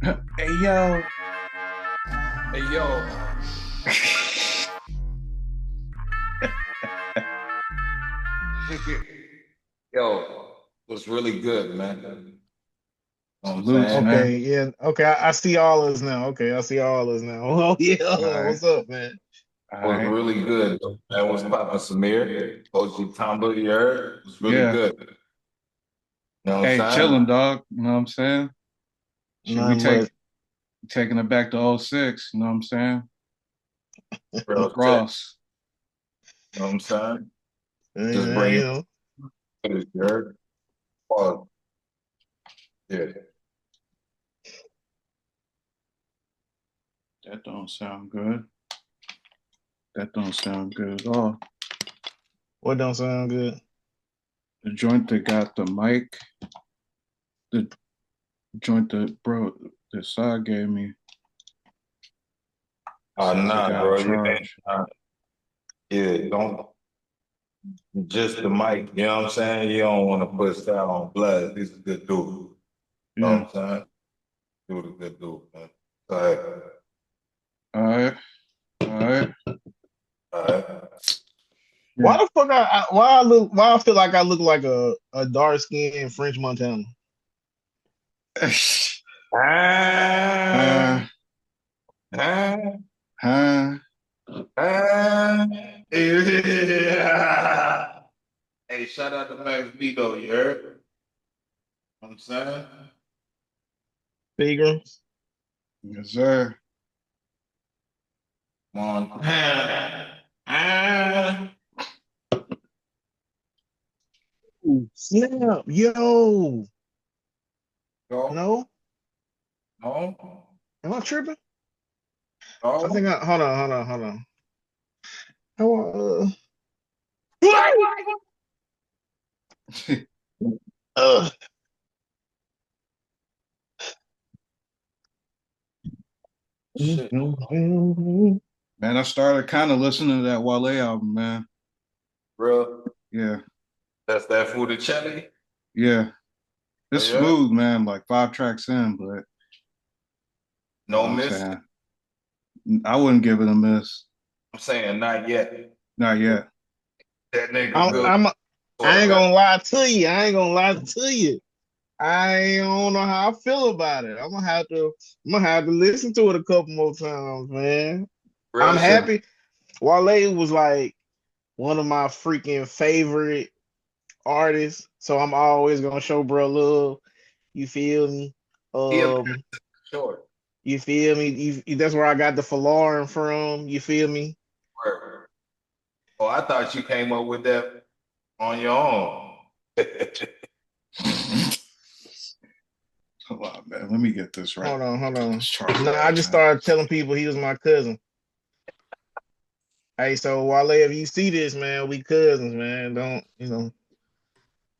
Hey yo, Hey yo, yo, was really good, man. You know what I'm salutes, saying? man. Okay, yeah. Okay, I see all this now. Okay, I see all this now. Oh All yeah, right, what's up, man? all Was right. really good. That was popping Samir. OG Tombo, you heard? It was really Yeah. good. You know what Hey, I'm chilling, saying? dog. You know what I'm saying? Should we Nothing but taking it back to '06? You know what I'm saying? Real Rick shit. Ross. You know what I'm saying? Just you bring it. know. You heard? Oh, yeah. That don't sound good. That don't sound good at all. What don't sound good? The joint that got the mic, the joint that bro, the side gave me Oh, says it nah, got bro. You ain't. charged. Yeah, don't. Just the mic. You know what I'm saying? You don't want to put style on blood. He's a good dude. You know what Yeah. I'm saying? Dude, a good dude, man. Go ahead. All right. All right. All right. Why Yeah. the fuck why I feel like I look like a dark skinned French Montana? uh, Ah, ah, huh? ah. Yeah. Hey, shout out to Max B though, you heard? Know what I'm saying? Pilgrims. Yes, sir. Montana. Ah. Ooh, snap. Yo. Go. No? No. Am I tripping? I think No. I hold on. How uh, Shit. Man, I started kind of listening to that Wale album, man. Bro, Yeah, that's that food of Chelly? yeah. Oh, It's yeah? smooth, man. Like 5 tracks in, but you know No what I'm miss? saying? I wouldn't give it a miss. I'm saying not yet. Not yet. That nigga I'm But good. I'm I What, ain't man? gonna lie to you. I ain't gonna lie to you. I don't know how I feel about it. I'm gonna have to listen to it a couple more times, man. I'm Real shit. happy. Wale was like one of my freaking favorite artists, so I'm always gonna show bro love. You feel me? He a Um, short. you feel me? That's where I got the Falarin from. You feel me? Word. Oh, I thought you came up with that on your own. hold on, man. Let me get this right. Hold Get on. this charger No, I right, just man. started telling people he was my cousin. Hey, so Wale, if you see this, man, we cousins, man. Don't you know?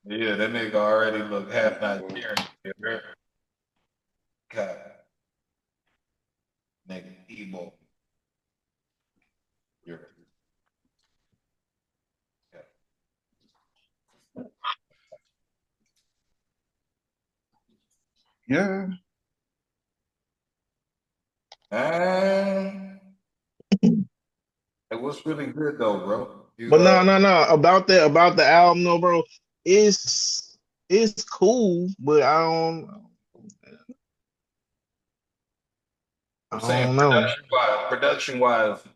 Yeah, that nigga already look half Nigerian. You heard? God, nigga, Igbo. You're- Yeah. Ah, it was really good though, bro. You But no. About the album, no, bro. It's cool, but I I'm saying don't know. production wise, you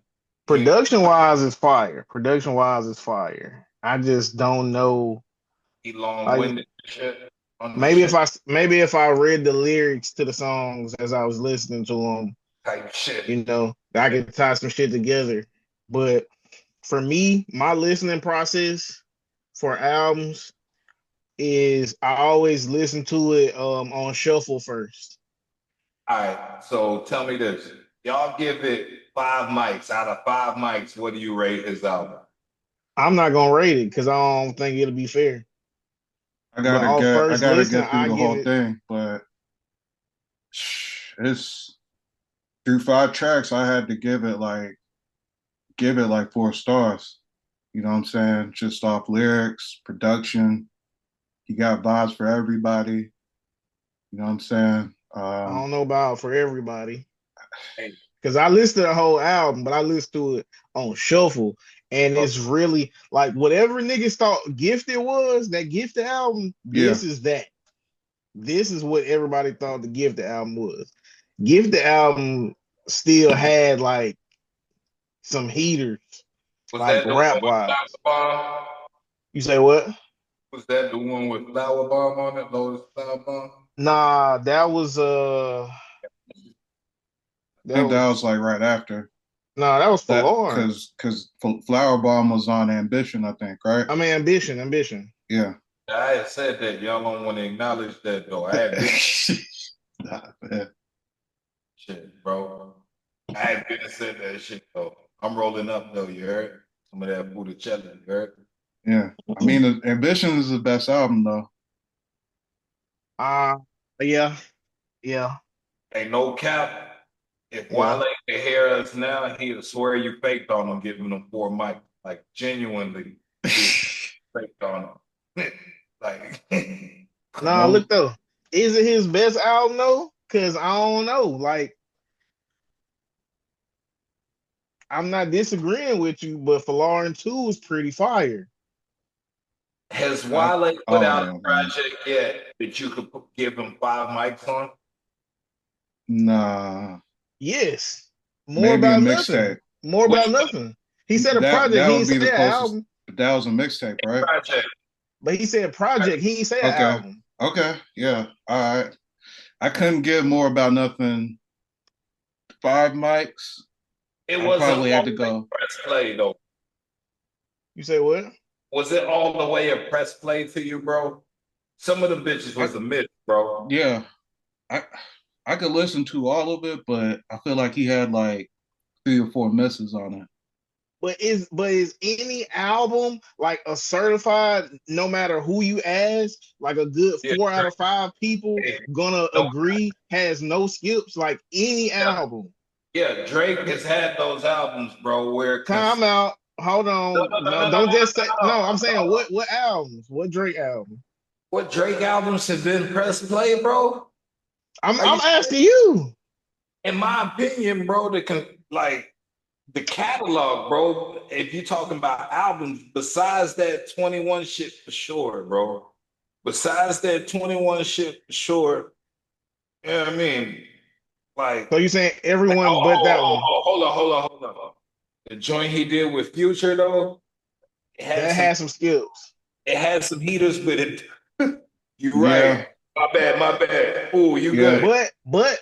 Production wise is fire. Production wise is fire. I just don't know. he long Like winded shit on the shit maybe if I read the lyrics to the songs as I was listening to them, type you shit. know, I could tie some shit together. But for me, my listening process for albums is I always listen to it on shuffle first. All right, so tell me this. Y'all give it 5 mics. Out of 5 mics, what do you rate his album? I'm not gonna rate it because I don't think it'll be fair. But off I first gotta listen, get through I the give whole it. thing, but it's through 5 tracks, I had to give it like 4 stars. You know what I'm saying? Just off lyrics, production. You got vibes for everybody. You know what I'm saying? I don't know about for everybody. Hey, Because I listened to the whole album, but I listened to it on shuffle. And it's really like whatever niggas thought Gifted was, that Gifted album, Yeah. this is that. This is what everybody thought the Gifted album was. Gifted album still had like some heaters, was like that the one rap with wise. Flower Bomb? You say what? Was that the one with Flower Bomb on it? Lotus Flower Bomb? Nah, that was I think that was like right after that was that, Forlorn. because Flower Bomb was on Ambition, I think, right? I mean Ambition. Yeah. I had said that y'all don't want to acknowledge that though. I had been Nah, man. shit, bro. I had been said that shit though. I'm rolling up though, you heard? Some of that Buddha, you heard? Yeah. I mean, Ambition is the best album though. Yeah, yeah, Ain't no cap. If yeah. Wale can hear us now, he'll swear you faked on him, giving him 4 mics. Like genuinely, he faked on him. Like, come Nah, on. look though. Is it his best album though? Cause I don't know. Like, I'm not disagreeing with you, but Forlorn 2 is pretty fire. Has I Wale put don't out a know, man. project yet that you could give him 5 mics on? Nah. Yes. More Maybe a about nothing. mixtape. More Which about nothing. He said a That project. He would ain't be say the an closest. album, But that was a mixtape, right? project? but he said project. He ain't say an Okay. album. Okay. Yeah. All right. I couldn't give More About Nothing 5 mics. It I wasn't probably all had to the way go. press play though. You say what? Was it all the way a press play to you, bro? Some of the bitches was a miss, bro. Yeah. I I could listen to all of it, but I feel like he had like 3 or 4 misses on it. But is any album like a certified, no matter who you ask, like a good Yeah, 4 out of 5 people Drake, gonna no, agree has no skips, like any yeah, album. yeah, Drake has had those albums, bro, where Time out. Hold on. No, no, don't just say no. no. I'm saying what albums? What Drake album? What Drake albums have been press play, bro? I'm Are you I'm asking you. in my opinion, bro, like the catalog, bro, if you're talking about albums, besides that 21 shit for sure, bro. Besides that 21 shit for sure, you know what I mean? Like, So you saying like everyone but that one? hold on. The joint he did with Future though, it had That some has some skips. it had some heaters, but it you're right. Yeah. My bad. Ooh, you Yeah. good. But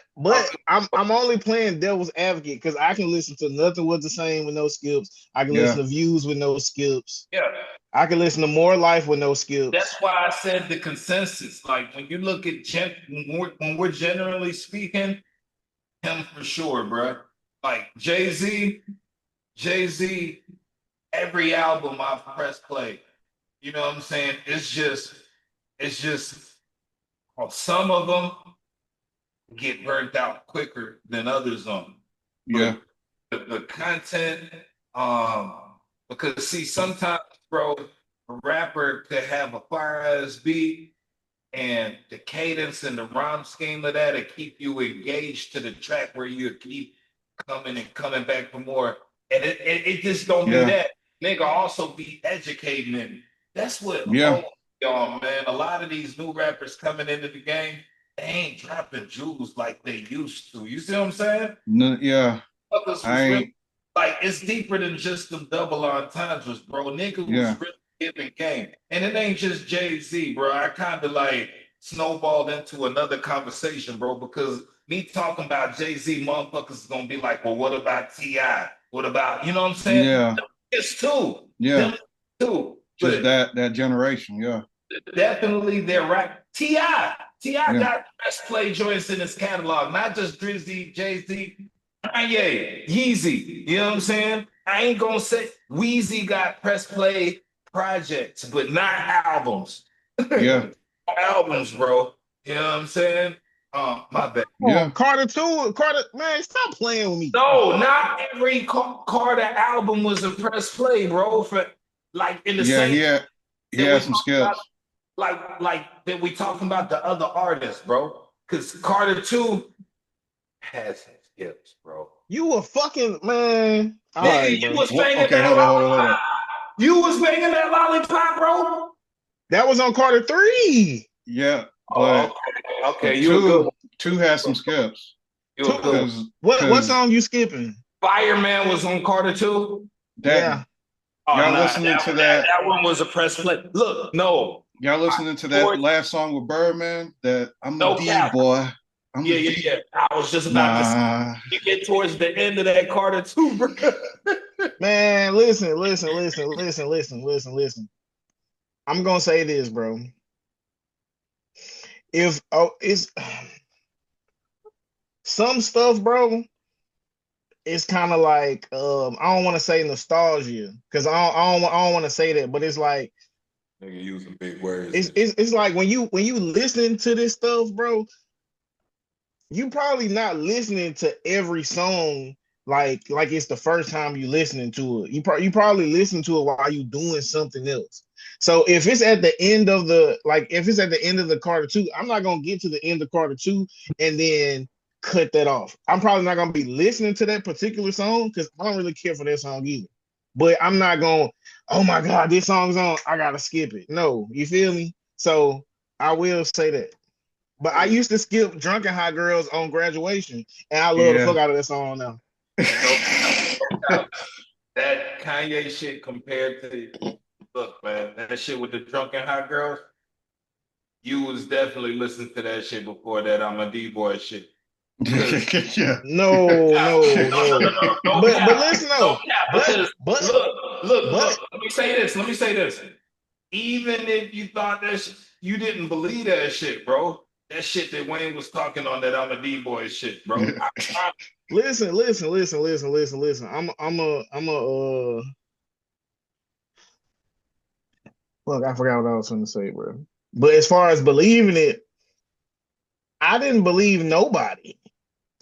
I'm only playing devil's advocate because I can listen to Nothing Was the Same with no skips. I can Yeah. listen to Views with no skips. Yeah. I can listen to More Life with no skips. That's why I said the consensus. Like when you look at when we're generally speaking, him for sure, bro. Like Jay Z, every album I've pressed play. You know what I'm saying? It's just some of them get burnt out quicker than others on. Yeah. But the content, um, because see, sometimes, bro, a rapper could have a fire ass beat and the cadence and the rhyme scheme of that to keep you engaged to the track where you keep coming back for more. And it just don't be Yeah. that. Nigga also be educating it. That's what Yeah. y'all, man. A lot of these new rappers coming into the game, they ain't dropping jewels like they used to. You see what I'm saying? No, yeah. Motherfuckers I was really ain't. like it's deeper than just them double entendres, bro. Nigga was Yeah. really giving game. And it ain't just Jay-Z, bro. I kind of like snowballed into another conversation, bro, because me talking about Jay-Z, motherfuckers is gonna be like, well, what about T.I.? What about, you know what I'm saying? Yeah. It's too. Yeah. Them too. Just But that generation. Yeah. definitely their rap. T.I. Yeah. got best play joints in his catalog, not just Drizzy, Jay-Z, Kanye, Yeezy. You know what I'm saying? I ain't gonna say Weezy got press play projects, but not albums. Yeah. Albums, bro. You know what I'm saying? My bad. Oh, Yeah. Carter 2, Carter, man, stop playing with me. No, not every Carter album was a press play, bro. For like in the Yeah. same He that we had some talk about, skips. like that we talking about the other artists, bro. Because Carter 2 has his skips, bro. You a fucking man. All Nigga, right, you bro. was banging Okay, that hold on. lollipop. You was banging that lollipop, bro. That was on Carter 3. Yeah, Oh, but okay. You a good two has some skips. You a good What song you skipping? Fireman was on Carter 2. Yeah. Oh, y'all nah, listening to that one was a press play. Look, no. Y'all listening to that last song with Birdman? That I'm a No D cap. boy. Yeah. I was just about to say, you get towards the end of that Carter 2, bro. Man, listen. I'm gonna say this, bro. It's some stuff, bro. It's kind of like I don't want to say nostalgia because I don't want to say that, but it's like Nigga using big words. It's like when you listen to this stuff, bro, you probably not listening to every song like it's the first time you listening to it. You probably listen to it while you doing something else. So if it's at the end of the Carter 2, I'm not gonna get to the end of Carter 2 and then cut that off. I'm probably not gonna be listening to that particular song because I don't really care for that song either. But I'm not gonna, oh my God, this song's on, I gotta skip it. No, you feel me? So I will say that. But I used to skip Drunken Hot Girls on Graduation, and I love the fuck out of that song now. That Kanye shit compared to, look, man, that shit with the Drunken Hot Girls, you was definitely listening to that shit before that I'm a D-boy shit. Yeah. No. But listen though. Because look, let me say this. Even if you thought that you didn't believe that shit, bro. That shit that Wayne was talking on that I'm a D-boy shit, bro. Listen. I'm a look, I forgot what I was going to say, bro. But as far as believing it, I didn't believe nobody.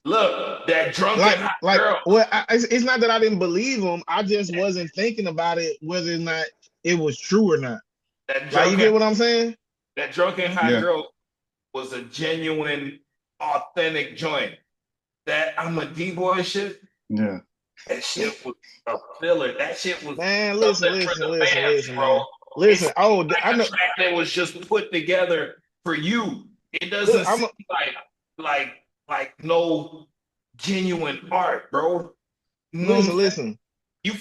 Look, that drunken hot girl. Well, it's not that I didn't believe them. I just wasn't thinking about it, whether or not it was true or not. Like, you get what I'm saying? That drunken hot girl was a genuine, authentic joint. That I'm a D-boy shit. Yeah. That shit was a filler. That shit was listen, bro. Listen, I know track that was just put together for you. It doesn't seem like no genuine art, bro. Listen.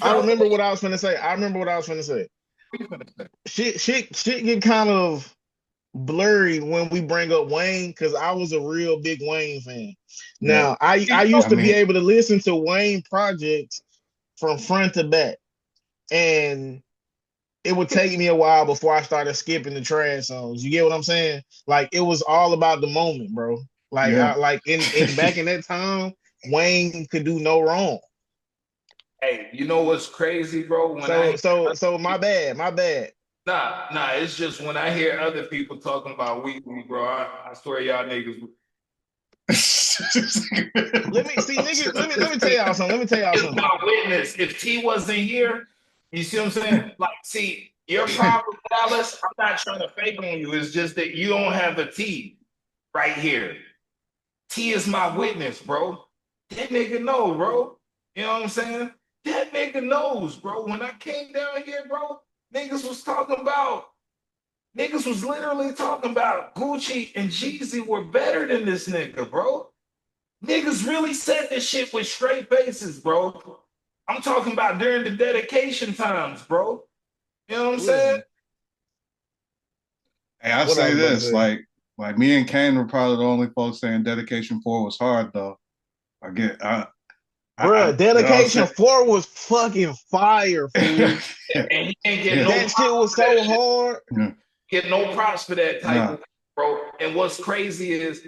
I remember what I was gonna say. Shit get kind of blurry when we bring up Wayne because I was a real big Wayne fan. Now I used to be able to listen to Wayne projects from front to back, and it would take me a while before I started skipping the trash songs. You get what I'm saying? Like it was all about the moment, bro. Like in back in that time, Wayne could do no wrong. Hey, you know what's crazy, bro? So my bad. Nah, it's just when I hear other people talking about weekly, bro, I swear y'all niggas. Let me tell y'all something. My witness. If T wasn't here, you see what I'm saying? Like, see, your problem, Dallas, I'm not trying to fake on you. It's just that you don't have a T right here. T is my witness, bro. That nigga know, bro. You know what I'm saying? That nigga knows, bro. When I came down here, bro, niggas was literally talking about Gucci and Jeezy were better than this nigga, bro. Niggas really said this shit with straight faces, bro. I'm talking about during the dedication times, bro. You know what I'm saying? Hey, I'll say this, like me and Kane were probably the only folks saying Dedication 4 was hard, though. Dedication 4 was fucking fire, fool. And he ain't get that shit was so hard. Get no props for that type of, bro. And what's crazy is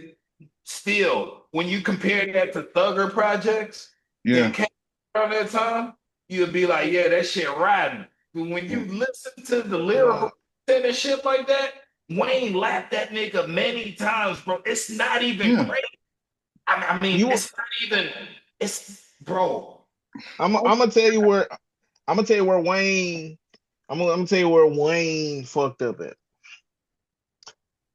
still when you compare that to Thugger projects, that came around that time, you'll be like, yeah, that shit riding. But when you listen to the lyrical and shit like that, Wayne lapped that nigga many times, bro. It's not even crazy. I mean, it's not even. It's bro. I'm gonna tell you where Wayne. I'm gonna tell you where Wayne fucked up at.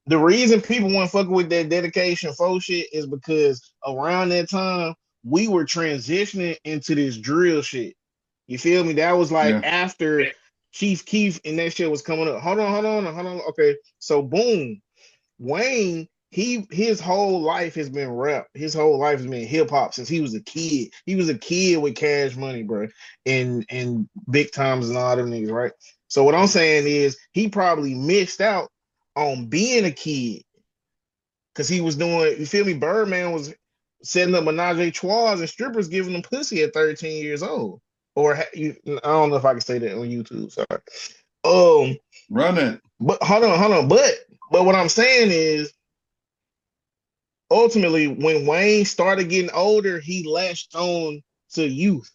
The reason people want to fuck with that dedication 4 shit is because around that time we were transitioning into this drill shit. You feel me? That was like Yeah. after Chief Keef and that shit was coming up. Hold on. Okay, so boom, Wayne. His whole life has been rap. His whole life has been hip hop since he was a kid. He was a kid with Cash Money, bro, and Big Times and all them niggas, right? So what I'm saying is he probably missed out on being a kid because he was doing, you feel me? Birdman was setting up menage a trois and strippers giving them pussy at 13 years old. Or I don't know if I can say that on YouTube. Sorry. Run it. But hold on. But what I'm saying is, ultimately, when Wayne started getting older, he latched on to youth.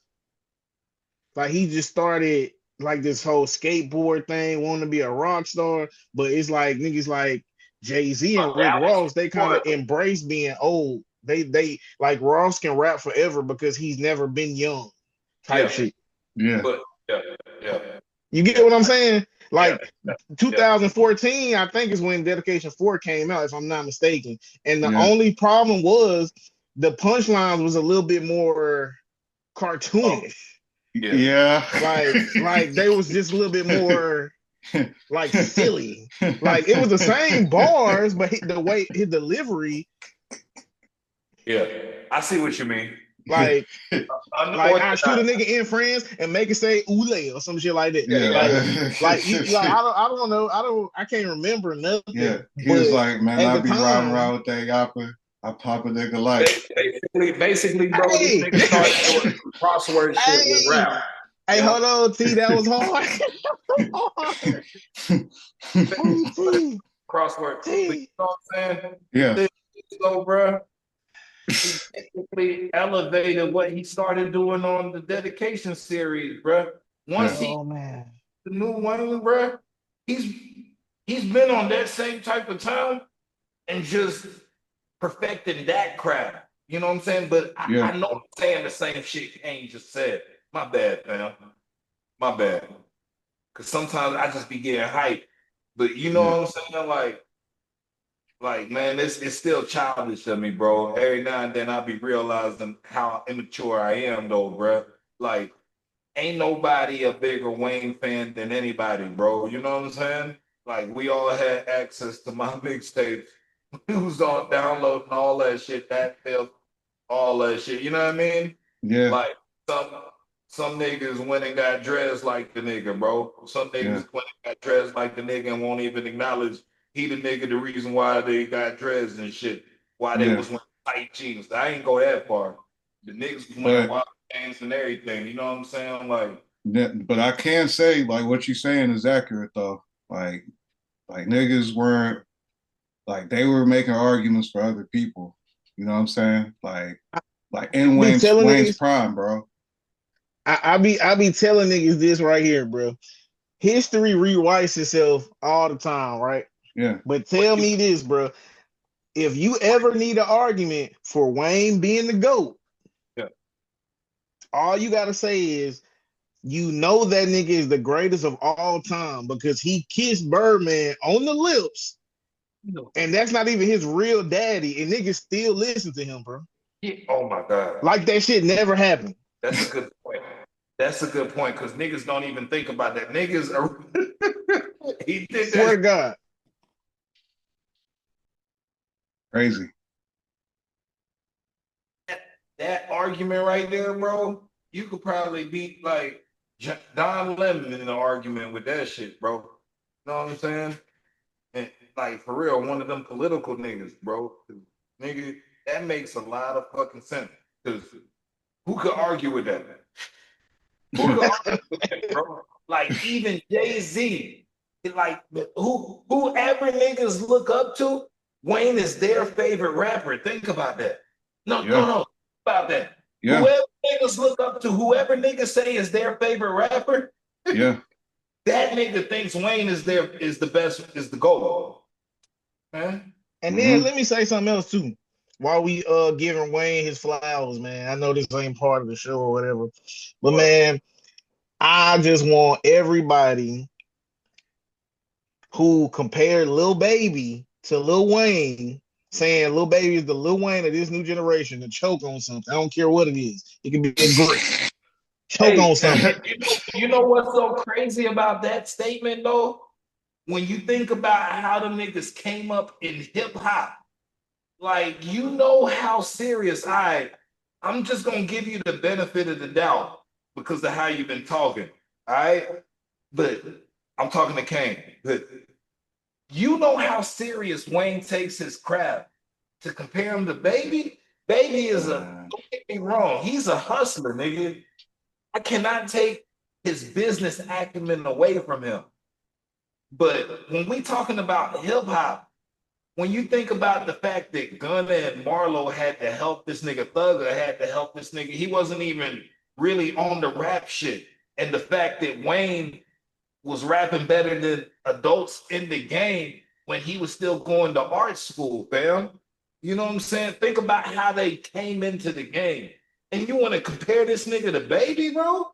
Like he just started like this whole skateboard thing, wanting to be a rock star. But it's like niggas like Jay-Z and Rick Ross, they kind of embrace being old. They like Ross can rap forever because he's never been young type shit. Yeah. But You get what I'm saying? Like 2014, I think is when Dedication 4 came out, if I'm not mistaken. And the only problem was the punchlines was a little bit more cartoonish. Yeah. Like they was just a little bit more like silly. Like it was the same bars, but the way his delivery. Yeah, I see what you mean. Like I shoot a nigga in France and make it say "Ule" or some shit like that. I can't remember nothing. Yeah, he was like, man, I be riding around with that yapper. I pop a nigga like. Basically, bro, this nigga started doing crossword shit with rap. Hey, hold on, T, that was hard. Crossword. T. You know what I'm saying? Yeah. So, bro, he basically elevated what he started doing on the dedication series, bro. Once the new Wayne, bro, he's been on that same type of time and just perfecting that crap. You know what I'm saying? But I know I'm saying the same shit Kane just said. My bad, man. My bad. Cause sometimes I just be getting hyped. But you know what I'm saying? Like, man, it's still childish of me, bro. Every now and then I'll be realizing how immature I am, though, bro. Like, ain't nobody a bigger Wayne fan than anybody, bro. You know what I'm saying? Like, we all had access to my mixtapes. We was on downloading all that shit, that filth, all that shit. You know what I mean? Yeah. Like, some niggas went and got dressed like the nigga, bro. Some niggas went and got dressed like the nigga and won't even acknowledge he the nigga, the reason why they got dressed and shit. Why they was wearing tight jeans. I ain't go that far. The niggas was wearing wild pants and everything. You know what I'm saying? Like, but I can say, like, what you're saying is accurate, though. Like niggas weren't, like, they were making arguments for other people. You know what I'm saying? Like in Wayne's prime, bro. I be telling niggas this right here, bro. History rewrites itself all the time, right? Yeah. But tell me this, bro. If you ever need an argument for Wayne being the GOAT, all you gotta say is you know that nigga is the greatest of all time because he kissed Birdman on the lips. And that's not even his real daddy, and niggas still listen to him, bro. Oh my God. Like that shit never happened. That's a good point. That's a good point, because niggas don't even think about that. Niggas are he did Swear that. to God. Crazy. That argument right there, bro, you could probably beat like Don Lemon in an argument with that shit, bro. You know what I'm saying? And like, for real, one of them political niggas, bro. Nigga, that makes a lot of fucking sense. Because who could argue with that? Who could argue with that, bro? Like, even Jay-Z, like, whoever niggas look up to, Wayne is their favorite rapper. Think about that. No. About that. Yeah. Whoever niggas look up to, whoever niggas say is their favorite rapper, yeah, that nigga thinks Wayne is the best, is the GOAT. Man. And then let me say something else too. While we giving Wayne his flowers, man. I know this ain't part of the show or whatever. But man, I just want everybody who compared Lil Baby to Lil Wayne saying Lil Baby is the Lil Wayne of this new generation to choke on something. I don't care what it is. It can be a grip. Choke on something. You know what's so crazy about that statement though? When you think about how the niggas came up in hip hop, like you know how serious I'm just gonna give you the benefit of the doubt because of how you've been talking. All right. But I'm talking to Kane. But you know how serious Wayne takes his craft. To compare him to Baby, Baby is don't get me wrong, he's a hustler, nigga. I cannot take his business acumen away from him. But when we talking about hip hop, when you think about the fact that Gunna and Marlo had to help this nigga, Thugger had to help this nigga, he wasn't even really on the rap shit. And the fact that Wayne was rapping better than adults in the game when he was still going to art school, fam. You know what I'm saying? Think about how they came into the game. And you want to compare this nigga to Baby, bro?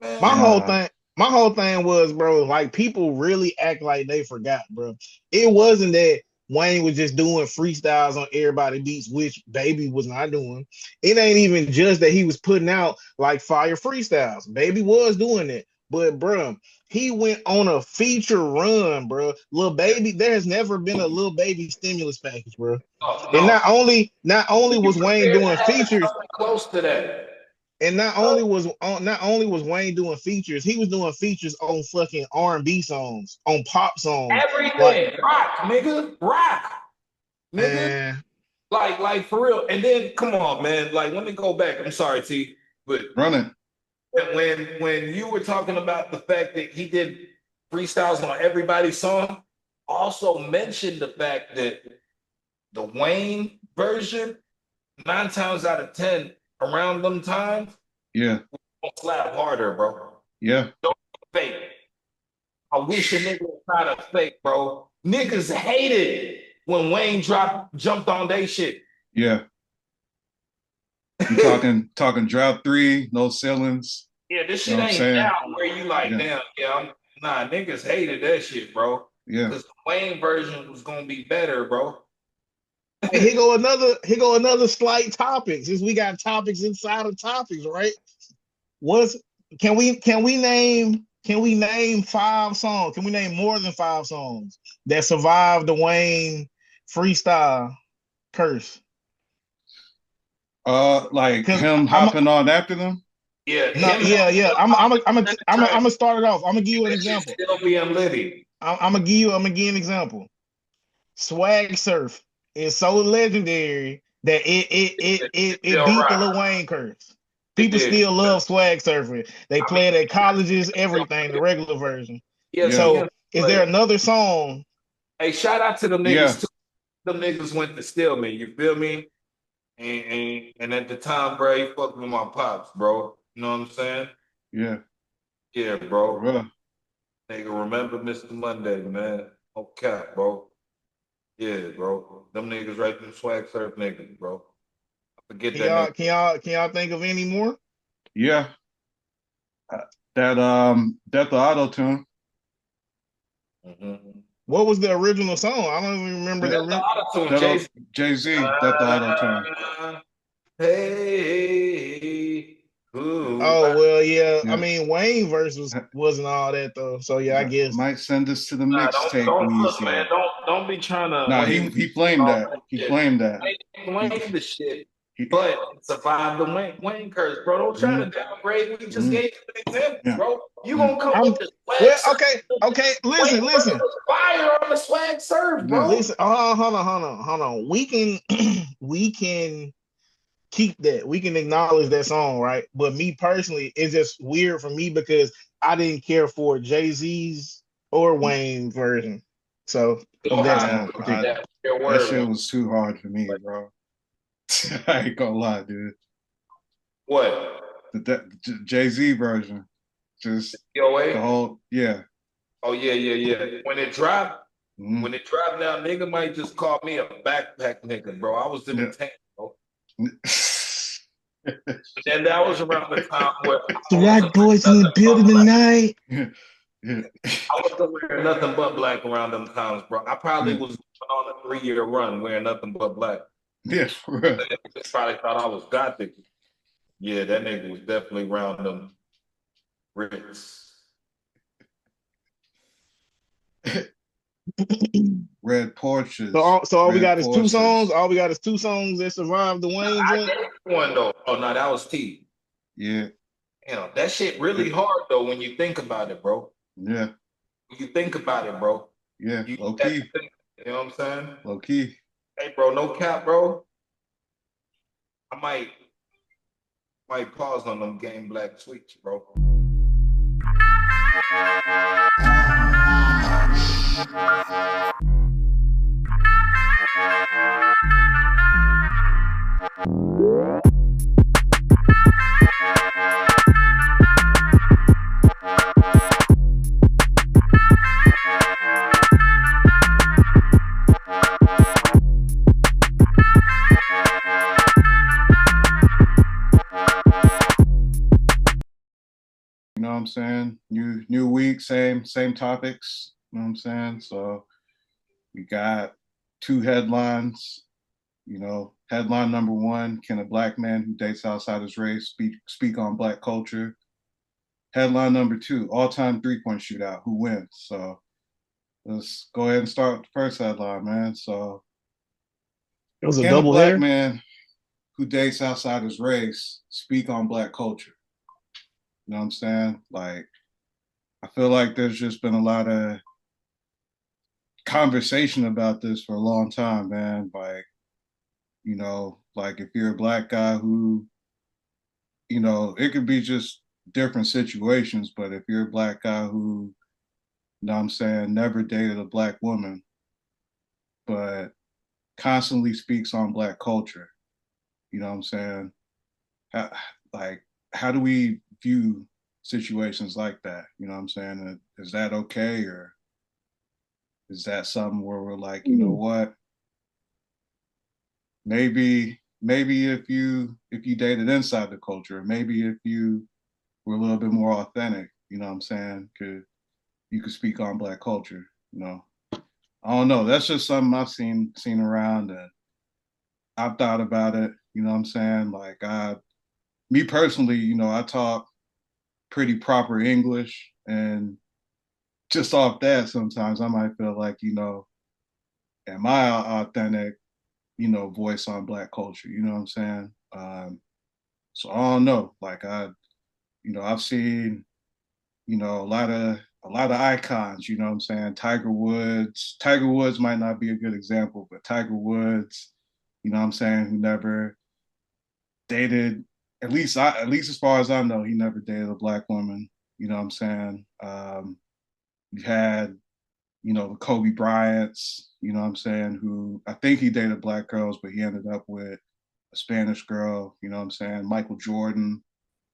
Man. My whole thing was, bro, like people really act like they forgot, bro. It wasn't that Wayne was just doing freestyles on everybody beats, which Baby was not doing. It ain't even just that he was putting out like fire freestyles. Baby was doing it. But bro, he went on a feature run, bro. Lil Baby, there has never been a Lil Baby stimulus package, bro. Oh, And no. not only was Wayne doing features, close to that. and not only was Wayne doing features, he was doing features on fucking R&B songs, on pop songs. Everything. Like, rock, nigga. Rock. Nigga. Man. Like for real. And then come on, man. Like let me go back. I'm sorry, T, but running. When you were talking about the fact that he did freestyles on everybody's song, also mentioned the fact that the Wayne version, 9 times out of 10, around them times, yeah, slap harder, bro. Yeah. Don't fake. I wish a nigga would try to fake, bro. Niggas hated when Wayne jumped on they shit. Yeah. You talking drought 3, no ceilings. Yeah, this shit ain't down where you like, damn, nah, niggas hated that shit, bro. Yeah. Because the Wayne version was gonna be better, bro. Hey, here go another slight topic. Since we got topics inside of topics, right? Can we name 5 songs? Can we name more than 5 songs that survived the Wayne freestyle curse? Like him hopping on after them? Yeah. Yeah. I'm gonna start it off. I'm gonna give you an example. Still being litty. I'm gonna give you an example. Swag Surf is so legendary that it beat the Lil Wayne curse. People still love Swag Surfing. They play it at colleges, everything, the regular version. Yeah. So is there another song? Hey, shout out to them niggas too. Them niggas went to Stillman, you feel me? And at the time, bro, he fucked with my pops, bro. You know what I'm saying? Yeah. Yeah, bro. Bruh. Nigga, remember Mr. Monday, man. Okay, bro. Yeah, bro. Them niggas right them Swag Surf niggas, bro. Forget that. Can y'all think of any more? Yeah. That Death of Auto Tune. Mm-hmm. What was the original song? I don't even remember the original. Jay-Z, Death of Auto Tune. Hey. Ooh. Oh well, yeah. I mean, Wayne verse wasn't all that though. So yeah, I guess might send us to the mixtape. Don't be trying to. Nah, he blamed that. He blamed that. Blamed the shit. But survive the Wayne curse, bro. Don't try to downgrade. We just gave you an example, bro. You gonna come with the swag? Well, okay. Listen. Fire on the Swag Surf, bro. Listen. Hold on. We can keep that. We can acknowledge that song, right? But me personally, it's just weird for me because I didn't care for Jay-Z's or Wayne's version. So that shit was too hard for me, bro. I ain't gonna lie, dude. What? The Jay-Z version. Just the whole, yeah. Oh, yeah. When it dropped now, nigga might just call me a backpack nigga, bro. I was in the tank, bro. And that was around the time where the Rock Boys in the building tonight. Yeah. I wasn't wearing nothing but black around them times, bro. I probably Yeah. was on a 3-year run wearing nothing but black. Yeah, for real. They probably thought I was gothic. Yeah, that nigga was definitely around them Brits. Red So Porches. all we Red got is two songs. Porsches. All we got is two songs that survived the Wayne I joint. gave you one though. Oh no, that was T. Yeah. Damn, that shit really hard though when you think about it, bro. Yeah. When you think about it, bro. Yeah. You Low have to key. think, you know what I'm saying? Low key. Hey, bro, no cap, bro. I might pause on them game black sweets, bro. You know what I'm saying? New week, same topics. You know what I'm saying? So we got two headlines. You know, headline number one: Can a black man who dates outside his race speak on black culture? Headline number two: All-time three-point shootout. Who wins? So let's go ahead and start with the first headline, man. So It was a can a double black header. man who dates outside his race speak on black culture? You know what I'm saying? Like, I feel like there's just been a lot of conversation about this for a long time, man. Like, like if you're a black guy who, it could be just different situations, but if you're a black guy who, you know what I'm saying, never dated a black woman, but constantly speaks on black culture, you know what I'm saying? How, like, how do we view situations like that? You know what I'm saying? Is that okay, or is that something where we're like, you know what? Maybe if you dated inside the culture, maybe if you were a little bit more authentic, you know what I'm saying? You could speak on black culture, you know. I don't know. That's just something I've seen around, and I've thought about it, you know what I'm saying? Like me personally, I talk pretty proper English, and just off that sometimes I might feel like, am I authentic, voice on black culture, you know what I'm saying? So I don't know. Like I've seen, a lot of icons, you know what I'm saying? Tiger Woods. Tiger Woods might not be a good example, but Tiger Woods, you know what I'm saying, who never dated, at least as far as I know, he never dated a black woman, you know what I'm saying? You had, the Kobe Bryant's, you know what I'm saying, who I think he dated black girls, but he ended up with a Spanish girl, you know what I'm saying? Michael Jordan,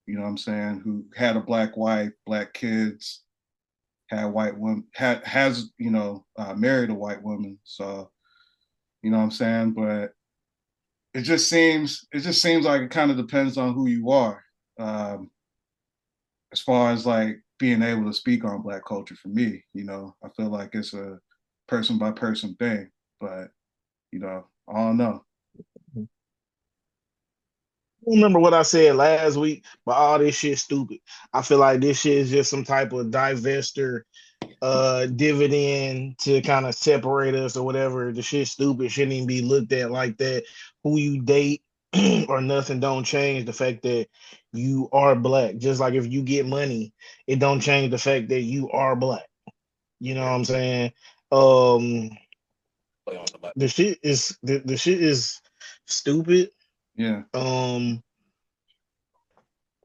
you know what I'm saying, who had a black wife, black kids, had white woman, has, married a white woman. So, you know what I'm saying? But it just seems like it kind of depends on who you are. Um, as far as like being able to speak on black culture for me, I feel like it's a person by person thing. But, I don't know. I remember what I said last week, but all this shit stupid. I feel like this shit is just some type of divester dividend to kind of separate us or whatever. The shit stupid shouldn't even be looked at like that. Who you date or nothing don't change the fact that you are black. Just like if you get money, it don't change the fact that you are black. You know what I'm saying? Um the shit is stupid. Yeah. Um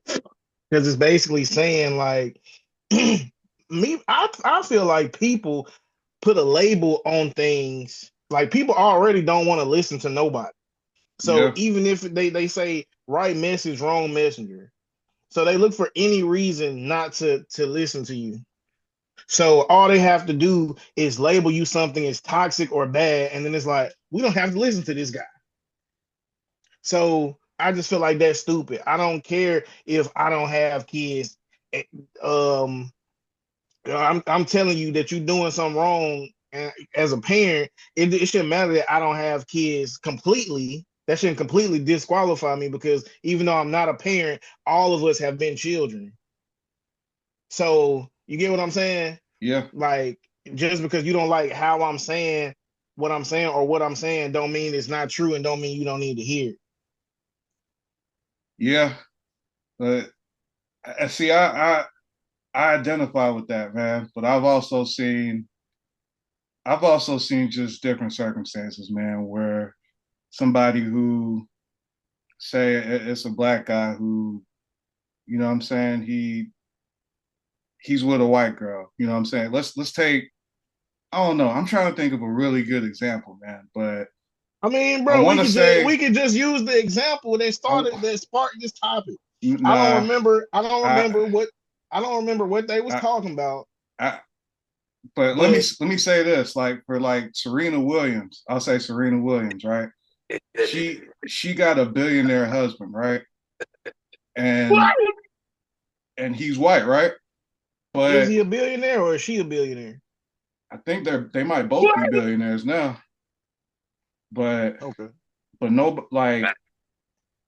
because it's basically saying like I feel like people put a label on things. Like people already don't want to listen to nobody. So Yeah. even if they say right message, wrong messenger. So they look for any reason not to listen to you. So all they have to do is label you something as toxic or bad, and then it's like, we don't have to listen to this guy. So I just feel like that's stupid. I don't care if I don't have kids. Eh, Um, I'm telling you that you're doing something wrong. And as a parent, it shouldn't matter that I don't have kids completely. That shouldn't completely disqualify me because even though I'm not a parent, all of us have been children. So you get what I'm saying? Yeah, Like just because you don't like how I'm saying what I'm saying or what I'm saying, don't mean it's not true and don't mean you don't need to hear it. yeah. But see, I identify with that, man. But I've also seen just different circumstances, man, where somebody who say it's a black guy who, you know what I'm saying, he's with a white girl, you know what I'm saying? Let's take, I don't know, I'm trying to think of a really good example, man, but I mean, I bro, want to say we could just use the example I, that sparked this topic. nah, I I don't remember what they was I talking about, I but but let me say this, like for like Serena Williams, I'll say Serena Williams, right? She got a billionaire husband, right? And he's white, right? is But he a billionaire or is she a billionaire? I think they might both be billionaires now. But Okay. no, like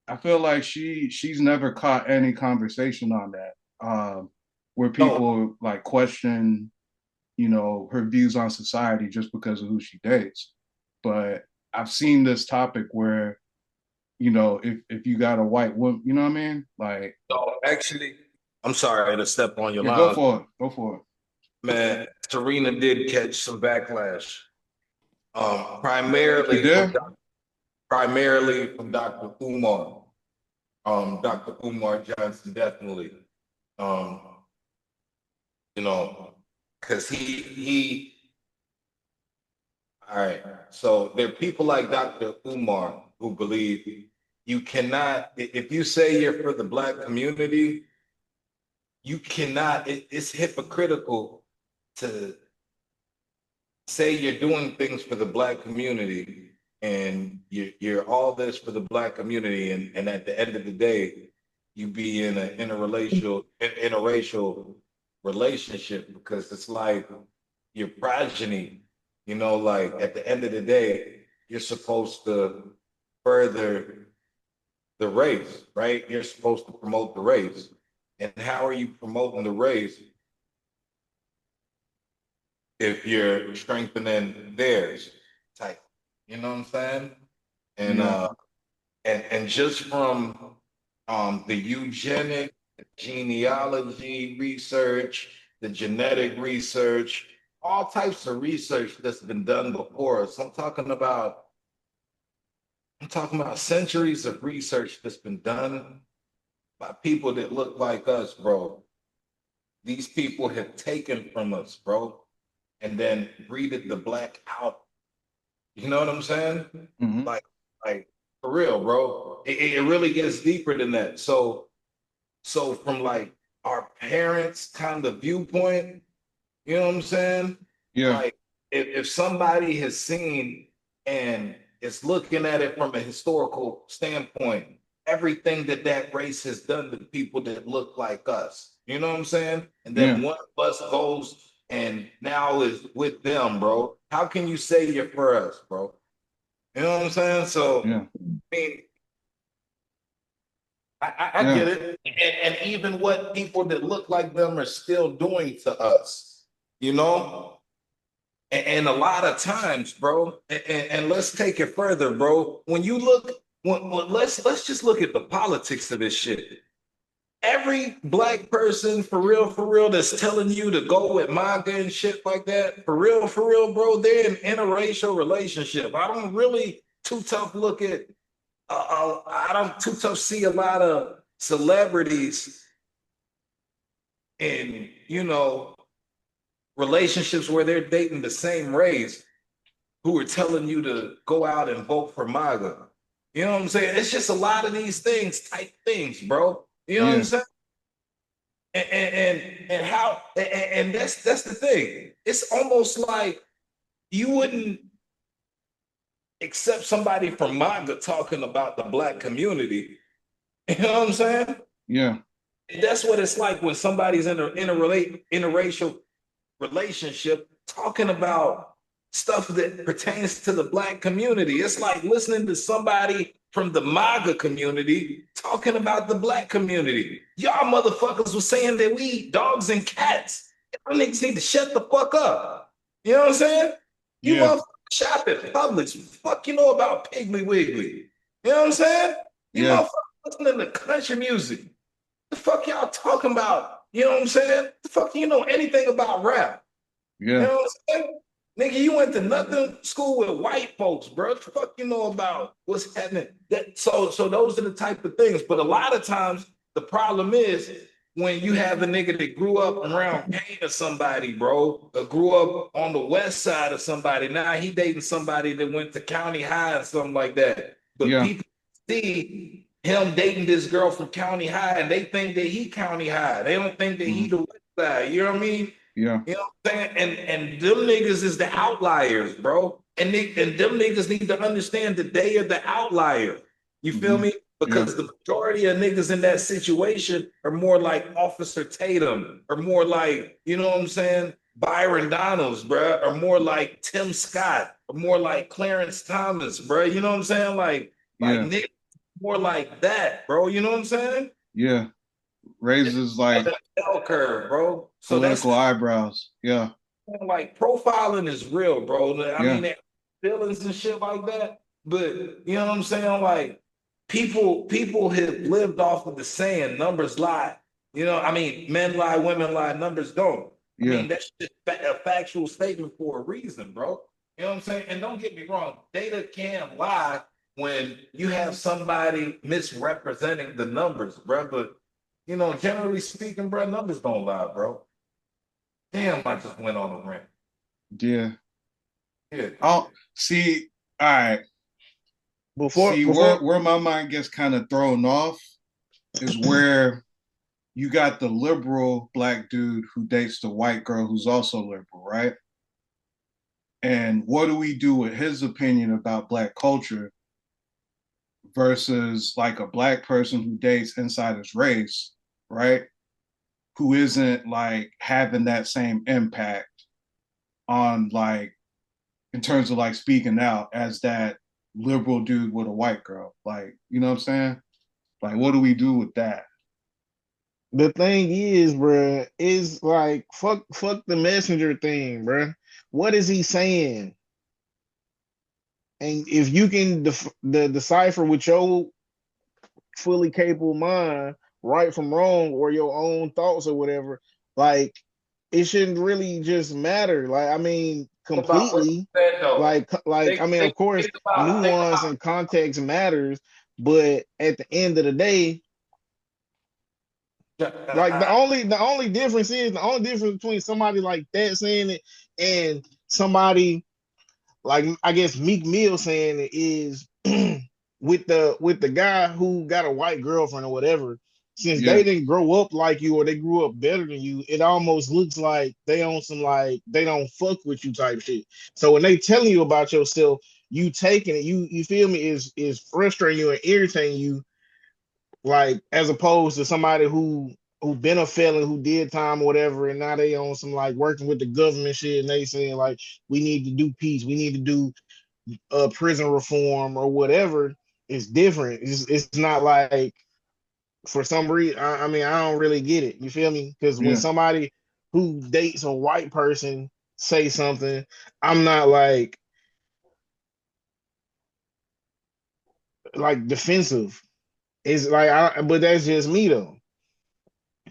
I feel like she's never caught any conversation on that, where No, people like question, you know, her views on society just because of who she dates. But I've seen this topic where, you know, if you got a white woman, you know what I mean? Like, no, actually, I'm sorry to step on your yeah, go line. for it, go for it. Man, Serena did catch some backlash. She did. Primarily from Dr. Umar. Dr. Umar Johnson, definitely. Um, you know, because all right. So there are people like Dr. Umar who believe you cannot, if you say you're for the black community, you cannot, it's hypocritical to say you're doing things for the black community and you're all this for the black community and at the end of the day you be in an interracial relationship because it's like your progeny, you know, like at the end of the day you're supposed to further the race, right? You're supposed to promote the race, and how are you promoting the race if you're strengthening theirs type? You know what I'm saying? And Yeah, just from the eugenic genealogy research, the genetic research, all types of research that's been done before us. I'm talking about centuries of research that's been done by people that look like us, bro. These people have taken from us, bro, and then breeded the black out. You know what I'm saying? mm-hmm. Like, like for real, bro. It really gets deeper than that. So from like our parents' kind of viewpoint, you know what I'm saying? Yeah, Like, if somebody has seen and is looking at it from a historical standpoint, everything that that race has done to people that look like us, you know what I'm saying? And yeah, then one of us goes and now is with them, bro. How can you say you're for us, bro? You know what I'm saying? So, yeah, I mean, I yeah, get it. And even what people that look like them are still doing to us, you know? And a lot of times, bro, and let's take it further, bro. When you look, let's just look at the politics of this shit. Every black person, for real, that's telling you to go with MAGA and shit like that, for real, bro, they're in interracial relationship. I don't really too tough look at I don't too tough see a lot of celebrities in, you know, relationships where they're dating the same race who are telling you to go out and vote for MAGA. You know what I'm saying? It's just a lot of these things, type things, bro. You know what I'm yeah, saying? And how and that's the thing. It's almost like you wouldn't accept somebody from MAGA talking about the black community. You know what I'm saying? yeah, That's what it's like when somebody's in a interracial. relationship talking about stuff that pertains to the Black community. It's like listening to somebody from the MAGA community talking about the Black community. Y'all motherfuckers was saying that we eat dogs and cats. Y'all niggas need to shut the fuck up. You know what I'm saying? You Yeah. motherfuckers shop at Publix. Fuck you know about Piggly Wiggly. You know what I'm saying? You Yeah. motherfuckers listening to country music. The fuck y'all talking about? You know what I'm saying? The fuck you know anything about rap? You Yeah. know what I'm saying? Nigga, you went to nothing school with white folks, bro. The fuck you know about what's happening? So those are the type of things. But a lot of times the problem is when you have a nigga that grew up around Kane or somebody, bro, or grew up on the west side of somebody. Now he dating somebody that went to county high or something like that. But Yeah. people see him dating this girl from county high and they think that he county high. They don't think that he the west side. You know what I mean? Yeah. You know what I'm saying? And them niggas is the outliers, bro. And them niggas need to understand that they are the outlier. You feel me? Yeah. Because the majority of niggas in that situation are more like Officer Tatum, or more like, you know what I'm saying? Byron Donalds, bro, or more like Tim Scott, or more like Clarence Thomas, bro. You know what I'm saying? Like Yeah. niggas more like that, bro. You know what I'm saying? Yeah. Raises like Bell curve, bro. So that's political eyebrows. Yeah. like profiling is real, bro. I Yeah. mean, feelings and shit like that. But you know what I'm saying? Like people have lived off of the saying numbers lie. You know, I mean, men lie, women lie, numbers don't. I Yeah. mean, that's just a factual statement for a reason, bro. You know what I'm saying? And don't get me wrong, data can lie when you have somebody misrepresenting the numbers, bro. But you know, generally speaking, bro, numbers don't lie, bro. Damn, I just went on a rant. Yeah. Yeah. I'll see. All right. Before See before where my mind gets kind of thrown off is where you got the liberal Black dude who dates the white girl who's also liberal, right? And what do we do with his opinion about Black culture versus like a Black person who dates inside his race, right? Who isn't like having that same impact on like in terms of like speaking out as that liberal dude with a white girl. Like, you know what I'm saying? Like, what do we do with that? the thing is, bruh, is like fuck the messenger thing, bruh. What is he saying? And if you can decipher with your fully capable mind right from wrong or your own thoughts or whatever, like it shouldn't really just matter. Like I mean, About what completely. you said though. Like I mean, of course, Think nuance about and context matters, but at the end of the day, like the only difference between somebody like that saying it and somebody like I guess Meek Mill saying it is with the guy who got a white girlfriend or whatever. Since Yeah, they didn't grow up like you or they grew up better than you, it almost looks like they on some like they don't fuck with you type shit. So when they telling you about yourself, you taking it, you feel me, is frustrating you and irritating you, like as opposed to somebody who been a felon who did time or whatever, and now they on some like working with the government shit, and they saying like we need to do peace, we need to do prison reform or whatever. It's different. It's not like for some reason. I mean, I don't really get it. You feel me? Because when yeah, somebody who dates a white person say something, I'm not like defensive. It's like but that's just me though.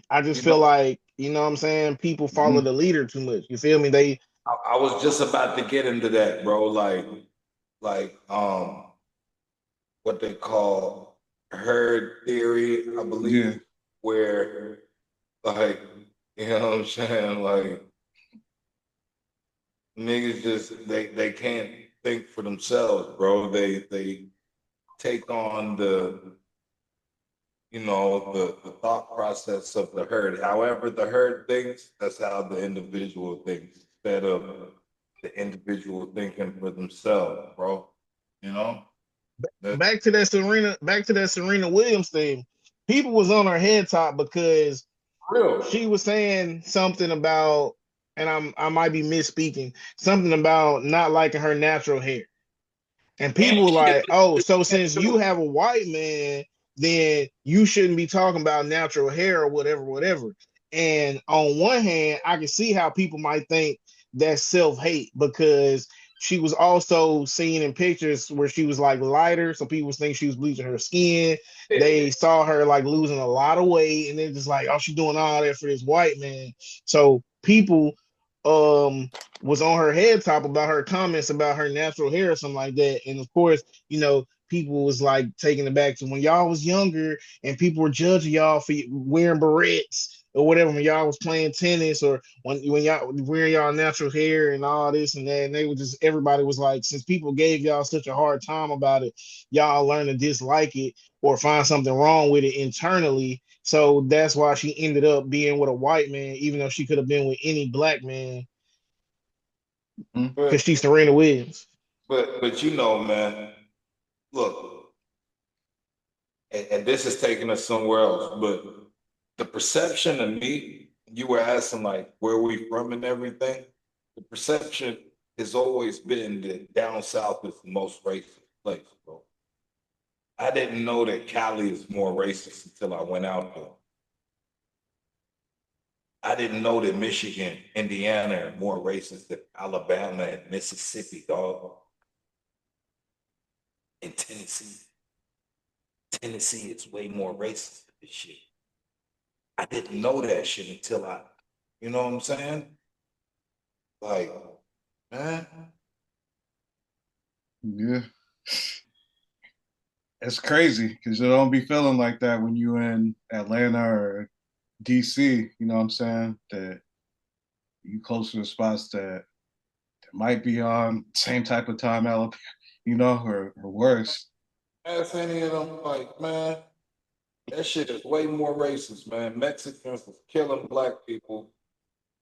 I just you know, feel like, you know what I'm saying, people follow mm-hmm. the leader too much. You feel me? They I was just about to get into that, bro. Like what they call herd theory, I Yeah, believe, where like, you know what I'm saying? Like niggas just they can't think for themselves, bro. They take on the you know the thought process of the herd. However, the herd thinks, that's how the individual thinks, instead of the individual thinking for themselves, bro. You know? That's back to that Serena Williams thing. People was on her head top because real. she was saying something about and I might be misspeaking, something about not liking her natural hair. And people were like, oh, so since you have a white man, then you shouldn't be talking about natural hair or whatever, whatever. And on one hand, I can see how people might think that's self-hate because she was also seen in pictures where she was like lighter. So people think she was bleaching her skin. They saw her like losing a lot of weight, and they're just like, oh, she's doing all that for this white man. So people was on her head top about her comments about her natural hair or something like that. And of course, people was like taking it back to when y'all was younger and people were judging y'all for wearing barrettes or whatever when y'all was playing tennis or when y'all wearing y'all natural hair and all this and that. And they were just everybody was like, since people gave y'all such a hard time about it, y'all learn to dislike it or find something wrong with it internally. So that's why she ended up being with a white man, even though she could have been with any black man because But she's Serena Williams. but man, look, and this is taking us somewhere else. But the perception of me, you were asking like where we from and everything. The perception has always been that down south is the most racist place, bro. I didn't know that Cali is more racist until I went out there. I didn't know that Michigan, Indiana are more racist than Alabama and Mississippi, dog. In Tennessee. Tennessee is way more racist than this shit. I didn't know that shit until you know what I'm saying? Like, man. Yeah. It's crazy because you don't be feeling like that when you in Atlanta or DC, you know what I'm saying? That you close to the spots that might be on same type of time, Alabama, or worse. Ask any of them, like, man, that shit is way more racist, man. Mexicans is killing black people.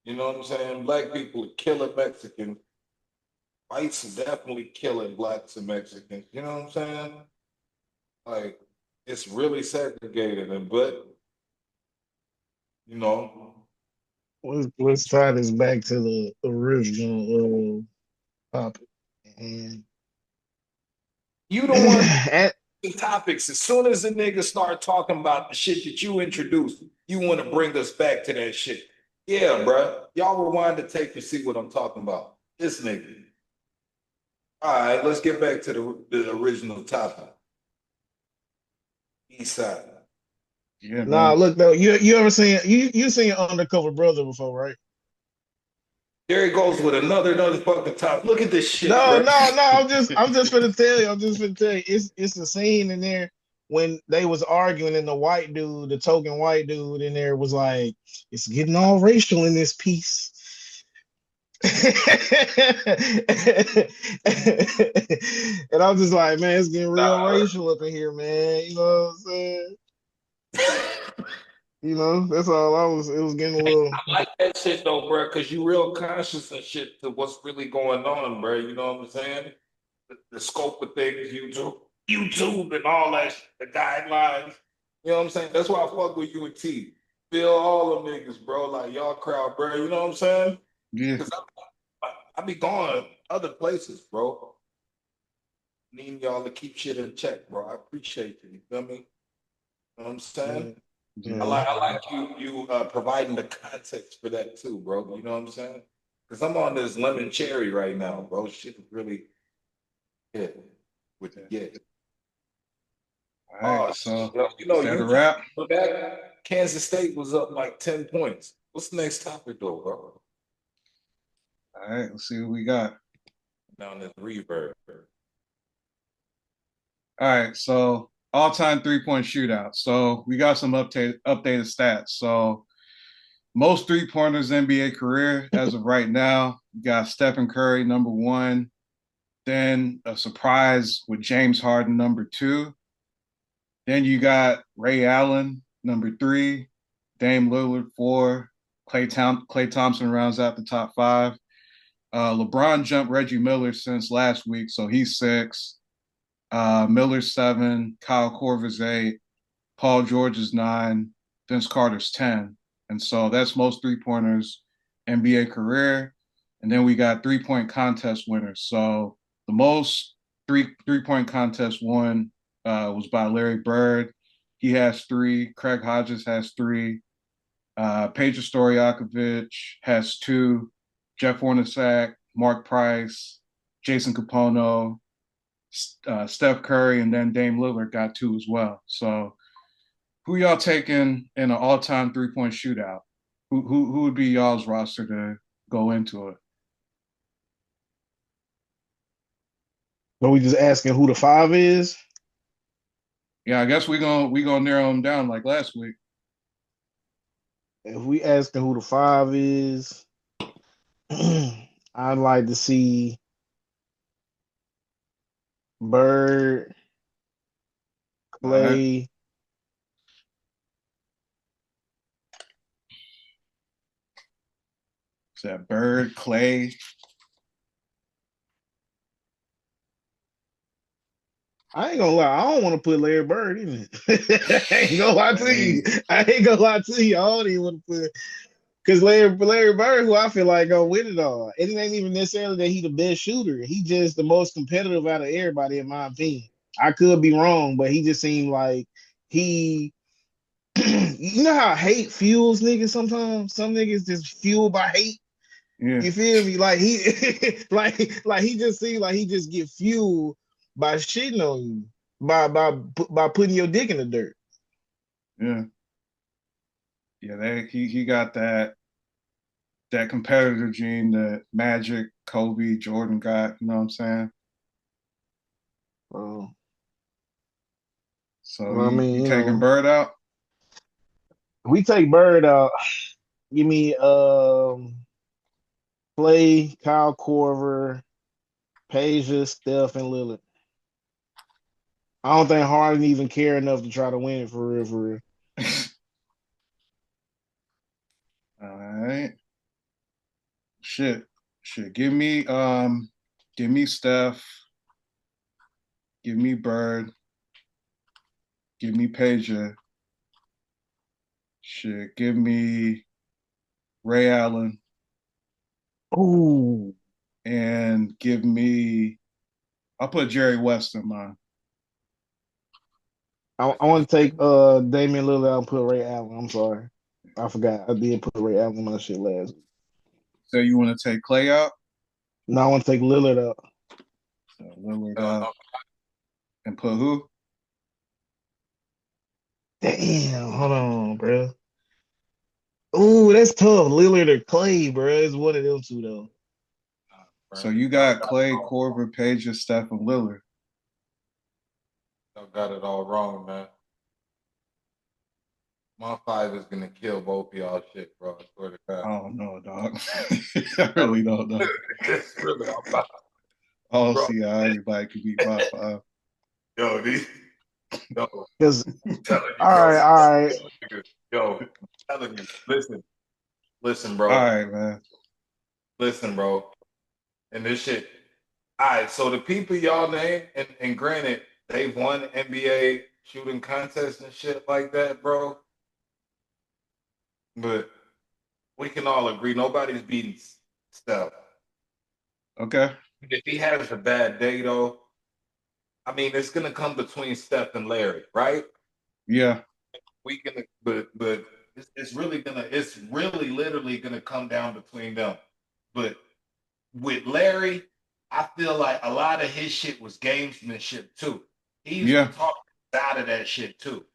You know what I'm saying? Black people are killing Mexicans. Whites are definitely killing blacks and Mexicans. You know what I'm saying? Like, it's really segregated, but you know, Let's tie this back to the original topic. And you don't want at, topics. As soon as the niggas start talking about the shit that you introduced, you want to bring us back to that shit. Yeah, bro. Y'all rewind the tape and see what I'm talking about. This nigga. All right, let's get back to the original topic. East side. Yeah, nah, man. look though, you ever seen you seen Undercover Brother before, right? There he goes with another fucking top. Look at this shit, No, bro. no, no. I'm just gonna tell you. I'm just gonna tell you. It's a scene in there when they was arguing, and the white dude, the token white dude in there was like, "It's getting all racial in this piece." And I'm just like, man, it's getting real Nah, racial up in here, man. You know what I'm saying? That's all I was. It was getting a little. I like that shit though, bro, because you real conscious and shit to what's really going on, bro. You know what I'm saying? The scope of things, YouTube and all that, the guidelines. You know what I'm saying? That's why I fuck with you and T. Feel all them niggas, bro. Like y'all crowd, bro. You know what I'm saying? Yeah. Because I be going other places, bro. Needing y'all to keep shit in check, bro. I appreciate you. You feel me? You know what I'm saying? I Yeah. Yeah. like you providing the context for that too, bro. You know what I'm saying? Because I'm on this lemon cherry right now, bro. Shit is really hit with the get. All right. Oh, So is that a you wrap? back. Kansas State was up like 10 points. What's the next topic though, bro? All right. Let's see what we got. Down this reverb. All right. So all-time three-point shootout. So we got some updated stats. So most three-pointers NBA career as of right now. You got Stephen Curry, number one. Then a surprise with James Harden, number two. Then you got Ray Allen, number three. Dame Lillard, four. Klay Thompson rounds out the top five. LeBron jumped Reggie Miller since last week, so he's six. Miller's seven. Kyle Korver's eight. Paul George is nine. Vince Carter's 10. And so that's most three pointers NBA career. And then we got 3-point contest winners. So the most three-point contest won was by Larry Bird. He has 3. Craig Hodges has 3. Peja Stojakovic has 2. Jeff Hornacek, Mark Price, Jason Capono, Steph Curry, and then Dame Lillard got 2 as well. So who y'all taking in an all-time 3-point shootout? Who would be y'all's roster to go into it? So we just asking who the 5 is? Yeah, I guess we gonna narrow them down like last week. If we asking who the 5 is, I'd like to see Bird, All right. Clay. Is that Bird, Clay? I ain't gonna lie, I don't want to put Larry Bird in it. I ain't gonna lie to you. I ain't gonna lie to you. I don't even want to put because Larry Bird, who I feel like gonna win it all. It ain't even necessarily that he the best shooter. He just the most competitive out of everybody, in my opinion. I could be wrong, but he just seemed like he you know how hate fuels niggas sometimes? Some niggas just fueled by hate. Yeah, You feel me? Like he like he just seems like he just get fueled by shitting on you, by putting your dick in the dirt. yeah, yeah. He got that competitor gene that Magic, Kobe, Jordan got. You know what I'm saying? Uh, So well, I you mean, taking Bird out? we take Bird out. Give me Clay, Kyle Korver, Peja, Steph, and Lillard. I don't think Harden even care enough to try to win it for real, for real. All right. Shit. Shit. Give me Steph. Give me Bird. Give me Peja. Shit. Give me Ray Allen. Ooh. And give me I'll put Jerry West in mine. I want to take Damian Lillard out and put Ray Allen. I'm sorry. I forgot. I did put Ray Allen on my shit last week. So you want to take Clay out? No, I want to take Lillard out. So Lillard out. And put who? Damn, hold on, bro. Ooh, that's tough. Lillard or Clay, bro. It's one of them two though. So you got Clay, Korver, Peja, Steph, and Lillard. Y'all got it all wrong, man. My 5 is gonna kill both of y'all shit, bro. I swear to God. I don't know, dog. I really don't know. It's really all about, I don't bro. see how everybody could beat my 5. Yo, these, yo, Because I'm telling you, all bro. right, all right. Yo, I'm telling you. Listen, All bro. right, man. Listen, bro. And this shit. All right, so the people y'all name, and granted, they've won NBA shooting contests and shit like that, bro. But we can all agree nobody's beating Steph. Okay. If he has a bad day, though, I mean, it's gonna come between Steph and Larry, right? Yeah. We can, but it's really literally gonna come down between them. But with Larry, I feel like a lot of his shit was gamesmanship too. He used to Yeah. talk out of that shit too.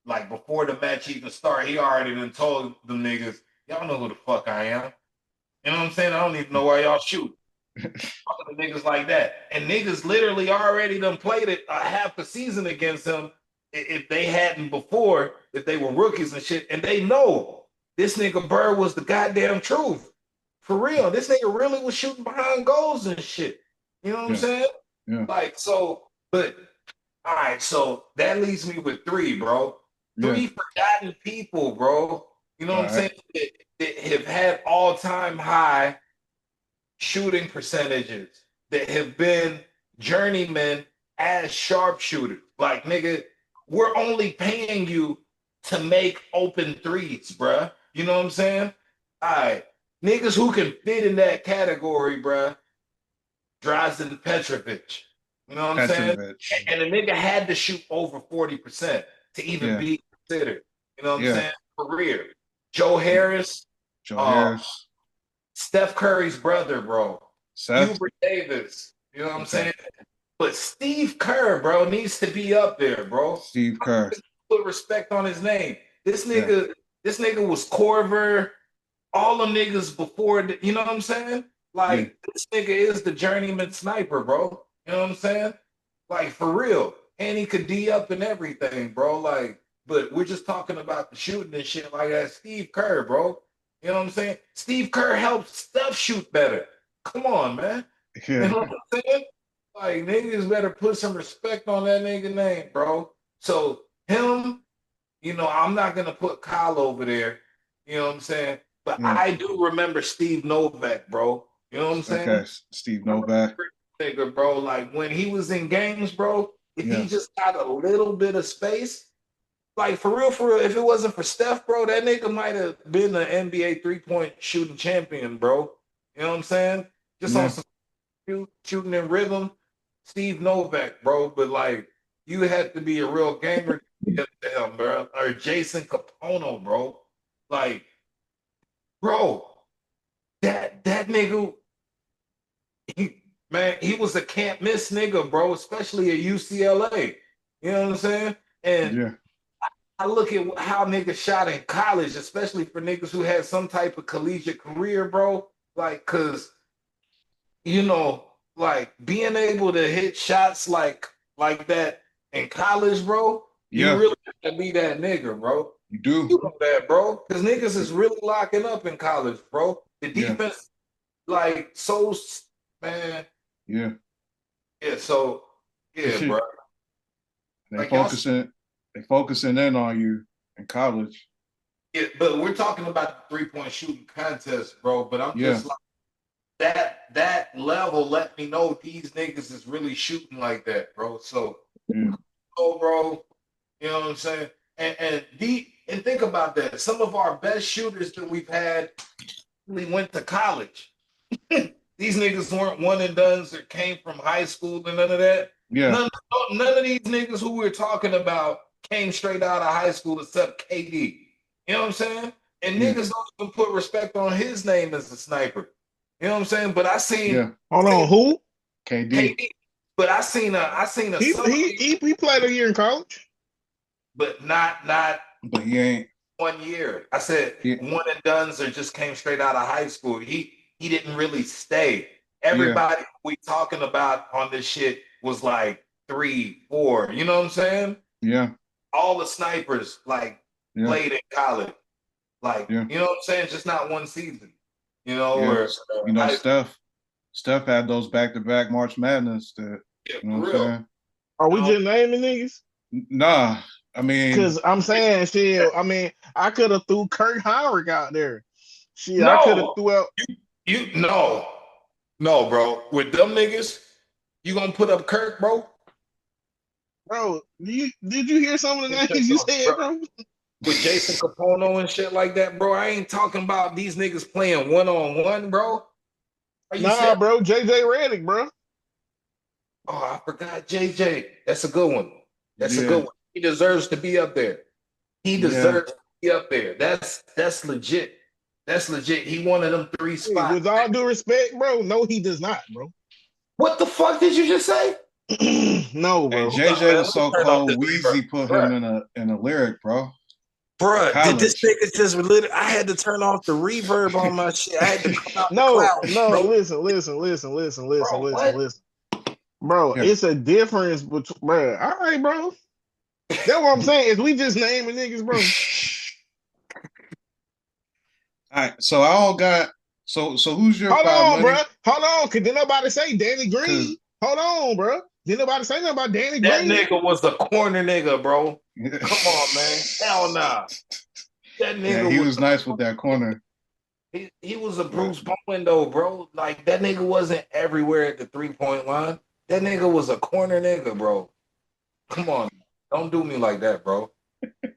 Like before the match even started, he already done told them niggas, y'all know who the fuck I am. You know what I'm saying? I don't even know why y'all shoot. Talking to niggas like that. And niggas literally already done played it a half a season against him if they hadn't before, if they were rookies and shit. And they know this nigga Bird was the goddamn truth. For real. This nigga really was shooting behind goals and shit. You know what I'm Yeah. saying? Yeah. Like, so, but all right, so that leaves me with 3, bro. Yeah. 3 forgotten people, bro. You know All what I'm right. saying? That have had all-time high shooting percentages, that have been journeymen as sharpshooters. Like, nigga, we're only paying you to make open threes, bruh. You know what I'm saying? All right. Niggas who can fit in that category, bruh, Drazen Petrovic. You know what I'm saying? Petrovic. And the nigga had to shoot over 40% to even Yeah. be considered. You know what I'm Yeah. saying? Career. Joe Yeah. Harris, Joe uh, Harris. Steph Curry's brother, bro. Seth. Hubert Davis. You know what I'm Okay. saying? But Steve Kerr, bro, needs to be up there, bro. Steve Kerr. Put respect on his name. This Yeah. nigga, this nigga was Corver, all them niggas before, you know what I'm saying? Yeah. Like, this nigga is the journeyman sniper, bro. You know what I'm saying? Like, for real. And he could D up and everything, bro. Like, but we're just talking about the shooting and shit like that. Steve Kerr, bro. You know what I'm saying? Steve Kerr helps Steph shoot better. Come on, man. You Yeah. know what I'm saying? Like, niggas better put some respect on that nigga name, bro. So, him, I'm not going to put Kyle over there. You know what I'm saying? But Yeah. I do remember Steve Novak, bro. You know what I'm saying? Okay. Steve Novak. Nigga, bro. Like when he was in games, bro, if he Yeah. just got a little bit of space, like for real, if it wasn't for Steph, bro, that nigga might have been an NBA 3-point shooting champion, bro. You know what I'm saying? Just on Yeah. some shooting in rhythm, Steve Novak, bro. But like, you had to be a real gamer to get to him, bro. Or Jason Capono, bro. Like, bro, that nigga, man, he was a can't miss nigga, bro, especially at UCLA. You know what I'm saying? And Yeah. I look at how niggas shot in college, especially for niggas who had some type of collegiate career, bro. Like, cause like being able to hit shots like that in college, bro, you Yeah. really have to be that nigga, bro. You do. You know that, bro. Because niggas is really locking up in college, bro. The Yeah. defense, like, so, man. Yeah. Yeah, so, yeah, bro. They Like, y'all, focusing in on you in college. yeah, but we're talking about the 3-point shooting contest, bro. But I'm Yeah. just like, that level let me know these niggas is really shooting like that, bro. So, Yeah. bro, you know what I'm saying? And think about that. Some of our best shooters that we've had really went to college. These niggas weren't one and dones that came from high school and none of that. Yeah. None of these niggas who we're talking about came straight out of high school except KD. You know what I'm saying? And Yeah. niggas don't even put respect on his name as a sniper. You know what I'm saying? But I Yeah. Hold on, who? KD. But I seen a He summer he played a year in college. but not But he ain't. 1 year. I said one and dones or just came straight out of high school. He didn't really stay. Yeah. Everybody we talking about on this shit was like 3, 4. You know what I'm saying? Yeah. All the snipers like played in college. Like, Yeah. you know what I'm saying? Just not one season. You know, Yeah. or Steph had those back-to-back March Madness that, yeah, you know for what I'm real. saying? Are we just naming niggas? Nah. I mean, Because I'm saying, shit, I mean, I could have threw Kurt Heinrich out there. Shit, I could have No, threw out. no, bro. With them niggas, you gonna put up Kirk, bro? Bro, did you hear some of the names you said, bro? With Jason Capono and shit like that, bro. I ain't talking about these niggas playing one-on-one, bro. Nah, bro, JJ Redick, bro. Oh, I forgot JJ. That's a good one. That's a yeah. good one. He deserves to be up there. He deserves to be up there. That's legit. That's legit. He one of them 3 Hey, spots. with all due respect, bro, no, he does not, bro. What the fuck did you just say? No, Hey, bro. JJ was so Turn off cold. this Weezy reverb. put him in a lyric, bro. Bruh, did this College. nigga just literally? I had to turn off the reverb on my shit. I had to come out the No, cloud. no, Bro. listen. Bro, Yeah. it's a difference between, bro. All right, bro. That's what I'm saying. Is we just naming niggas, bro? All right. So I all got. So who's your Hold 5 on, bro. money? Hold on. Cause did nobody say Danny Green? Hold on, bro. Did nobody say nothing about Danny That Green? nigga was a corner nigga, bro. Come on, man. Hell nah. That nigga he was nice with that corner. He was a Bruce Bowen though, bro. Like that nigga wasn't everywhere at the 3-point line. That nigga was a corner nigga, bro. Come on, don't do me like that, bro.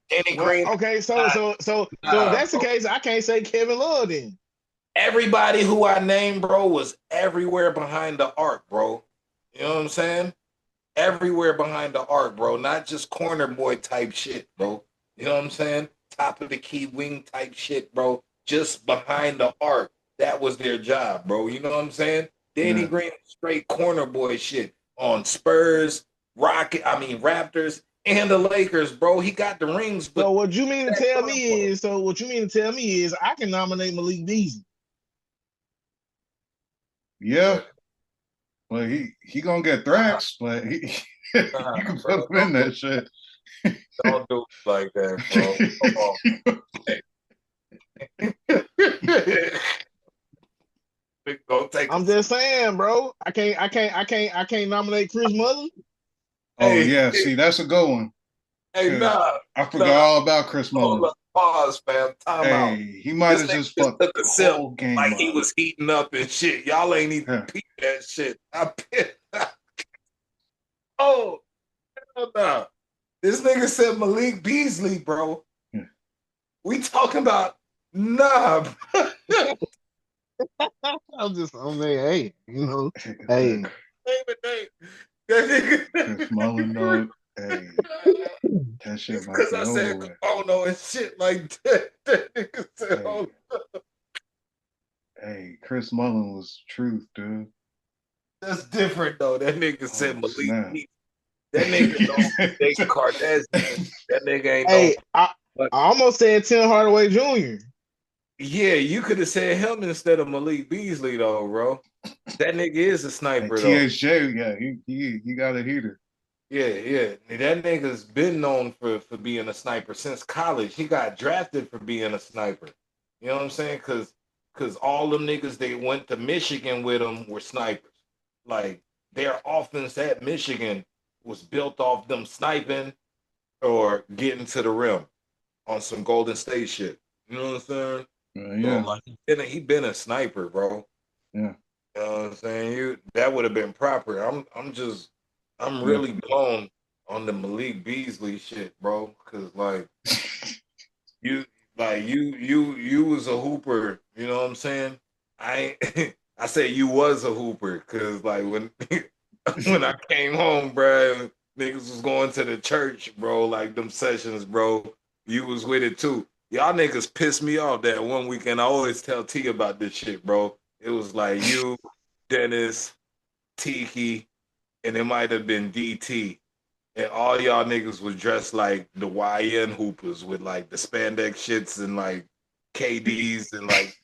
Danny Well, Green. okay, so if that's the case, I can't say Kevin Love then. Everybody who I named, bro, was everywhere behind the arc, bro. You know what I'm saying? Everywhere behind the arc, bro. Not just corner boy type shit, bro. You know what I'm saying? Top of the key wing type shit, bro. Just behind the arc. That was their job, bro. You know what I'm saying? Danny Yeah. Green straight corner boy shit on Spurs, Raptors, and the Lakers, bro. He got the rings, So but what you mean to that tell corner boy. me is, I can nominate Malik Beasley. Yeah, But but he gonna get nah, threats, but nah, you can bro. put him in that shit. Don't do it like that, bro. Come on. Go take a I'm just saying, bro. I can't nominate Chris Mullin. Oh hey, yeah, see that's a good one hey, because nah, I forgot nah. all about Chris Hold Mullin. up, pause, fam. Time out. Hey, he might This have nigga just just fucked took a the sip whole game like he up. was heating up and shit. Y'all ain't even Yeah. peep that shit. Oh, hell no. This nigga said Malik Beasley, bro. Yeah. We talking about nah. I'm saying, hey, hey. That nigga. Chris Mullin, dog. Hey, that shit It's might because be I over said with. oh no and shit like that. That nigga said Hey, oh. hey, Chris Mullin was truth, dude. That's different though. That nigga said Oh Malik snap. Beasley. That nigga known for Jason Kardashian. That nigga ain't known Hey, for I fucking. almost said Tim Hardaway Jr. Yeah, you could have said him instead of Malik Beasley though, bro. That nigga is a Hey, sniper though. THJ, yeah, he got a heater. Yeah, yeah. That nigga's been known for being a sniper since college. He got drafted for being a sniper. You know what I'm saying? Cause all them niggas they went to Michigan with him were snipers. Like their offense at Michigan was built off them sniping or getting to the rim on some Golden State shit. You know what I'm saying? So Yeah, like he been a sniper, bro. yeah, You know what I'm saying? You that would have been proper. I'm yeah. really blown on the Malik Beasley shit, bro. Cause you you was a hooper, you know what I'm saying? I I said you was a hooper, cause like when when I came home, bro, niggas was going to the church, bro, like them sessions, bro. You was with it too. Y'all niggas pissed me off that one weekend. I always tell T about this shit, bro. It was like you, Dennis, Tiki, and it might have been DT. And all y'all niggas was dressed like the YN hoopers with like the spandex shits and like KDs and like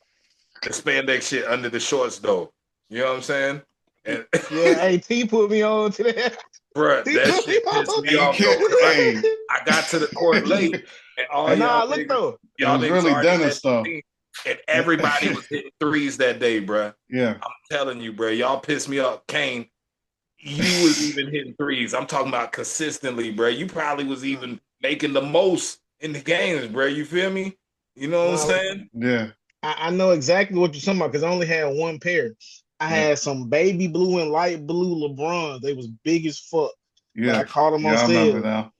the spandex shit under the shorts though. You know what I'm saying? And Yeah, hey, T put me on to that. bruh, T that put me shit pissed on. me Hey, you off though, can't. because Hey, I got to the court late and all hey, Nah, look though. it was really already had Dennis the though. team, and everybody was hitting threes that day, bruh. Yeah, I'm telling you, bruh, y'all pissed me off. Kane, you was even hitting threes. I'm talking about consistently, bro. You probably was even making the most in the games, bro. You feel me? You know what I'm Nah, saying? yeah, I know exactly what you're talking about because I only had one pair. I yeah, had some baby blue and light blue LeBrons. They was big as fuck, but yeah, I caught them on yeah. I remember sale. now.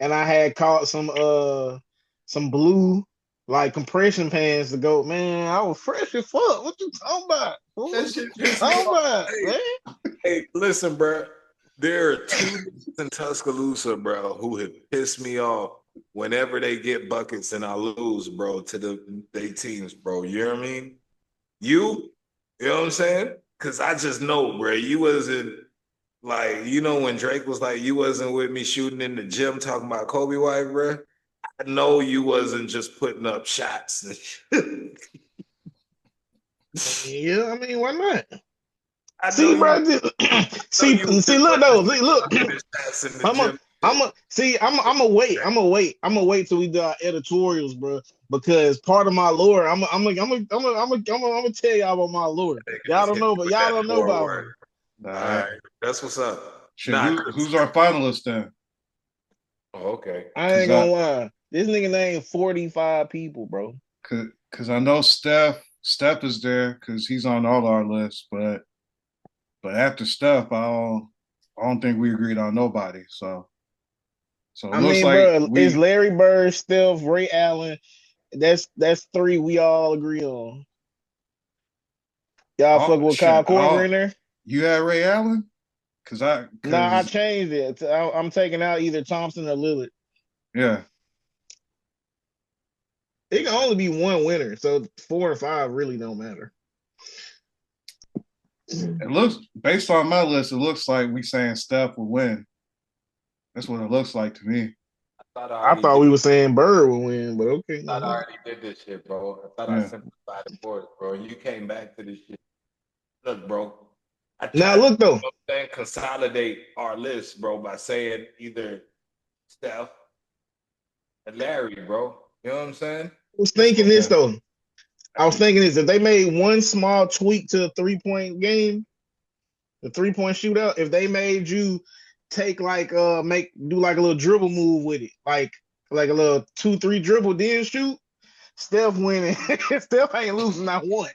and I had caught some blue like compression pants to go. Man, I was fresh as fuck. What you talking about? Fool? That What shit you pissed me talking off. about, Hey, man? hey, listen, bro. There are two niggas in Tuscaloosa, bro, who have pissed me off whenever they get buckets and I lose, bro, to they teams, bro. You know what I mean? You know what I'm saying? Cause I just know, bro, you wasn't like, when Drake was like, you wasn't with me shooting in the gym talking about Kobe White, bro. I know you wasn't just putting up shots. Yeah, I mean, why not? I know See, you. bro, Know see, you was see, just look wasn't though, just look. knocking shots in the I'm a, gym. I'm a, see, I'm a wait, till we do our editorials, bro. Because part of my lore, I'm gonna tell y'all about my lore. Nigga Y'all just don't hit know, me but with y'all that don't know poor about word. me. All All right, right, that's what's up. shit. Nah, Chris. Who's our finalist then? Oh, okay. I Cause ain't I, gonna lie. This nigga named 45 people, bro. cause I know Steph is there because he's on all our lists, but after Steph, I don't think we agreed on nobody. So it I looks mean, like bro, it's we Larry Bird, Steph, Ray Allen, That's three we all agree on. Y'all Oh fuck with Kyle shit! Korver in there? You had Ray Allen? Nah, I Cause changed it. I'm taking out either Thompson or Lillard. yeah, It can only be one winner, so 4 and 5 really don't matter. it looks based on my list. It looks like we saying Steph will win. That's what it looks like to me. Thought I I already thought did. we were saying Bird would win, but okay. Thought I already did this shit, bro. I thought I Yeah, simplified it for it, bro. You came back to this shit. Look, bro. I Now tried to look though, consolidate our list, bro, by saying either Steph and Larry, bro. You know what I'm saying? I was That's thinking what this yeah, though. I was thinking this: if they made one small tweak to a 3 point game, the 3 point shootout, if they made you take like do like a little dribble move with it, like a little 2-3 dribble, then shoot, Steph winning. Steph ain't losing not one.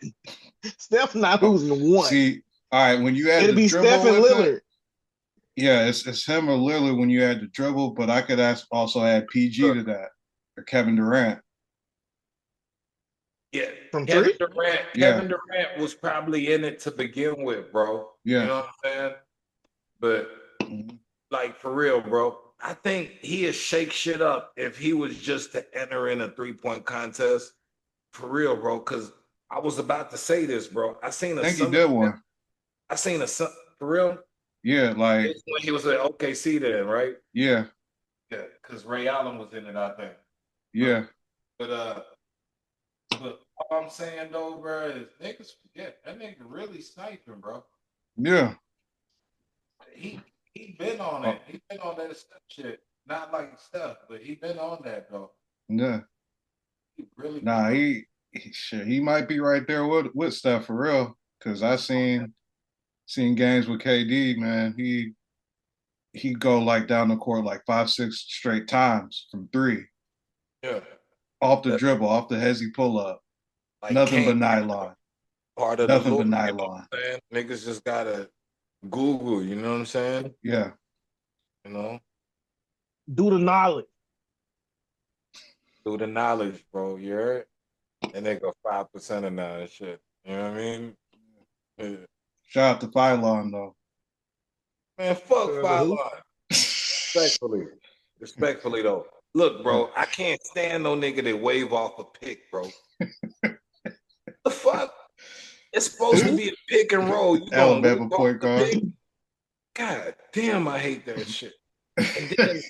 Steph not Oh, losing one. see, all right, when you add It'll the be Steph dribble and with it, Lillard yeah, it's him or Lillard when you add the dribble, but I could also add PG look, to that or Kevin Durant. yeah. from Kevin three. Durant, Yeah, Kevin Durant was probably in it to begin with, bro. You yeah, know what I'm saying? But mhm, like for real, bro. I think he'd shake shit up if he was just to enter in a 3 point contest. For real, bro. Cause I was about to say this, bro. I think he did one. I seen a for real. Yeah, like It's when he was at OKC then, right? yeah, Yeah, because Ray Allen was in it, I think. But yeah, but but all I'm saying though, bro, is niggas forget that nigga really sniping, bro. yeah. He been on Oh, it. He been on that stuff shit. Not like stuff, but he been on that though. yeah. He really been Nah, on. shit, he might be right there with Steph for real. Cause I seen games with KD, man. He go like down the court like 5, 6 straight times from three, Yeah, off the that dribble, off the hezzy pull up, like nothing but can't nylon, part of the nothing look. but You know nylon. what I'm saying? Niggas just gotta Google. You know what I'm saying? Yeah, You know, Do the knowledge. through the knowledge, bro. You heard? And they go 5% of that and shit. You know what I mean? Yeah. shout out to Phylon though. Man, fuck Who? 5 line. Respectfully. Respectfully though. Look, Yeah. bro, I can't stand no nigga that wave off a pick, bro. The fuck? It's supposed to Who? be a pick and roll. You gonna wave Alabama off point the guard. pick? God damn, I hate that shit. And then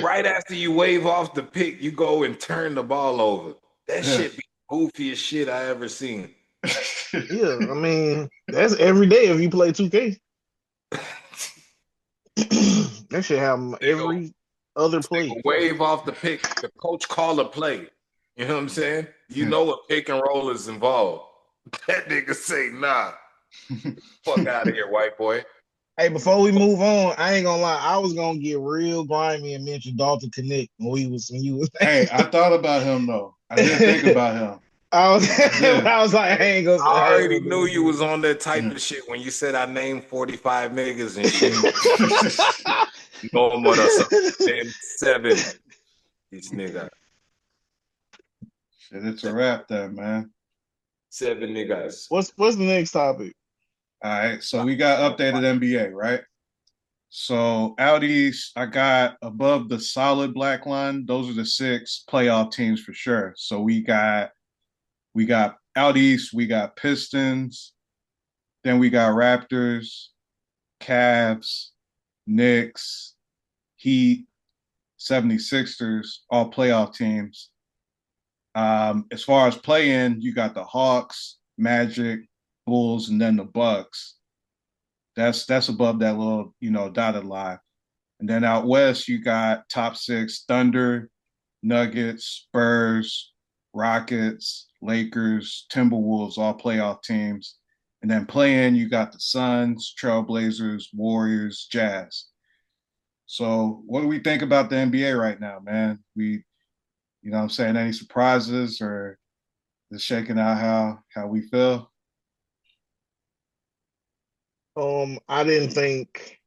right after you wave off the pick, you go and turn the ball over. That Yeah. shit be the goofiest shit I ever seen. Yeah, I mean that's every day if you play 2K. That should happen Nigga, every other play. wave off the pick. The coach call a play. You know what I'm saying? You know a pick and roll is involved. That nigga say, nah, fuck out of here, white boy. Hey, before we move on, I ain't gonna lie, I was gonna get real grimy and mention Dalton Connect when you was Hey, I thought about him though. I did think about him. I I did. was like, I I ain't already gonna knew do you was this. on that type Yeah. of shit when you said I named 45 niggas and shit. No more than name 7. This nigga. Shit, it's a wrap then, man. 7 niggas. What's the next topic? All right, so we got updated NBA, right? So out east, I got above the solid black line. Those are the 6 playoff teams for sure. So we got out east, we got Pistons, then we got Raptors, Cavs, Knicks, Heat, 76ers, all playoff teams. As far as play-in, you got the Hawks, Magic, Bulls, and then the Bucks. That's above that little, dotted line. And then out west, you got top 6 Thunder, Nuggets, Spurs, Rockets, Lakers, Timberwolves, all playoff teams. And then play-in, you got the Suns, Trailblazers, Warriors, Jazz. So what do we think about the NBA right now, man? You know what I'm saying, any surprises or just shaking out how we feel? I didn't think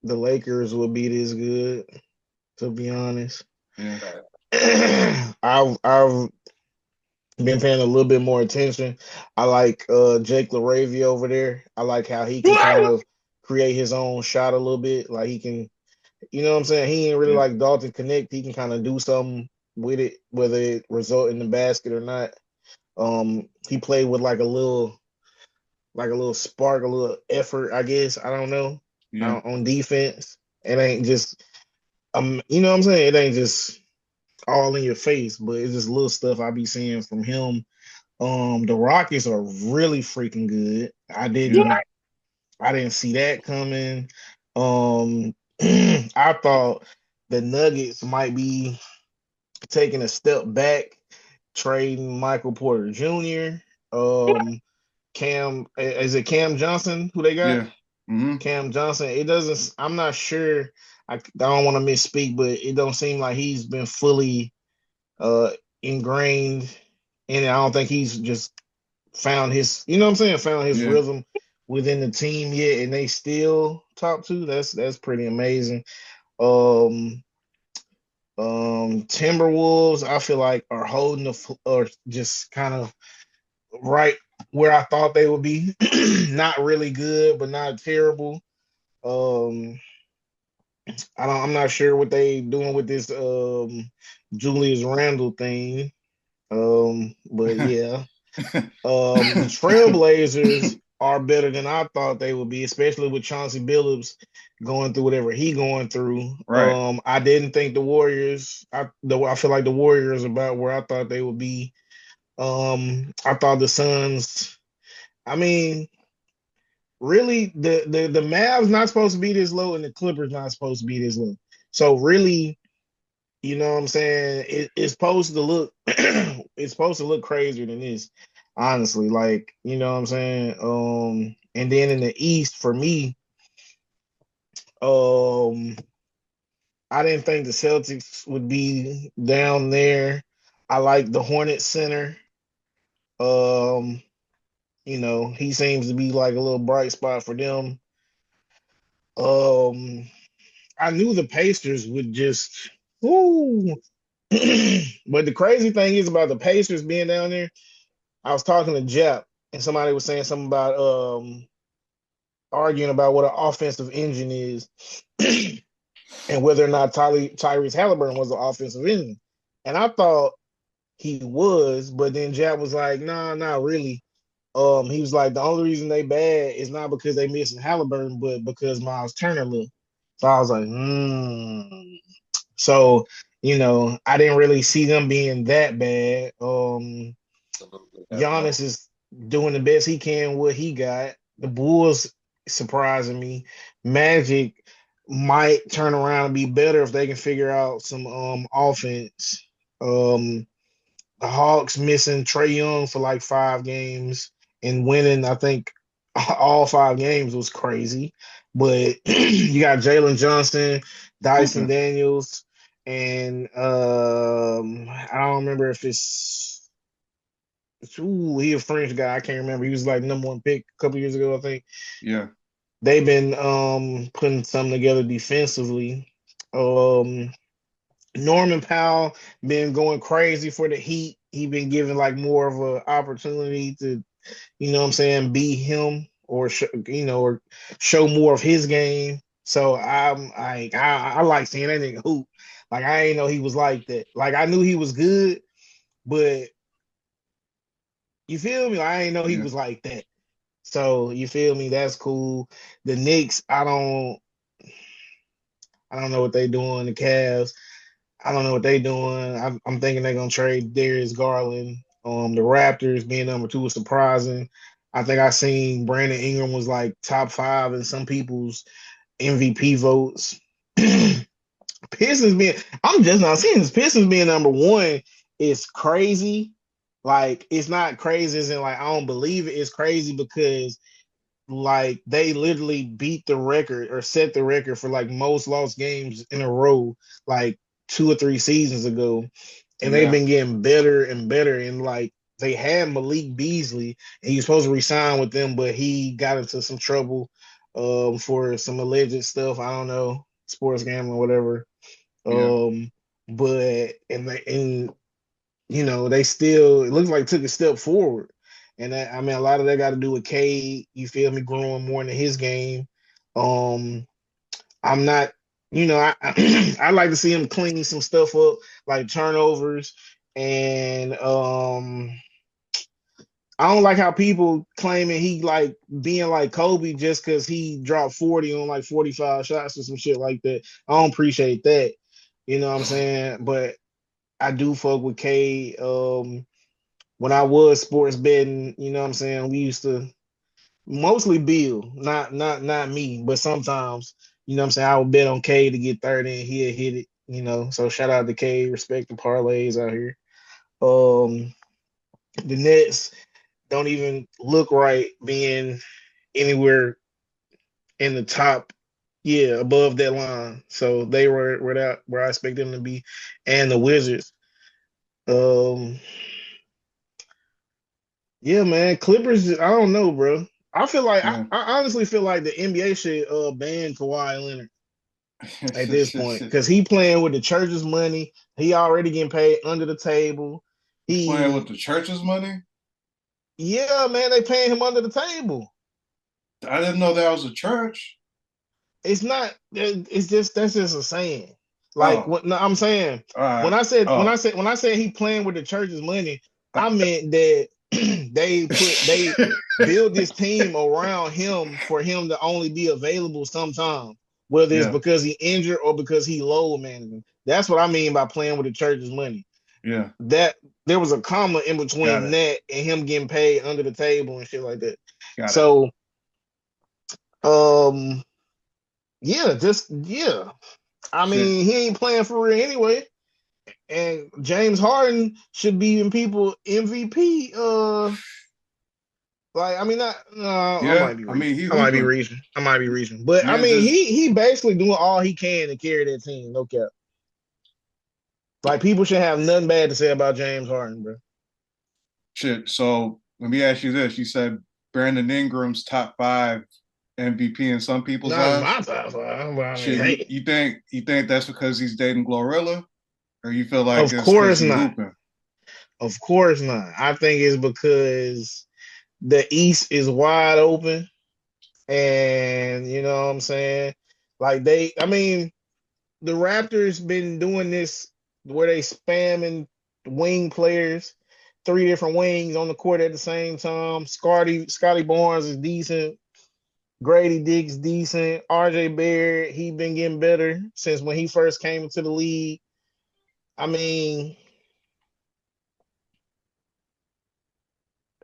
the Lakers would be this good, to be honest. Yeah. I've been paying a little bit more attention. I like Jake LaRavia over there. I like how he can kind of create his own shot a little bit. Like he can, you know what I'm saying? He ain't really Yeah, like Dalton Connect. He can kind of do something with it, whether it result in the basket or not. He played with like a little spark, a little effort, I guess. I don't know. yeah, On defense. It ain't just you know what I'm saying? It ain't just all in your face, but it's just little stuff I be seeing from him. The Rockets are really freaking good. yeah, I didn't see that coming. I thought the Nuggets might be taking a step back, trading Michael Porter Jr. Cam, is it Cam Johnson who they got? yeah. Mm-hmm. Cam Johnson. It doesn't. I'm not sure. I don't want to misspeak, but it don't seem like he's been fully uh ingrained in it. I don't think he's just found his, you know what I'm saying, found his Yeah, rhythm within the team yet, and they still top two. That's pretty amazing. Um, Timberwolves, I feel like are holding or just kind of right where I thought they would be. Not really good, but not terrible. Um, I'm not sure what they doing with this Julius Randle thing. But yeah. The Trailblazers are better than I thought they would be, especially with Chauncey Billups going through whatever he going through. right. I didn't think the Warriors. I feel like the Warriors about where I thought they would be. I thought the Suns. I mean, really, the Mavs not supposed to be this low, and the Clippers not supposed to be this low. So really, you know what I'm saying? It's supposed to look it's supposed to look crazier than this, honestly. Like, you know what I'm saying? And then in the East, for me, um, I didn't think the Celtics would be down there. I like the Hornet center. Um, he seems to be like a little bright spot for them. Um, I knew the Pacers would just woo. But the crazy thing is about the Pacers being down there. I was talking to Jep, and somebody was saying something about arguing about what an offensive engine is, and whether or not Tyrese Halliburton was an offensive engine. And I thought he was, but then Jep was like, "Nah, not really." He was like, "The only reason they bad is not because they missing Halliburton, but because Miles Turner left." So I was like, "Hmm." So I didn't really see them being that bad. Absolutely have no. Giannis is doing the best he can what he got. The Bulls surprising me. Magic might turn around and be better if they can figure out some offense. Um the Hawks missing Trae Young for like 5 games and winning, I think all 5 games was crazy. But you got Jalen Johnson, Dyson Hooping. Daniels, and I don't remember if it's he a French guy. I can't remember. He was like #1 pick a couple years ago, I think. Yeah, They've been putting something together defensively. Um Norman Powell been going crazy for the Heat. He been given like more of an opportunity to, you know what I'm saying, be him or or show more of his game. So I like seeing that nigga hoop. Like I ain't know he was like that. Like I knew he was good, but you feel me? Like, I ain't know he yeah, was like that. So you feel me? That's cool. The Knicks, I don't know what they doing. The Cavs, I don't know what they doing. I'm thinking they're gonna trade Darius Garland. The Raptors being #2 is surprising. I think I seen Brandon Ingram was like top 5 in some people's MVP votes. Pistons being, I'm just not seeing this. Pistons being #1 is crazy. Like it's not crazy as in like I don't believe it. It's crazy because like they literally beat the record or set the record for like most lost games in a row like 2 or 3 seasons ago, and they've yeah, been getting better and better. And like they had Malik Beasley, and he was supposed to resign with them, but he got into some trouble for some alleged stuff. I don't know, sports gambling, whatever. yeah, Um, but and you know, they still, it looks like took a step forward. And that, I mean, a lot of that got to do with Cade, you feel me, growing more into his game. Um, I'm not, you know, I like to see him clean some stuff up, like turnovers. And I don't like how people claiming he like being like Kobe just because he dropped 40 on like 45 shots or some shit like that. I don't appreciate that. You know what I'm saying? But I do fuck with K. When I was sports betting, you know what I'm saying, we used to mostly Bill, not me, but sometimes, you know what I'm saying, I would bet on K to get 30 and he'll hit it, you know. So shout out to K, respect the parlays out here. Um the Nets don't even look right being anywhere in the top, yeah, above that line. So they were where I expect them to be. And the Wizards. Um Yeah, man. Clippers, I don't know, bro. I feel like Yeah. I honestly feel like the NBA should ban Kawhi Leonard at this point because he playing with the church's money. He already getting paid under the table. He's playing with He, the church's money. yeah, man, they paying him under the table. I didn't know that was a church. It's not. It's just that's just a saying. Like Oh, what? No, I'm saying all right. Oh, when I said he playing with the church's money, I meant that they build this team around him for him to only be available sometime, whether it's yeah, because he injured or because he low managing. That's what I mean by playing with the church's money. yeah. That there was a comma in Got between it. that and him getting paid under the table and shit like that. Got it. So, um, yeah, just yeah. I Shit. mean, he ain't playing for real anyway. And James Harden should be in people MVP. Like I mean, not no, I Yeah. might be I mean, reaching. he I might be hooping. reaching. I might be reaching. But I Man, mean, just he basically doing all he can to carry that team. No cap. Like people should have nothing bad to say about James Harden, bro. shit. So let me ask you this: you said Brandon Ingram's top five MVP in some people's Not in eyes. my top five, but I mean, Shit, hey, you think that's because he's dating Glorilla, or you feel like of it's because course he not. hooping? Of course not. I think it's because the East is wide open. And you know what I'm saying? Like I mean, the Raptors been doing this where they spamming wing players, three different wings on the court at the same time. Scotty Barnes is decent. Grady Dick's decent. RJ Barrett, he been getting better since when he first came into the league. I mean,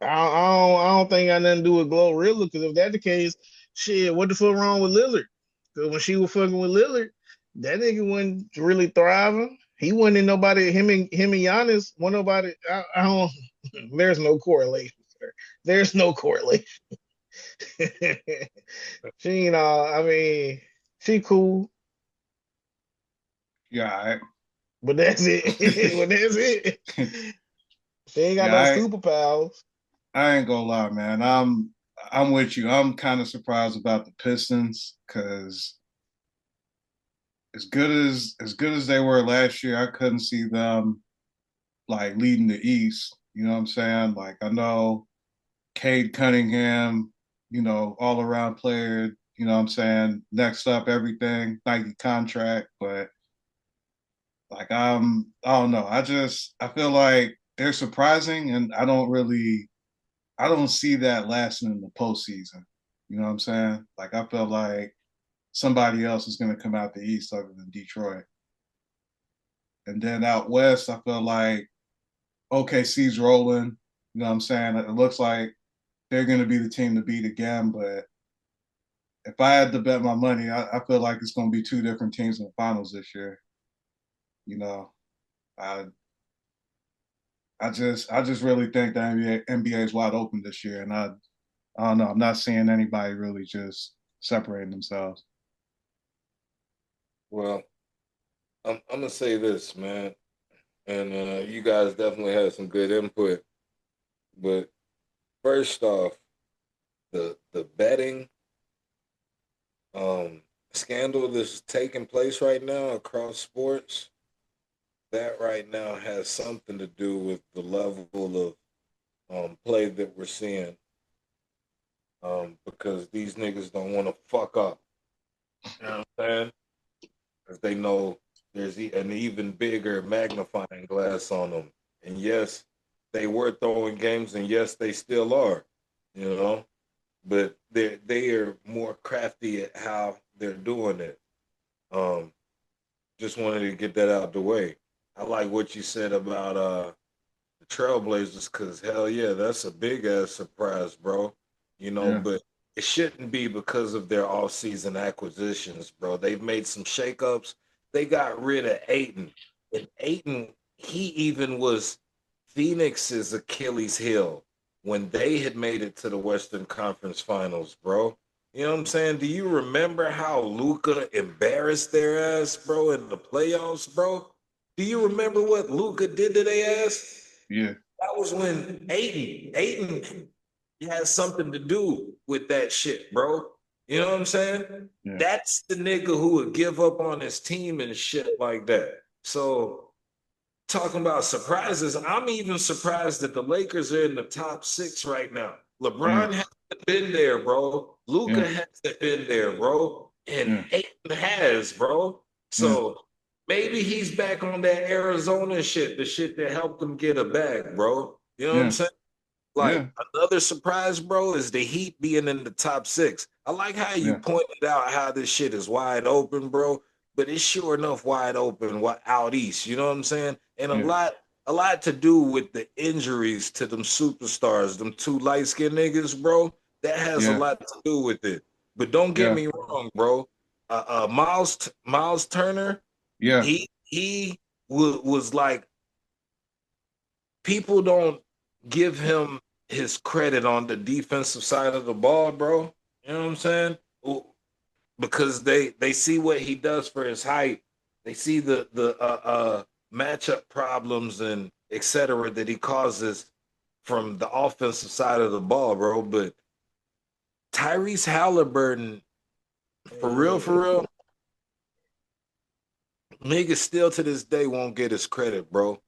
I don't think I got nothing to do with Glorilla because if that's the case, shit, what the fuck wrong with Lillard? Because when she was fucking with Lillard, that nigga wasn't really thriving. He wasn't in nobody. Him and Giannis. One nobody. I don't. There's no correlation. Sir. There's no correlation. She, you know, I mean, she cool, Yeah, but that's it. I, But that's it. She ain't got yeah, no superpowers. I ain't gonna lie, man. I'm with you. I'm kind of surprised about the Pistons because as good as they were last year, I couldn't see them like leading the East. You know what I'm saying? Like I know Cade Cunningham, you know, all around player, you know what I'm saying? Next up, everything, Nike contract, but like I don't know. I feel like they're surprising and I don't see that lasting in the postseason. You know what I'm saying? Like I feel like somebody else is gonna come out the East other than Detroit. And then out west, I feel like OKC's rolling. You know what I'm saying? It looks like they're going to be the team to beat again. But if I had to bet my money, I feel like it's going to be two different teams in the finals this year. You know, I I just really think the NBA is wide open this year, and I don't know. I'm not seeing anybody really just separating themselves. Well, I'm gonna say this, man, and you guys definitely had some good input. But first off, the betting scandal that's taking place right now across sports, that right now has something to do with the level of play that we're seeing. Because these niggas don't want to fuck up. You know what I'm saying? Because they know there's an even bigger magnifying glass on them. And yes, they were throwing games, and yes, they still are. You know, but they are more crafty at how they're doing it. Um, just wanted to get that out the way. I like what you said about the Trailblazers, because hell yeah, that's a big ass surprise, bro. You know, Yeah. but it shouldn't be because of their off-season acquisitions, bro. They've made some shakeups. They got rid of Aiton, and Aiton, he even was Phoenix's Achilles heel when they had made it to the Western Conference Finals, bro. You know what I'm saying? Do you remember how Luca embarrassed their ass, bro, in the playoffs, bro? Do you remember what Luca did to their ass? Yeah. That was when Aiden has something to do with that shit, bro. You know what I'm saying? Yeah. That's the nigga who would give up on his team and shit like that. So talking about surprises, I'm even surprised that the Lakers are in the top 6 right now. Yeah. LeBron hasn't been there, bro. Luca Yeah. hasn't been there, bro. And Yeah. Aiden has, bro. Yeah. So maybe he's back on that Arizona shit, the shit that helped him get a bag, bro. You know what I'm Yeah. saying? Like Yeah. another surprise, bro, is the Heat being in the top 6. I like how you Yeah. pointed out how this shit is wide open, bro. But it's sure enough wide open out east. You know what I'm saying? And Yeah. a lot to do with the injuries to them superstars, them two light skinned niggas, bro. That has a Yeah. lot to do with it. But don't get Yeah. me wrong, bro. Miles Turner, Yeah. he was like, people don't give him his credit on the defensive side of the ball, bro. You know what I'm saying? Because they see what he does for his height. They see the matchup problems and etc. that he causes from the offensive side of the ball, bro. But Tyrese Halliburton, for real, niggas still to this day won't get his credit, bro.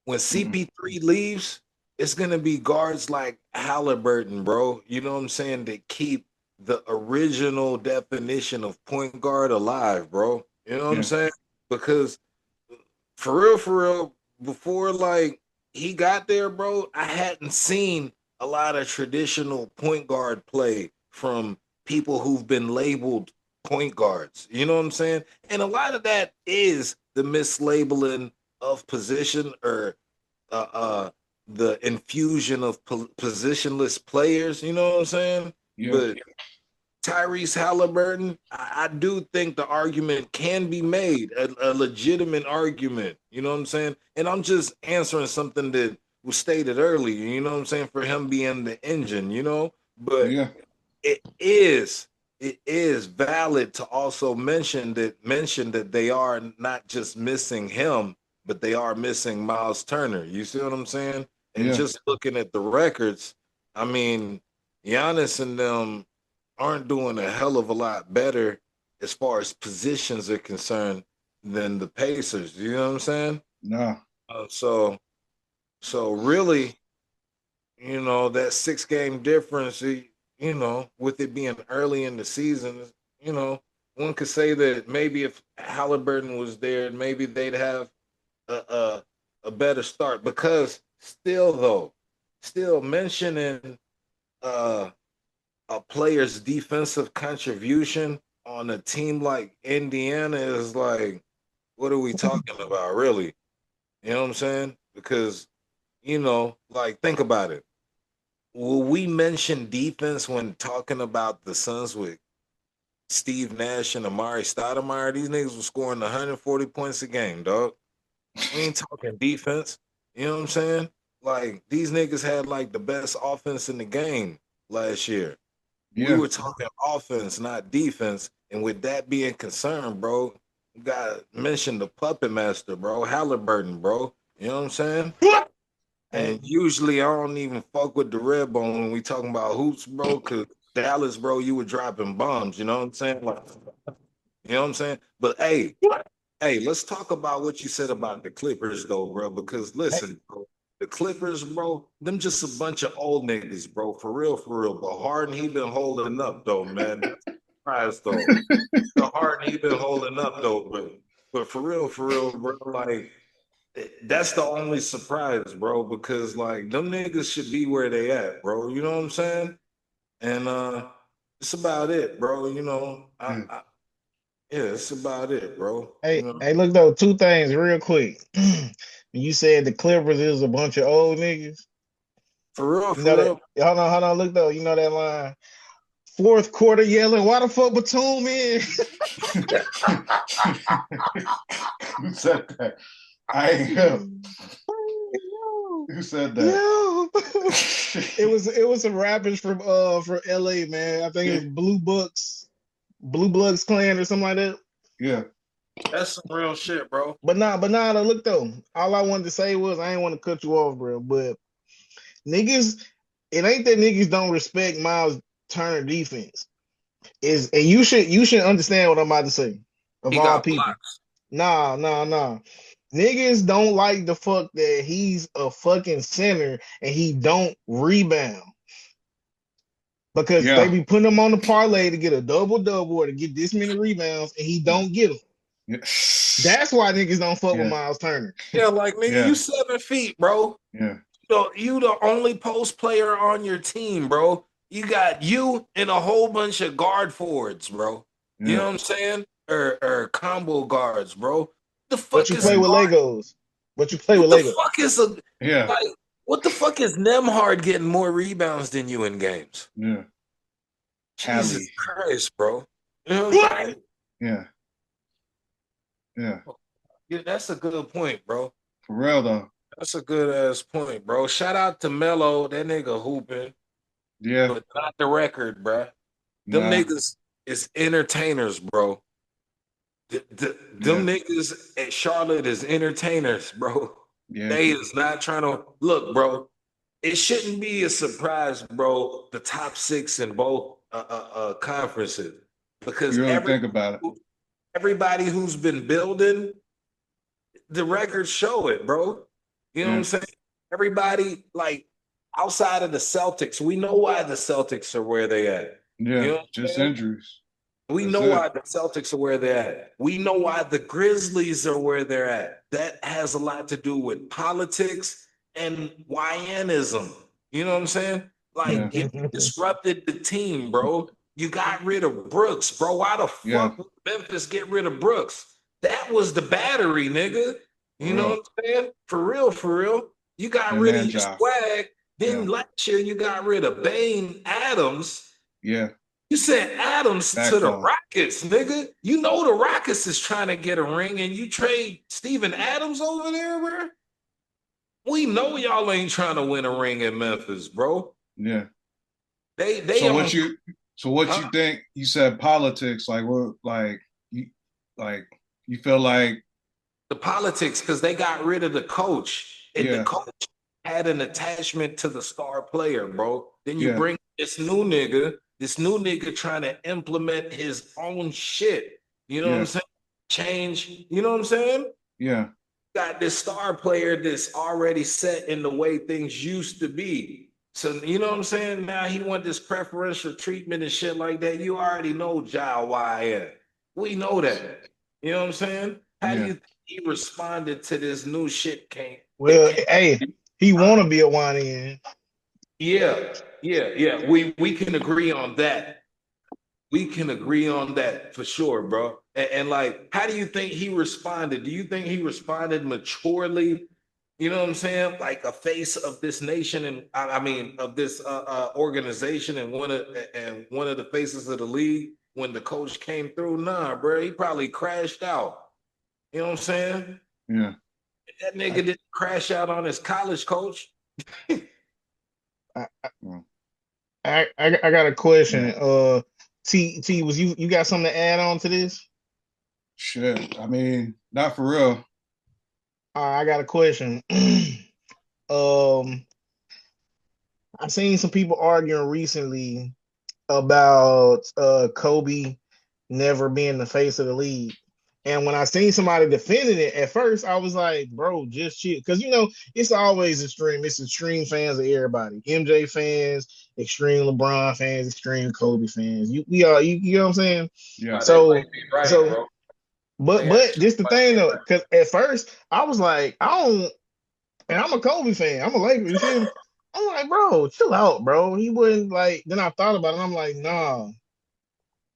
When Mm-mm. CP3 leaves, it's gonna be guards like Halliburton, bro. You know what I'm saying? That keep the original definition of point guard alive, bro. You know what I'm Yeah. saying? Because for real, before like he got there, bro, I hadn't seen a lot of traditional point guard play from people who've been labeled point guards. You know what I'm saying? And a lot of that is the mislabeling of position or uh, uh the infusion of positionless players. You know what I'm saying? Yeah. But Tyrese Halliburton, I do think the argument can be made, a legitimate argument. You know what I'm saying? And I'm just answering something that was stated earlier. You know what I'm saying? For him being the engine, you know, but Yeah. it is it is valid to also mention that they are not just missing him, but they are missing Miles Turner. You see what I'm saying? And Yeah. just looking at the records, I mean, Giannis and them aren't doing a hell of a lot better as far as positions are concerned than the Pacers. You know what I'm saying? Nah. So really, that 6 game difference, with it being early in the season, you know, one could say that maybe if Halliburton was there, maybe they'd have a a better start. Because still though, still mentioning uh a player's defensive contribution on a team like Indiana is like, what are we talking about, really? You know what I'm saying? Because, like, think about it. Will we mention defense when talking about the Suns with Steve Nash and Amari Stoudemire? These niggas were scoring 140 points a game, dog. We ain't talking defense. You know what I'm saying? Like, these niggas had like the best offense in the game last year. We Yeah. were talking offense, not defense. And with that being concerned, bro, you got to mention the puppet master, bro, Halliburton, bro. You know what I'm saying? And usually I don't even fuck with the red bone when we talking about hoops, bro, because Dallas, bro, you were dropping bombs. You know what I'm saying? Like, you know what I'm saying? But hey, Hey, let's talk about what you said about the Clippers, though, bro. Because listen, bro, the Clippers, bro, them just a bunch of old niggas, bro. For real, for real. But Harden, he been holding up, though, man. That's a surprise, though. The Harden, he been holding up, though. But for real, bro. Like that's the only surprise, bro. Because like them niggas should be where they at, bro. You know what I'm saying? And it's about it, bro. You know, Yeah. yeah, it's about it, bro. You Hey, know, hey, look though, two things real quick. You said the Clippers is a bunch of old niggas. for real, You know for that? real. Hold on. Look though, you know that line. Fourth quarter yelling, why the fuck Batum in? Who said that? I ain't him. Who said that? Yo, it was some rappers from LA, man. I think it Yeah. was Blue Bloods Clan or something like that. Yeah. That's some real shit, bro. But nah, look though. All I wanted to say was I ain't want to cut you off, bro. But niggas, it ain't that niggas don't respect Miles Turner defense. Is and you should understand what I'm about to say. Of He all got people. blocks. Nah. Niggas don't like the fuck that he's a fucking center and he don't rebound. Because they Yeah. be putting him on the parlay to get a double or to get this many rebounds and he Yeah. don't get them. Yeah. That's why niggas don't fuck with Yeah. Miles Turner. Yeah, like nigga, Yeah. you 7 feet, bro. Yeah. You the only post player on your team, bro. You got you and a whole bunch of guard forwards, bro. You know Yeah. what I'm saying? Or combo guards, bro. The But fuck you is play Right. with guard? Legos. But you play What with the Legos. fuck is a Yeah. like? What the fuck is Nemhard getting more rebounds than you in games? Yeah. Jesus Hallie. Christ, bro. You know what I'm saying? Yeah. Yeah. Yeah, that's a good point, bro. For real though. That's a good ass point, bro. Shout out to Melo, that nigga hooping, Yeah. but not the record, bro. Them Nah. niggas is entertainers, bro. Them Yeah. niggas at Charlotte is entertainers, bro. Yeah. They is not trying to look, bro. It shouldn't be a surprise, bro. The top six in both conferences, You because really think about it. everybody who's been building the records show it, bro. You know what I'm Yeah. saying? Everybody, like outside of the Celtics, we know why the Celtics are where they at. You Yeah. know what I'm Just saying? injuries. We That's know why it. the Celtics are where they're at. We know why the Grizzlies are where they're at. That has a lot to do with politics and YNism. You know what I'm saying? Yeah. Like, you disrupted the team, bro. You got rid of Brooks, bro. Why the Yeah. fuck would Memphis get rid of Brooks? That was the battery, nigga. For You know real. what I'm saying? For real, for real. You got That rid of man your job. swag. Then Yeah. last year, you got rid of Bane Adams. Yeah. You sent Adams to the Backbone. Rockets, nigga. You know the Rockets is trying to get a ring, and you trade Steven Adams over there, bro. We know y'all ain't trying to win a ring in Memphis, bro. Yeah. They So on what you think? You said politics, like what, like you feel like, the politics because they got rid of the coach, and the yeah, coach had an attachment to the star player, bro. Then you yeah, bring this new nigga trying to implement his own shit. You know what I'm yeah, saying? Change. You know what I'm saying? yeah, Got this star player that's already set in the way things used to be. So you know what I'm saying? Now he want this preferential treatment and shit like that. You already know YN. We know that. You know what I'm saying? How do yeah, you think he responded to this new shit that Well, hey, he wanna be a one in. yeah. We can agree on that. We can agree on that for sure, bro. And like, how do you think he responded? Do you think he responded maturely? You know what I'm saying? Like a face of this nation, and I mean of this organization, and one of the faces of the league when the coach came through. Nah, bro, he probably crashed out. You know what I'm saying? yeah. That nigga I, didn't crash out on his college coach. I, Well, I got a question. yeah. T was you got something to add on to this? Shit. I mean, not for real. I got a question. um, I've seen some people arguing recently about Kobe never being the face of the league. And when I seen somebody defending it at first, I was like, bro, just chill. Because, it's always extreme. It's extreme fans of everybody. MJ fans, extreme LeBron fans, extreme Kobe fans. We are, you know what I'm saying? Yeah. They So, might be right, so, bro. but, They but actually just the might thing be though, right. because at first I was like, I don't, and I'm a Kobe fan. I'm a Lakers. You feel me? I'm like, bro, chill out, bro. He wouldn't like. Then I thought about it. I'm like, nah.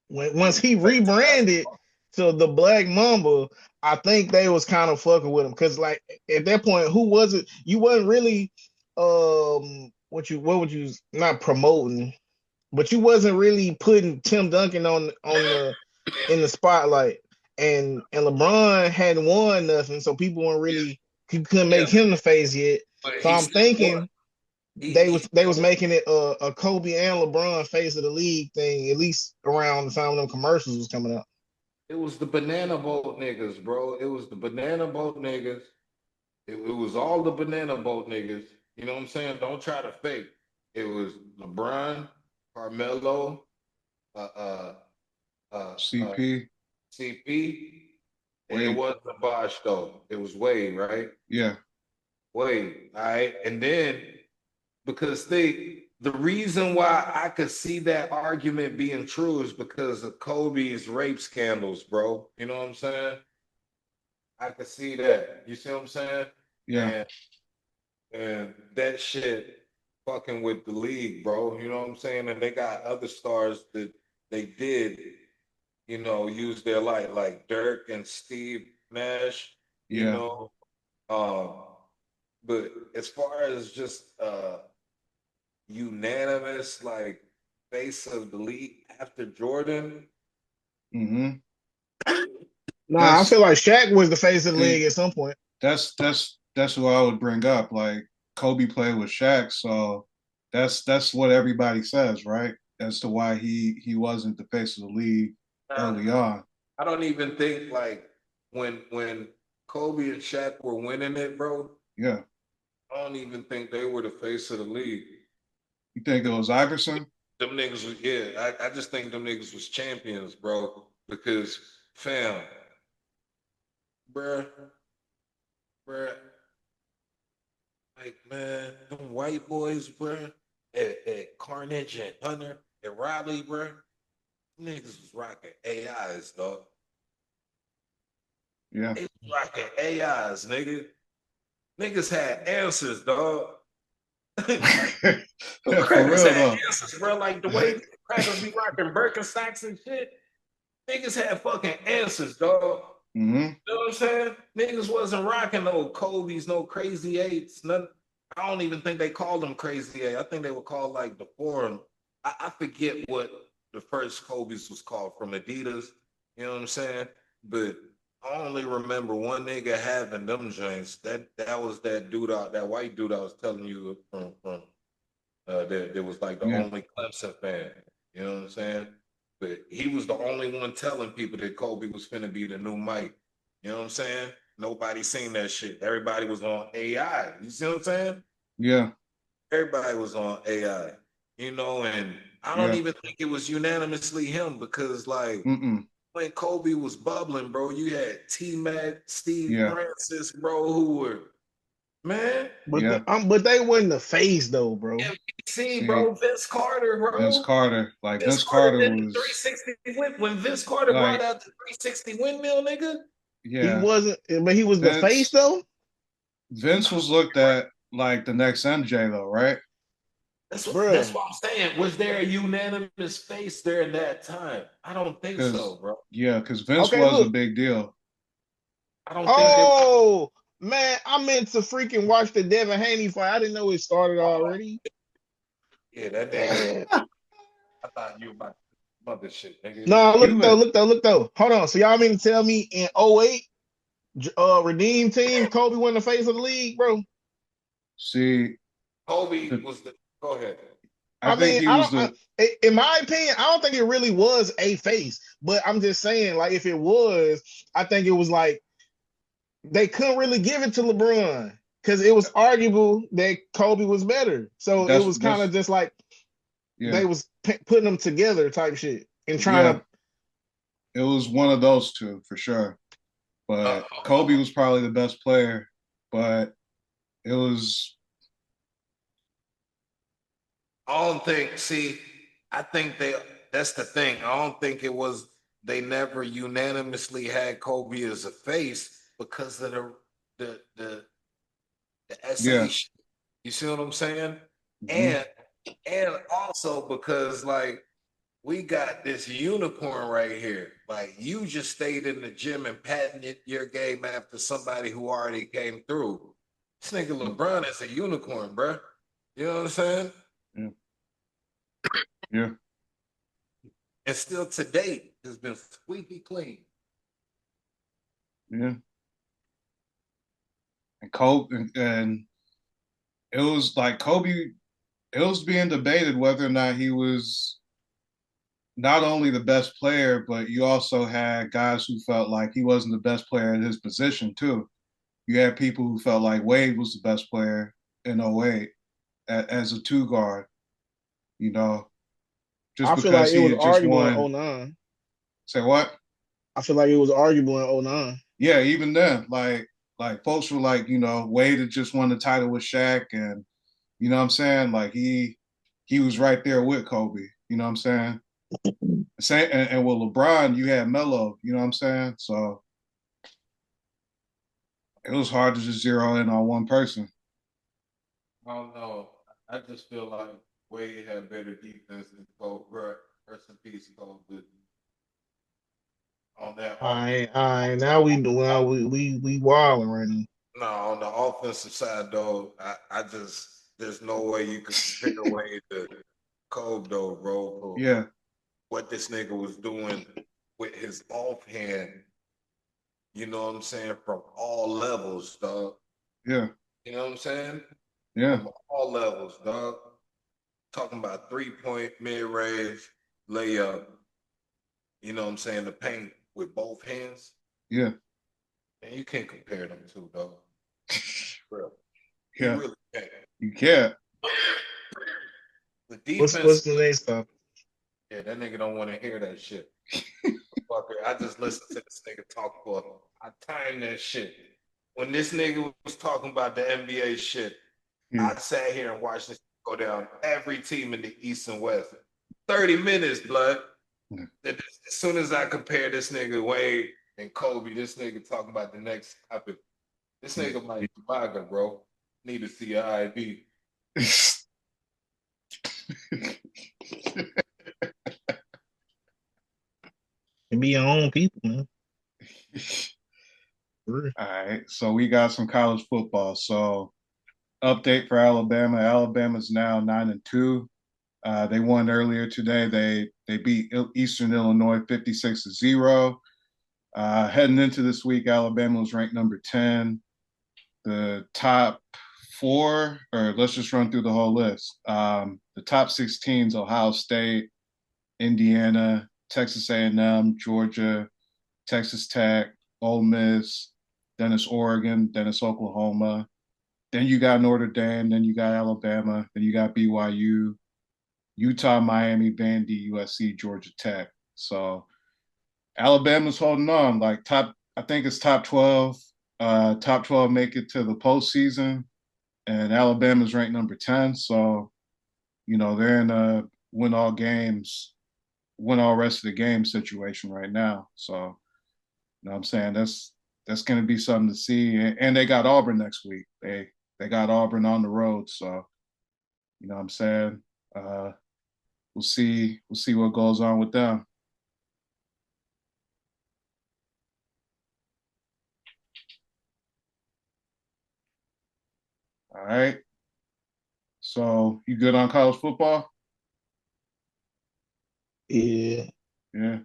Once he rebranded to the Black Mamba, I think they was kind of fucking with him because, like, at that point, who was it? You wasn't really what would you not promoting, but you wasn't really putting Tim Duncan on the in the spotlight, and LeBron hadn't won nothing, so people weren't really couldn't Yeah, make him the face yet. but So he I'm still won. thinking they He was they was still making it a Kobe and LeBron face of the league thing, at least around the time when them commercials was coming out. It was the banana boat niggas, bro. It was the banana boat niggas. It was all the banana boat niggas. You know what I'm saying? Don't try to fake. It was LeBron, Carmelo, uh, uh, uh, CP. CP, and it Wade. wasn't Bosh though. It was Wade, right? Yeah. Wade, all right. And then because the reason why I could see that argument being true is because of Kobe's rape scandals, bro. You know what I'm saying? I could see that. You see what I'm saying? Yeah. And that shit fucking with the league, bro. You know what I'm saying? And they got other stars that they did, use their light, like Dirk and Steve Nash, you Yeah. know. Um, but as far as just unanimous like face of the league after Jordan, Mm-hmm. Nah, I That's feel like Shaq was the face of the see, league at some point. that's what I would bring up. Like Kobe played with Shaq, so that's what everybody says, right? As to why he wasn't the face of the league uh, early on. I don't even think like when Kobe and Shaq were winning it, bro. Yeah. I don't even think they were the face of the league. You think it was Iverson? Them niggas was, yeah. I just think them niggas was champions, bro. Because fam, bruh, bruh, like man, them white boys, bruh, at Carnage and Hunter and Riley, bruh, niggas was rocking AIs, dog. Yeah. They was rocking AIs, nigga. Niggas had answers, dog. For Crackers real had though. answers, bro. Like the way crackers be rocking Birkenstocks and shit. Niggas had fucking answers, dog. Mm-hmm. You know what I'm saying? Niggas wasn't rocking no Kobe's, no crazy eights. None. I don't even think they called them crazy eight. I think they were called like the forum. I forget what the first Kobe's was called from Adidas. You know what I'm saying? But I only remember one nigga having them joints. That was that dude out, that white dude I was telling you from that was like the Yeah. only Clemson fan. You know what I'm saying? But he was the only one telling people that Kobe was finna be the new Mike. You know what I'm saying? Nobody seen that shit. Everybody was on AI. You see what I'm saying? Yeah. Everybody was on AI. And I don't Yeah. even think it was unanimously him because like Mm-mm. when Kobe was bubbling, bro, you had T Mac, Steve Yeah. Francis, bro, who were man. Yeah. But they wasn't the face though, bro. MVC, See, bro, Vince Carter, Vince bro. Carter. Like Vince Vince Carter Carter did the was 360 when Vince Carter brought like, out the 360 windmill, nigga. He yeah. wasn't, but he was the face Vince though. Vince was looked at like the next MJ though, right? That's Bruh. what I'm saying. Was there a unanimous face there in that time? I don't think so, Because bro. because Vince Okay, was a look. big deal. I don't think Like, that. Oh man, I meant to freaking watch the Devin Haney fight. I didn't know it started Oh, already. yeah, that nigga. Damn. I thought you about mother shit, nigga. No, he look though, would look though, look though. Hold on. So y'all mean to tell me in '08, Redeem Team, Kobe won the face of the league, bro? see. Kobe was the. Go ahead. I I think mean, he I was don't. the In my opinion, I don't think it really was a face. But I'm just saying, like, if it was, I think it was like they couldn't really give it to LeBron because it was arguable that Kobe was better. So it was kind of that's just like yeah. they was putting them together type shit and trying Yeah. to. It was one of those two for sure. but Kobe was probably the best player. But it was. I don't think. See, I think that's the thing. I don't think it was. They never unanimously had Kobe as a face because of the SA Yeah. shit. You see what I'm saying? Mm-hmm. And also because like we got this unicorn right here. Like you just stayed in the gym and patented your game after somebody who already came through. This nigga LeBron is a unicorn, bro. You know what I'm saying? Yeah. Yeah. And still to date has been squeaky clean. Yeah. And Kobe and it was like Kobe. It was being debated whether or not he was not only the best player, but you also had guys who felt like he wasn't the best player at his position too. You had people who felt like Wade was the best player in '08 as a two guard, you know, just I feel like because it he was had just arguable in won. '09. Say what? I feel like it was arguable in '09. Yeah, even then, like folks were like, Wade had just won the title with Shaq, and you know what I'm saying? Like he was right there with Kobe. You know what I'm saying? Same and with LeBron, you had Melo. You know what I'm saying? So it was hard to just zero in on one person. I don't know. I just feel like Wade had better defense than Kobe. Bro, rest in peace, Kobe. On that All off, right, all right. Now we wilding right now. No, on the offensive side though, I just there's no way you could compare Wade to Kobe though, bro. For Yeah, what this nigga was doing with his offhand, you know what I'm saying, from all levels, dog. yeah, You know what I'm saying? yeah, From all levels, dog. Talking about 3-point mid range layup, you know what I'm saying, the paint with both hands. yeah, And you can't compare them two, dog. Bro. You yeah. really can't. You can't. The What's defense, the next topic? yeah, that nigga don't want to hear that shit. Fucker, I just listened to this nigga talk for I timed that shit. When this nigga was talking about the NBA shit, Yeah. I sat here and watched this go down every team in the East and West. 30 minutes, blood. Yeah. As soon as I compare this nigga Wade and Kobe, this nigga talking about the next topic. This nigga might be MAGA, bro. Need to see an IV. And be your own people, man. For All right. So we got some college football. So update for Alabama. Alabama's now 9-2. They won earlier today. They beat Eastern Illinois 56-0. Heading into this week, Alabama was ranked number 10. The top four, or let's just run through the whole list. The top 16 Ohio State, Indiana, Texas A&M, Georgia, Texas Tech, Ole Miss, then it's Oregon, then it's Oklahoma. Then you got Notre Dame, then you got Alabama, then you got BYU, Utah, Miami, Vandy, USC, Georgia Tech. So Alabama's holding on. Like I think it's top 12. Top 12 make it to the postseason, and Alabama's ranked number 10. So, they're in a win all rest of the game situation right now. So, you know what I'm saying? That's going to be something to see. And they got Auburn next week. They got Auburn on the road. So, you know what I'm saying? Uh, we'll see what goes on with them. All right. So you good on college football? yeah. Yeah.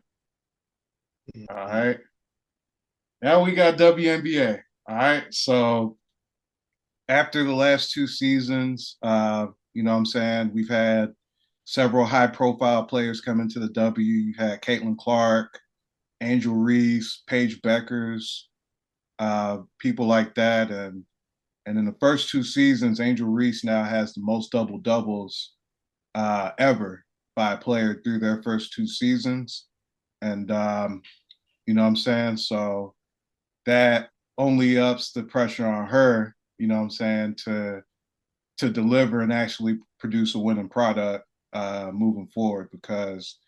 All right. Now we got WNBA. All right. So after the last two seasons, you know what I'm saying, we've had several high profile players come into the W. You had Caitlin Clark, Angel Reese, Paige Beckers, people like that. And in the first two seasons, Angel Reese now has the most double doubles ever by a player through their first two seasons. And you know what I'm saying? So that only ups the pressure on her, you know what I'm saying, to deliver and actually produce a winning product moving forward, because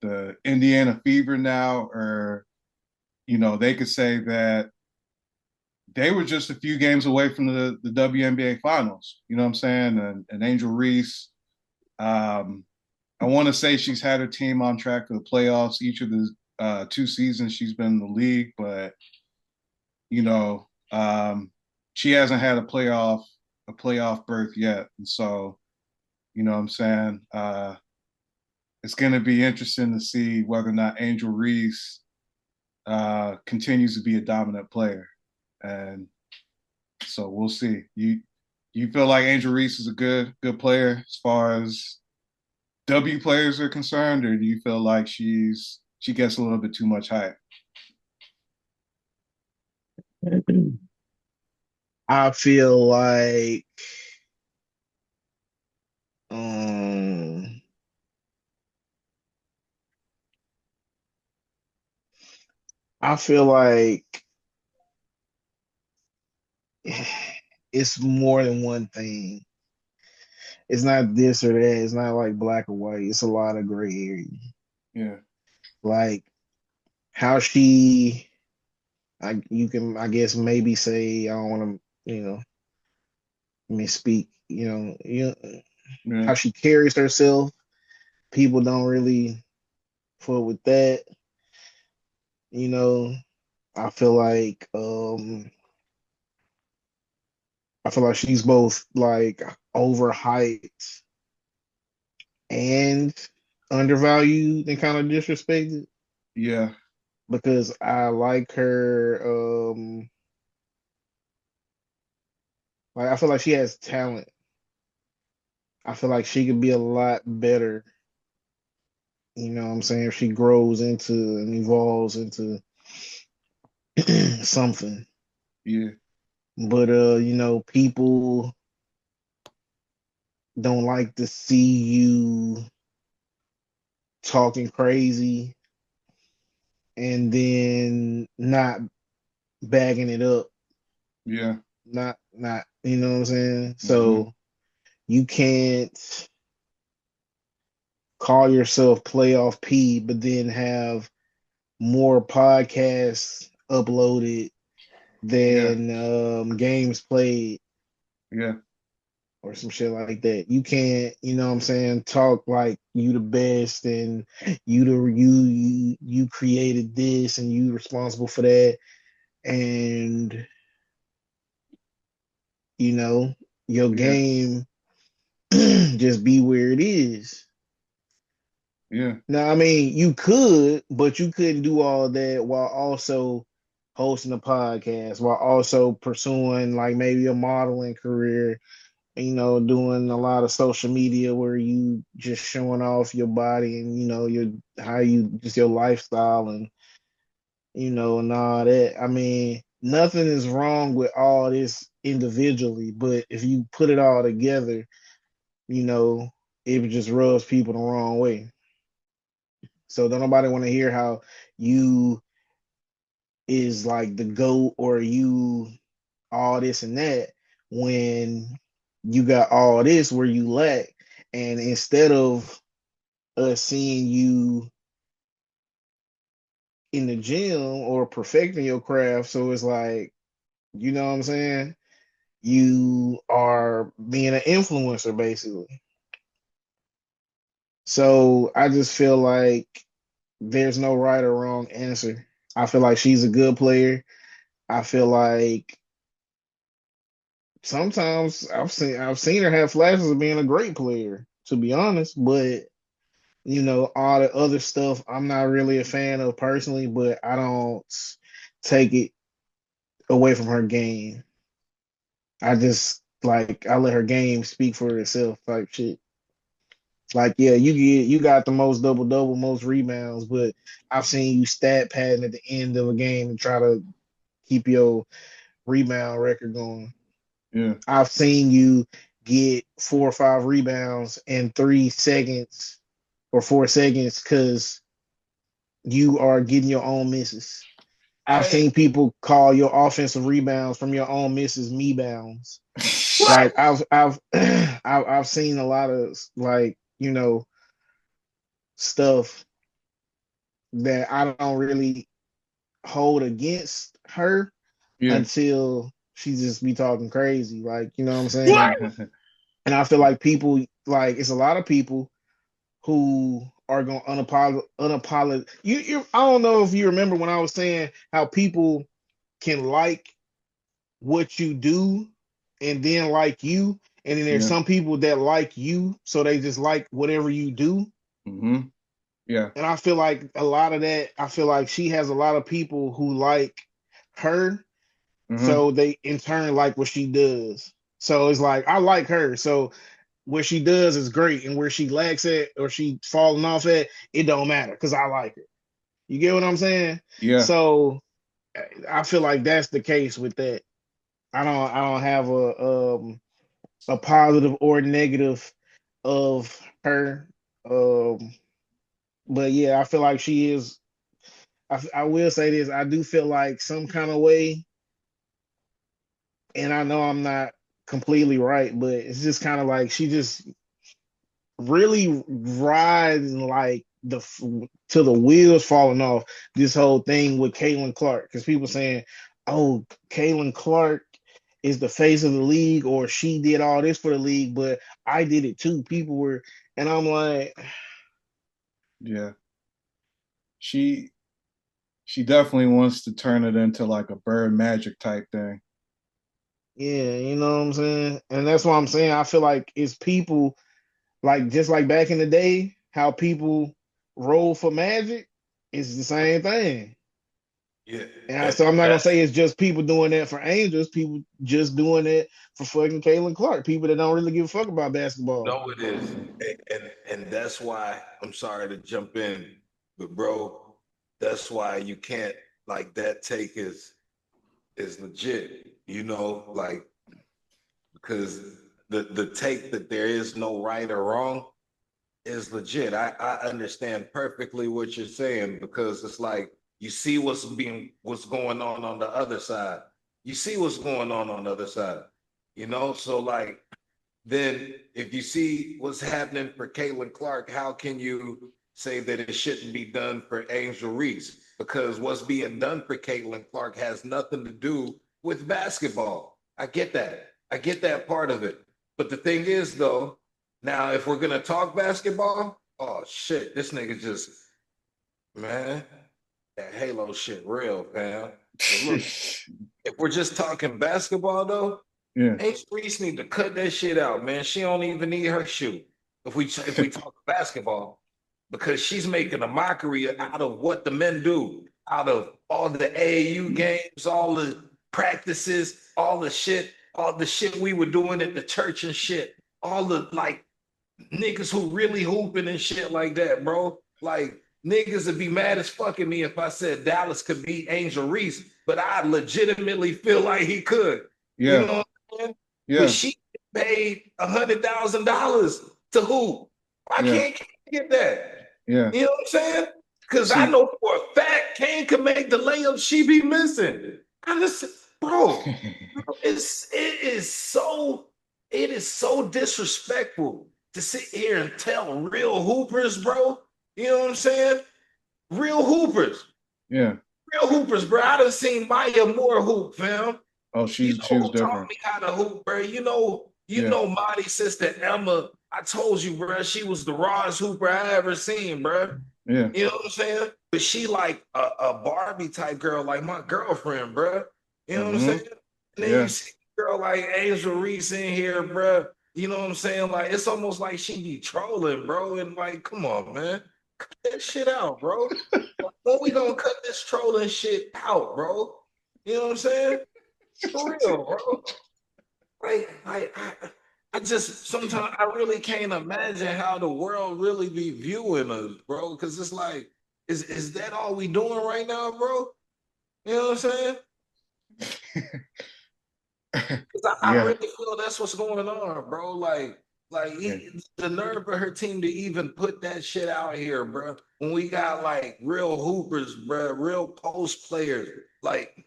the Indiana Fever now are, you know, they could say that they were just a few games away from the WNBA finals, you know what I'm saying? And Angel Reese, I want to say she's had her team on track for the playoffs each of the 2 seasons she's been in the league, but you know, she hasn't had a playoff berth yet, and so you know what I'm saying. It's going to be interesting to see whether or not Angel Reese continues to be a dominant player, and so we'll see. You feel like Angel Reese is a good player as far as W players are concerned, or do you feel like she gets a little bit too much hype? I feel like um I feel like it's more than one thing. It's not this or that. It's not like black or white. It's a lot of gray area. Yeah, Like how she, you can, I guess, maybe say, I don't want to, misspeak. yeah, How she carries herself. People don't really fuck with that. You know, I feel like, I feel like she's both like overhyped and undervalued and kind of disrespected, yeah, because I like her. Like I feel like she has talent. I feel like she could be a lot better. You know what I'm saying? If she grows into and evolves into something. yeah, But people don't like to see you talking crazy and then not bagging it up. yeah. Not, you know what I'm saying? Mm-hmm. So you can't call yourself playoff P, but then have more podcasts uploaded Yeah, than games played yeah, or some shit like that. You can't, you know what I'm saying, talk like you the best and you created this and you responsible for that, and you know your yeah, game just be where it is. yeah, Now, I mean, you could, but you couldn't do all that while also hosting a podcast, while also pursuing like maybe a modeling career, doing a lot of social media where you just showing off your body and your how you just your lifestyle and and all that. I mean, nothing is wrong with all this individually, but if you put it all together, you know, it just rubs people the wrong way. So don't nobody want to hear how you is like the GOAT or you all this and that when you got all this where you lack. And instead of us seeing you in the gym or perfecting your craft, so it's like, you know what I'm saying? You are being an influencer basically. So I just feel like there's no right or wrong answer. I feel like she's a good player. I feel like sometimes I've seen her have flashes of being a great player, to be honest. But all the other stuff I'm not really a fan of personally. But I don't take it away from her game. I just like I let her game speak for itself, type shit. Like, yeah, you got the most double, most rebounds, but I've seen you stat padding at the end of a game and try to keep your rebound record going. yeah, I've seen you get 4 or 5 rebounds in 3 seconds or 4 seconds because you are getting your own misses. I've seen people call your offensive rebounds from your own misses me bounds. What? Like I've seen a lot of like, you know, stuff that I don't really hold against her Yeah. until she just be talking crazy. Like, you know what I'm What? saying? And I feel like people, like, it's a lot of people who are going to unapologetic. I don't know if you remember when I was saying how people can like what you do and then like you. And then there's Yeah. some people that like you, so they just like whatever you do. Mm-hmm. Yeah. And I feel like a lot of that, I feel like she has a lot of people who like her, Mm-hmm. so they in turn like what she does. So it's like I like her, so what she does is great, and where she lacks at or she falling off at, it don't matter because I like her. You get what I'm saying? Yeah. So I feel like that's the case with that. I don't have a positive or negative of her. Um, but yeah, I feel like she is. I will say this. I do feel like some kind of way, and I know I'm not completely right, but it's just kind of like she just really riding like the to the wheels falling off this whole thing with Caitlin Clark because people saying, "Oh, Caitlin Clark is the face of the league," or she did all this for the league, but I did it too. People were, and I'm like, Yeah. She she definitely wants to turn it into like a bird magic type thing. yeah, you know what I'm saying, and that's what I'm saying. I feel like it's people like just like back in the day, how people roll for Magic. It's the same thing. Yeah, And and so I'm not gonna that's say it's just people doing that for Angels, people just doing it for fucking Caitlin Clark, people that don't really give a fuck about basketball. no, it is, and that's why I'm sorry to jump in, but bro, that's why you can't like that take is legit, you know, like because the take that there is no right or wrong is legit. I understand perfectly what you're saying because it's like you see what's going on the other side. You see what's going on the other side. You know, so like then if you see what's happening for Caitlin Clark, how can you say that it shouldn't be done for Angel Reese? Because what's being done for Caitlin Clark has nothing to do with basketball. I get that. I get that part of it. But the thing is, though, now if we're gonna talk basketball, oh shit, this nigga just man, that Halo shit real, fam. But look, if we're just talking basketball though, Yeah. Ace Reese need to cut that shit out, man. She don't even need her shoe. If we talk basketball, because she's making a mockery out of what the men do, out of all the AAU games, all the practices, all the shit we were doing at the church and shit, all the like niggas who really hooping and shit like that, bro. Like niggas would be mad as fuck at me if I said Dallas could beat Angel Reese, but I legitimately feel like he could. You Yeah. know what I'm saying? But Yeah. she paid $100,000 to who? I Yeah. can't get that. Yeah. You know what I'm saying? Because I See. know for a fact Kane can make the layup she be missing. I just, bro, it is so disrespectful to sit here and tell real hoopers, bro. You know what I'm saying? Real hoopers. Yeah. Real hoopers, bro. I done seen Maya Moore hoop, fam. Oh, You she know was who taught different. me how to hoop, bro? You Yeah. know Marty's sister Emma. I told you, bro, she was the rawest hooper I ever seen, bro. Yeah. You know what I'm saying? But she like a Barbie type girl, like my girlfriend, bro. You know what I'm Mm-hmm. saying? And then you Yeah. see a girl like Angel Reese in here, bro. You know what I'm saying? Like it's almost like she be trolling, bro. And like, come on, man, cut that shit out, bro. When we gonna cut this trolling shit out, bro? You know what I'm saying? For real, bro. I just sometimes I really can't imagine how the world really be viewing us, bro. Because it's like, is that all we doing right now, bro? You know what I'm saying? Because I Yeah. really feel that's what's going on, bro. Like, Like Yeah, the nerve of her team to even put that shit out here, bro. When we got like real hoopers, bro, real post players, like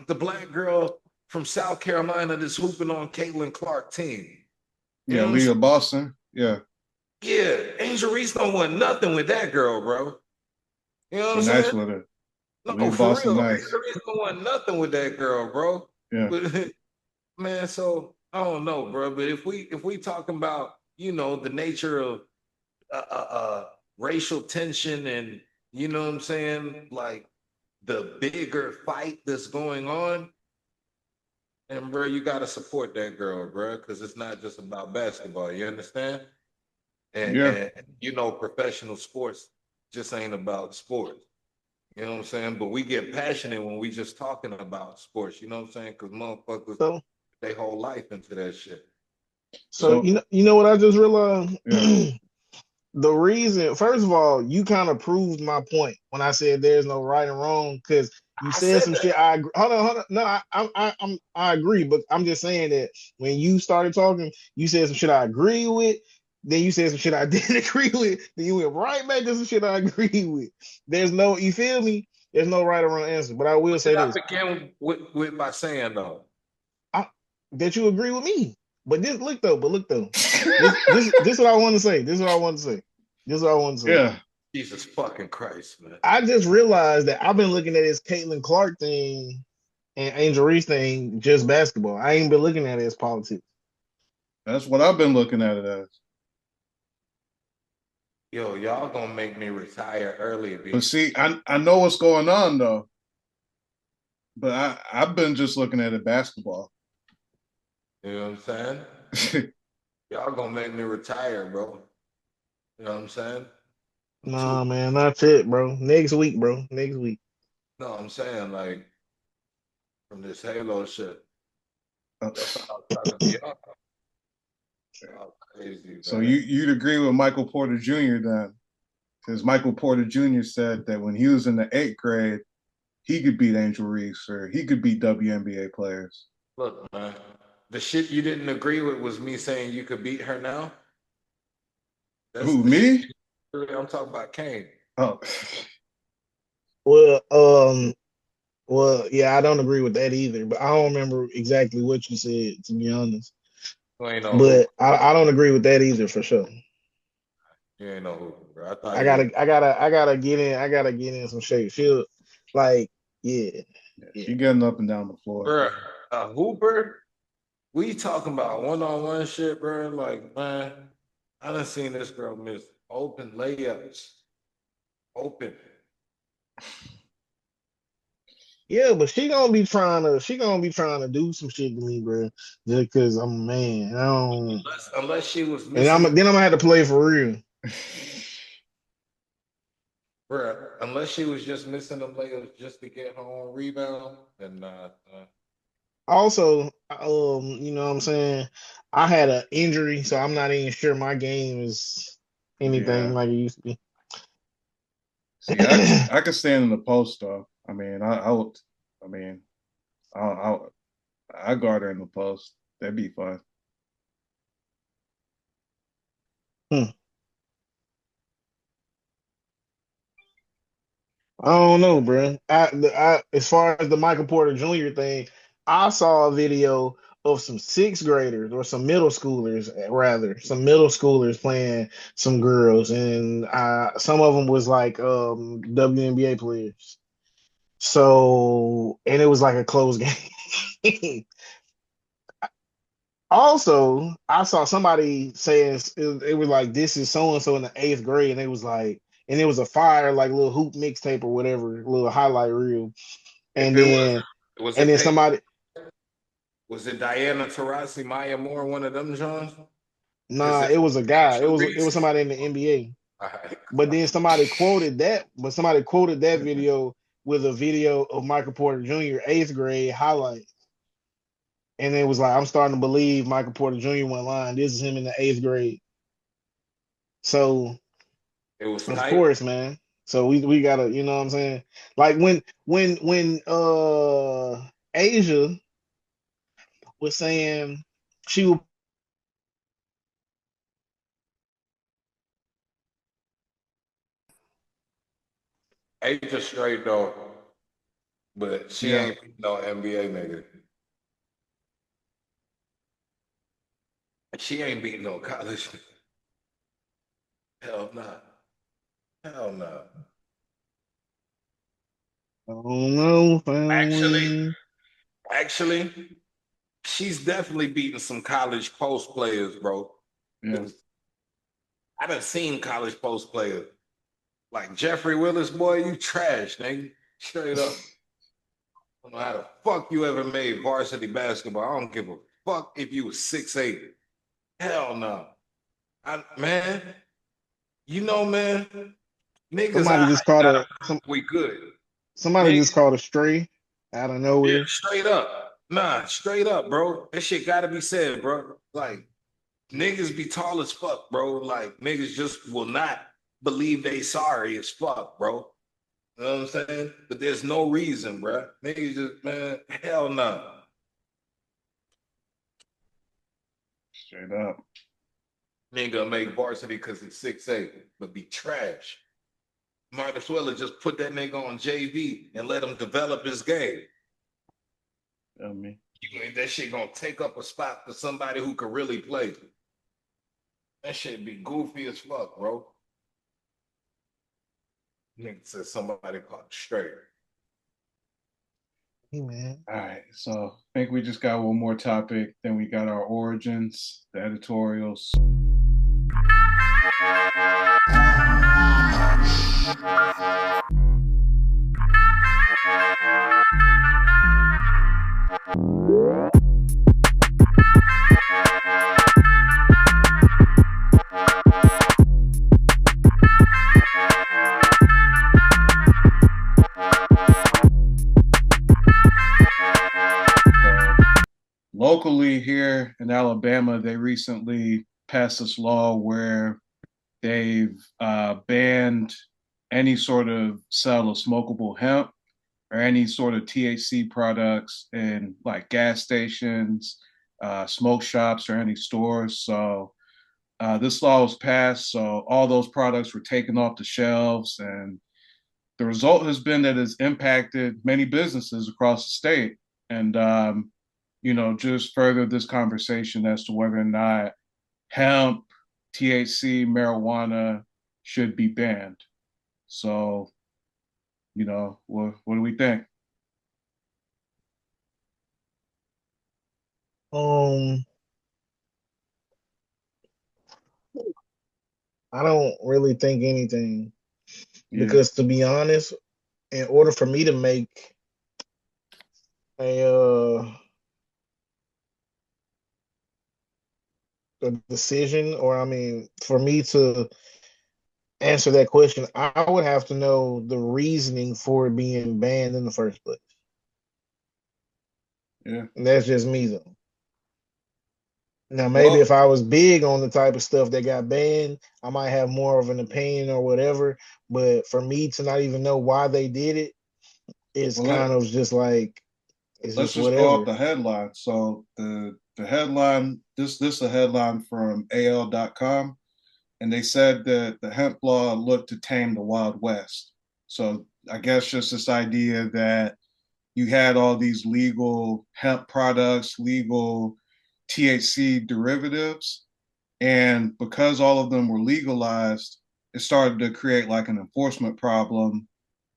the black girl from South Carolina that's hooping on Caitlin Clark team. You yeah, know what I'm saying? Leah Boston. Yeah, Yeah, Angel Reese don't want nothing with that girl, bro. You know what she I'm nice saying? with it. No, Leah for Boston, real. nice. Angel Reese don't want nothing with that girl, bro. Yeah, But man, so I don't know, bro. But if we talking about the nature of racial tension and what I'm saying, like the bigger fight that's going on, and bro, you gotta support that girl, bro, because it's not just about basketball. You understand? And yeah, and professional sports just ain't about sports. You know what I'm saying? But we get passionate when we just talking about sports. You know what I'm saying? Because motherfuckers, So they whole life into that shit. so So so you know what I just realized? yeah, The reason, first of all, you kind of proved my point when I said there's no right and wrong because you I said said some that. shit. Hold on. No, I agree, but I'm just saying that when you started talking, you said some shit I agree with. Then you said some shit I didn't agree with. Then you went right back to some shit I agree with. There's no, you feel me? There's no right or wrong answer. But I will What did say I this: begin with by saying though? I, that you agree with me. But look though. This what I want to say. This is what I want to say. This is what I want to say. yeah. Jesus fucking Christ, man. I just realized that I've been looking at this Caitlin Clark thing and Angel Reese thing just basketball. I ain't been looking at it as politics. That's what I've been looking at it as. Yo, y'all gonna make me retire early, But B. see, I know what's going on though. But I've been just looking at it basketball. You know what I'm saying? Y'all gonna make me retire, bro. You know what I'm saying? I'm too. Nah, man, that's it, bro. Next week, bro. Next week. No, I'm saying like from this Halo shit. That's all talking to y'all. Y'all crazy, So man. you'd agree with Michael Porter Jr. then, because Michael Porter Jr. said that when he was in the eighth grade, he could beat Angel Reese or he could beat WNBA players. Look, man. The shit you didn't agree with was me saying you could beat her now. That's Who, the shit. me? I'm talking about Kane. Oh, Well, yeah, I don't agree with that either. But I don't remember exactly what you said, to be honest. You ain't know who. But I don't agree with that either for sure. You ain't know who, bro. I thought I you. gotta I gotta I gotta get in. I gotta get in some shape. Feel like yeah, yeah, yeah. she getting up and down the floor. Bro, a Hooper. We talking about one-on-one shit, bro. Like, man, I done seen this girl miss open layups. Open. Yeah, but she gonna be trying to do some shit to me, bro. Just cause I'm a man. I don't, Unless she was and missing, then I'm gonna have to play for real. bro. Unless she was just missing them layups just to get her own rebound, then Also, you know what I'm saying? I had an injury, so I'm not even sure my game is anything Yeah. like it used to be. See, I could stand in the post though. I mean, I would. I mean, I I guard her in the post. That'd be fun. Hmm. I don't know, bro. As far as the Michael Porter Jr. thing, I saw a video of some sixth graders or some middle schoolers, rather, some middle schoolers playing some girls, and some of them was like WNBA players. So, and it was like a close game. Also, I saw somebody saying it was like this is so and so in the eighth grade, and it was like, and it was a fire like little hoop mixtape or whatever, little highlight reel, if and it then was and it then Peyton, somebody, was it Diana Taurasi, Maya Moore, one of them Johns? Because nah, if it was a guy, Angel it was Reese, somebody in the NBA, all right, but then somebody quoted that video with a video of Michael Porter Jr. eighth grade highlight, and it was like I'm starting to believe Michael Porter Jr. went line. This is him in the eighth grade, so. it was Of snipe. course, man. So we gotta, you know what I'm saying? Like when Asia was saying she would Asia straight though, but she Yeah. ain't no NBA nigga. She ain't beating no college. Hell no. Hell no. Oh no, Actually, family. actually, she's definitely beating some college post players, bro. Yeah. I done seen college post players. Like Jeffrey Willis, boy, you trash, nigga. Straight up. I don't know how the fuck you ever made varsity basketball. I don't give a fuck if you was 6'8". Hell no. Man, you know, man, niggas Somebody our just height caught gotta a some we good. somebody Nigga, just caught a stray out of yeah, nowhere. straight up. Nah, straight up, bro. That shit gotta be said, bro. Like, niggas be tall as fuck, bro. Like, niggas just will not believe they sorry as fuck, bro. You know what I'm saying? But there's no reason, bro. Niggas just, man, hell no. Straight up. Nigga make varsity because he's 6'8", but be trash. Might as well have just put that nigga on JV and let him develop his game. Feel me? That shit gonna take up a spot for somebody who could really play. That shit be goofy as fuck, bro. Nigga said somebody caught straight. Hey man. All right. So I think we just got one more topic. Then we got our origins, the editorials. Locally here in Alabama, they recently passed this law where they've banned any sort of sale of smokable hemp or any sort of THC products in like gas stations, smoke shops, or any stores. So this law was passed, so all those products were taken off the shelves, and the result has been that it's impacted many businesses across the state. And just further this conversation as to whether or not hemp, THC, marijuana should be banned. So, what do we think? Um, I don't really think anything Yeah, because to be honest, in order for me to make a a decision, or I mean, for me to answer that question, I would have to know the reasoning for it being banned in the first place. yeah. And that's just me though. Now, maybe Well, if I was big on the type of stuff that got banned, I might have more of an opinion or whatever. But for me to not even know why they did it is well, kind of just like it's let's just just go off whatever. the headline. So the headline, this is a headline from AL.com, and they said that the hemp law looked to tame the Wild West. So I guess just this idea that you had all these legal hemp products, legal THC derivatives, and because all of them were legalized, it started to create like an enforcement problem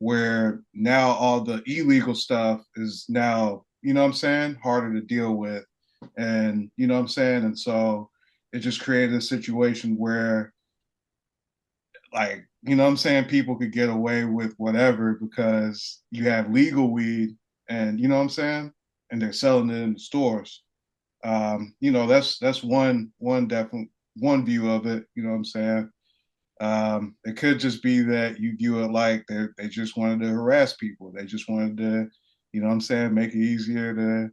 where now all the illegal stuff is now, what I'm saying, harder to deal with. And what I'm saying? And so it just created a situation where like, what I'm saying, people could get away with whatever because you have legal weed and what I'm saying? And they're selling it in the stores. That's one definite one view of it. You know what I'm saying? It could just be that you view it like they just wanted to harass people. They just wanted to, what I'm saying, make it easier to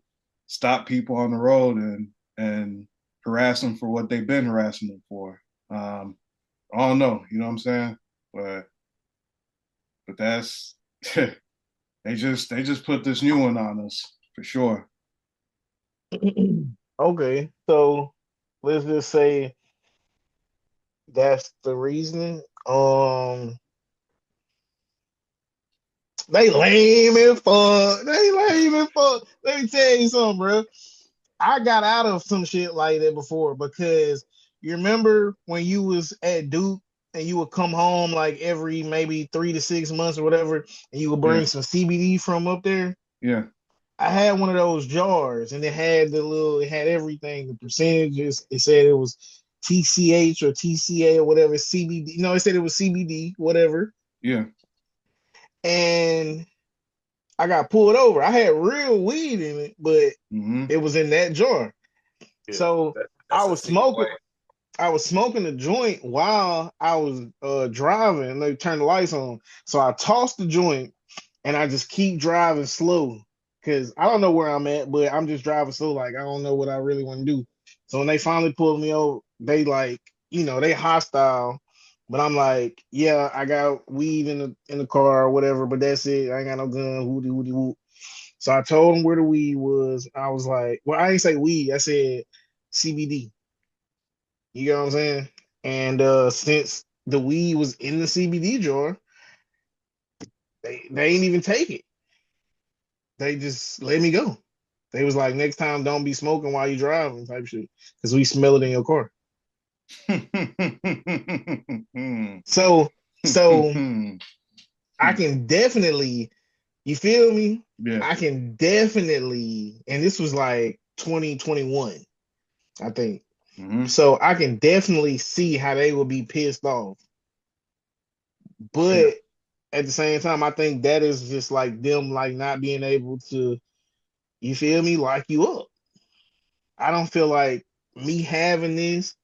stop people on the road and harass them for what they've been harassing them for. I don't know, you know what I'm saying? But that's they just put this new one on us for sure. Okay, so let's just say that's the reasoning. They lame as fuck. They lame as fuck. Let me tell you something, bro. I got out of some shit like that before because you remember when you was at Duke and you would come home like every maybe 3 to 6 months or whatever, and you would Yeah, bring some CBD from up there. yeah, I had one of those jars and it had everything, the percentages. It said it was TCH or TCA or whatever, CBD. No, it said it was CBD, whatever. yeah. And I got pulled over. I had real weed in it, but Mm-hmm. it was in that jar. Yeah, So I that's a was deep way. smoking. I was smoking a joint while I was driving, and they turned the lights on. So I tossed the joint, and I just keep driving slow because I don't know where I'm at, but I'm just driving slow. Like I don't know what I really want to do. So when they finally pulled me over, they like, they hostile. But I'm like, yeah, I got weed in the car or whatever, but that's it. I ain't got no gun. Woody woody whoop. So I told them where the weed was. I was like, well, I didn't say weed. I said CBD. You know what I'm saying? And since the weed was in the CBD jar, they ain't even take it. They just let me go. They was like, next time don't be smoking while you driving type shit. Because we smell it in your car. So I can definitely, you feel me? Yeah. I can definitely, and this was like 2021, I think. Mm-hmm. So I can definitely see how they would be pissed off. Yeah. But at the same time, I think that is just like them like not being able to, you feel me, lock you up. I don't feel like me having this,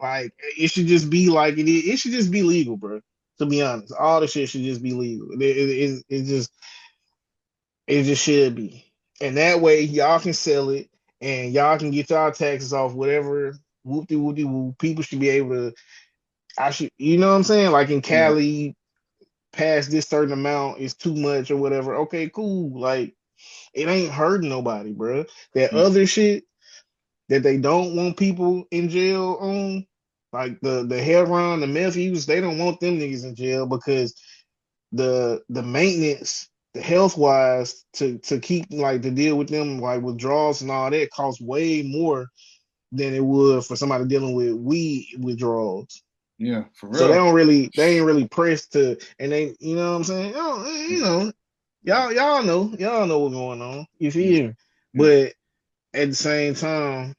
like it should just be like it is. It should just be legal, bro. To be honest, all the shit should just be legal. It just should be, and that way y'all can sell it and y'all can get y'all taxes off whatever. Whoop de whoop de whoop. People should be able to. I should, you know what I'm saying? Like in Yeah. Cali, past this certain amount is too much or whatever. Okay, cool. Like it ain't hurting nobody, bro. That Yeah. other shit that they don't want people in jail on, like the heroin, the meth use, they don't want them niggas in jail because the maintenance, the health wise, to keep like to deal with them like withdrawals and all that costs way more than it would for somebody dealing with weed withdrawals. Yeah. For So they real. don't really, they ain't really pressed to, and they, you know what I'm saying? Y'all know what's going on. You Yeah. feel me? Yeah. But at the same time,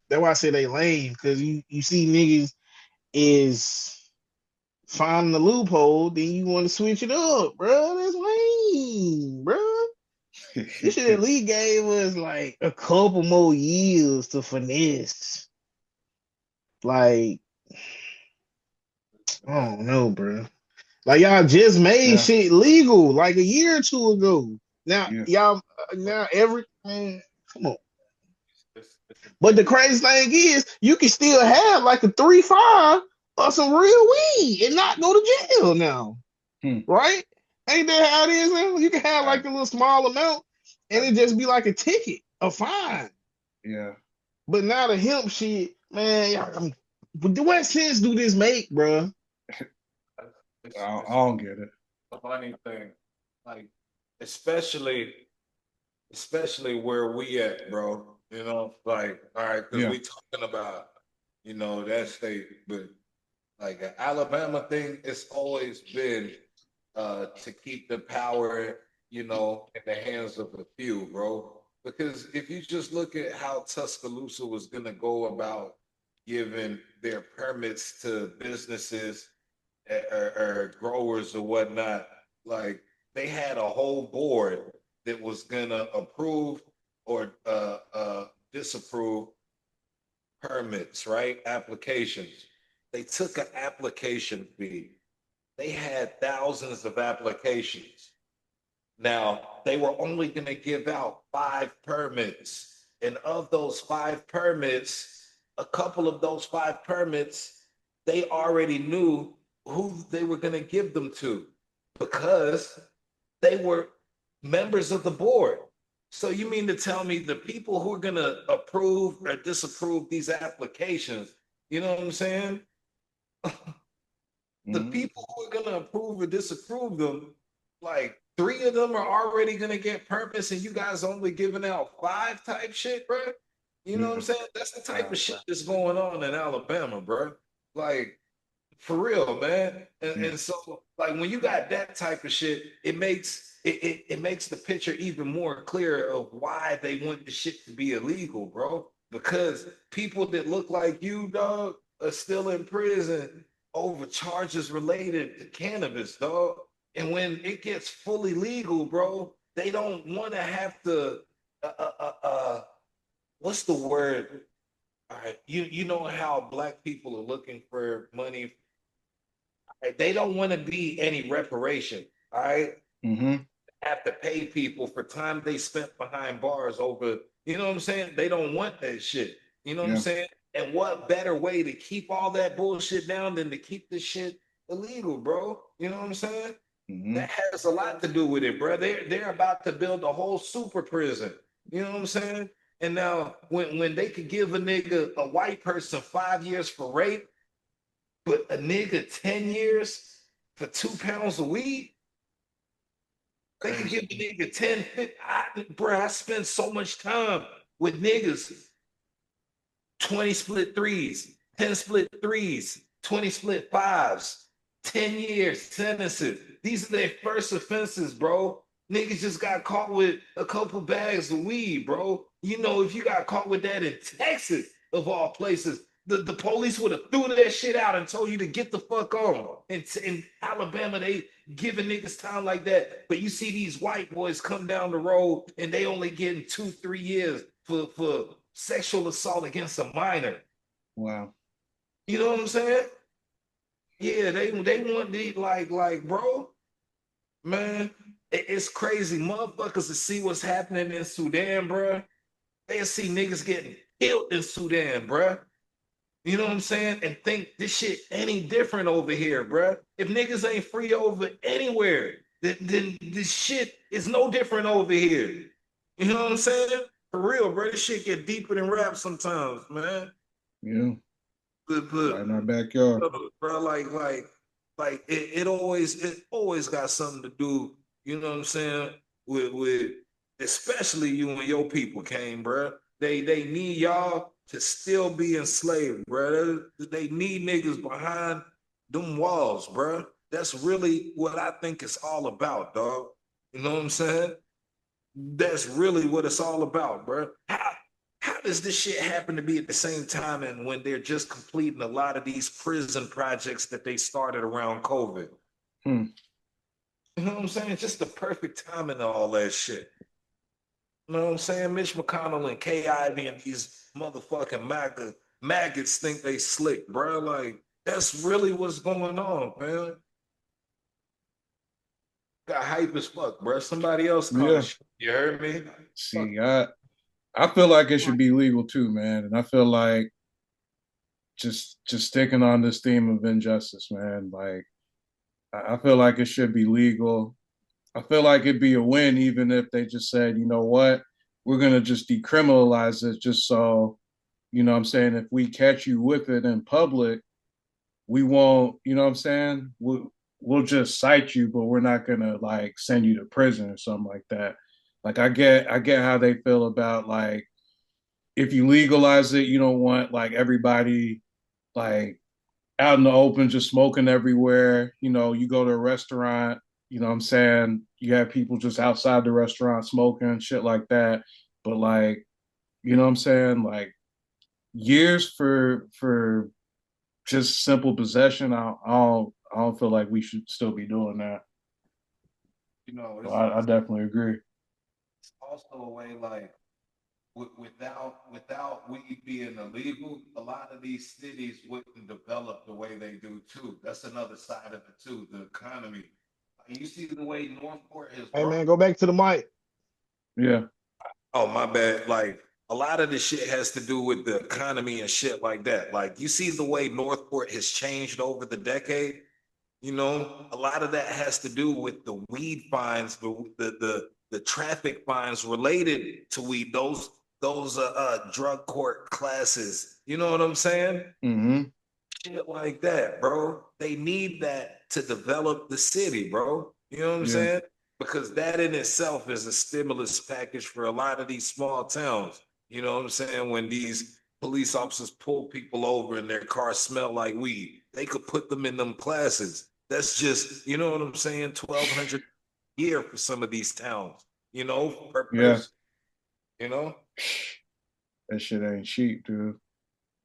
that's why I say they lame, because you see niggas is finding the loophole, then you want to switch it up, bro. That's lame, bro. You should at least gave us like a couple more years to finesse. Like, I don't know, bro. Like y'all just made Yeah. shit legal like a year or two ago. Now Yeah. y'all now everything. Come on. It's a But the crazy thing is, you can still have like a 3-5 or some real weed and not go to jail now, Hmm. right? Ain't that how it is now? You can have I, like a little small amount and I, it just be like a ticket, a fine. Yeah. But now the hemp shit, man, what sense do this make, bro? I it's don't get it. a funny thing, like especially especially where we at, bro. You know, like all right, because Yeah. we talking about that state, but like the Alabama thing, it's always been to keep the power, in the hands of a few, bro. Because if you just look at how Tuscaloosa was gonna go about giving their permits to businesses or growers or whatnot, like they had a whole board that was gonna approve or disapprove permits, right? Applications. They took an application fee. They had thousands of applications. Now, they were only going to give out 5 permits. And of those 5 permits, a couple of those 5 permits, they already knew who they were going to give them to because they were members of the board. So you mean to tell me the people who are going to approve or disapprove these applications, you know what I'm saying? The Mhm. people who are going to approve or disapprove them, like 3 of them are already gonna get permits, and you guys only giving out 5 type shit, bro. You know what I'm Yeah. saying? That's the type of shit that's going on in Alabama, bro. Like, for real, man. Yeah. And so, like, when you got that type of shit, it makes the picture even more clear of why they want the shit to be illegal, bro. Because people that look like you, dog, are still in prison over charges related to cannabis, dog. And when it gets fully legal, bro, they don't want to have to uh, uh, uh, uh, what's the word? All right, you know how black people are looking for money. They don't want to be any reparation. All right, Mm-hmm. have to pay people for time they spent behind bars over. You know what I'm saying? They don't want that shit. You know what I'm Yeah. saying? And what better way to keep all that bullshit down than to keep this shit illegal, bro? You know what I'm saying? Mm-hmm. That has a lot to do with it, bro. They're about to build a whole super prison. You know what I'm saying? And now when they could give a nigga, a white person, 5 years for rape, but a nigga 10 years for 2 pounds of weed, they could give Crazy. a nigga 10, 50. Bro, I spend so much time with niggas 20 split threes, 10 split threes, 20 split fives, 10 years sentences. These are their first offenses, bro. Niggas just got caught with a couple bags of weed, bro. You know, if you got caught with that in Texas, of all places, the police would have threw that shit out and told you to get the fuck on. In Alabama, they giving niggas time like that. But you see these white boys come down the road and they only getting 2, 3 years for sexual assault against a minor. Wow. You know what I'm saying? Yeah, they want the like bro, man. It's crazy. Motherfuckers to see what's happening in Sudan, bro. They see niggas getting killed in Sudan, bro. You know what I'm saying? And think this shit any different over here, bro. If niggas ain't free over anywhere, then this shit is no different over here. You know what I'm saying? For real, bro. This shit get deeper than rap sometimes, man. Yeah. But Right in our backyard. bro, like it always got something to do, you know what I'm saying, with especially you and your people came, bro. They need y'all to still be enslaved, bro. They need niggas behind them walls, bro. That's really what I think it's all about, dog. You know what I'm saying? That's really what it's all about, bro. How does this shit happen to be at the same time and when they're just completing a lot of these prison projects that they started around COVID? Hmm. You know what I'm saying? Just the perfect timing of all that shit. You know what I'm saying? Mitch McConnell and Kay Ivey and these motherfucking maggots think they slick, bro. Like, that's really what's going on, man. Got hype as fuck, bro. Somebody else call the Yeah. shit. You heard me? Fuck. See, I feel like it should be legal too, man. And I feel like just sticking on this theme of injustice, man. Like I feel like it should be legal. I feel like it'd be a win even if they just said, you know what, we're gonna just decriminalize it just so, you know what I'm saying, if we catch you with it in public, we won't, you know what I'm saying? We'll just cite you, but we're not gonna like send you to prison or something like that. Like I get how they feel about like if you legalize it, you don't want like everybody like out in the open just smoking everywhere. You know, you go to a restaurant, you know what I'm saying? You have people just outside the restaurant smoking, shit like that. But like, you know what I'm saying? Like years for just simple possession, I don't feel like we should still be doing that. You know, So it's I also, definitely agree. it's also a way like without weed being illegal, a lot of these cities wouldn't develop the way they do too. That's another side of it too, the economy. You see the way Northport has Hey grown. man, go back to the mic. Yeah. Oh, my bad. Like a lot of this shit has to do with the economy and shit like that. Like you see the way Northport has changed over the decade. You know, a lot of that has to do with the weed fines, the traffic fines related to weed. Those drug court classes. You know what I'm saying? Mm-hmm. Shit like that, bro. They need that to develop the city, bro. You know what I'm Yeah. saying? because that in itself is a stimulus package for a lot of these small towns. You know what I'm saying? When these police officers pull people over and their cars smell like weed, they could put them in them classes. That's just, you know what I'm saying? 1,200 a year for some of these towns, you know, per Yeah, person, you know? that shit ain't cheap, dude.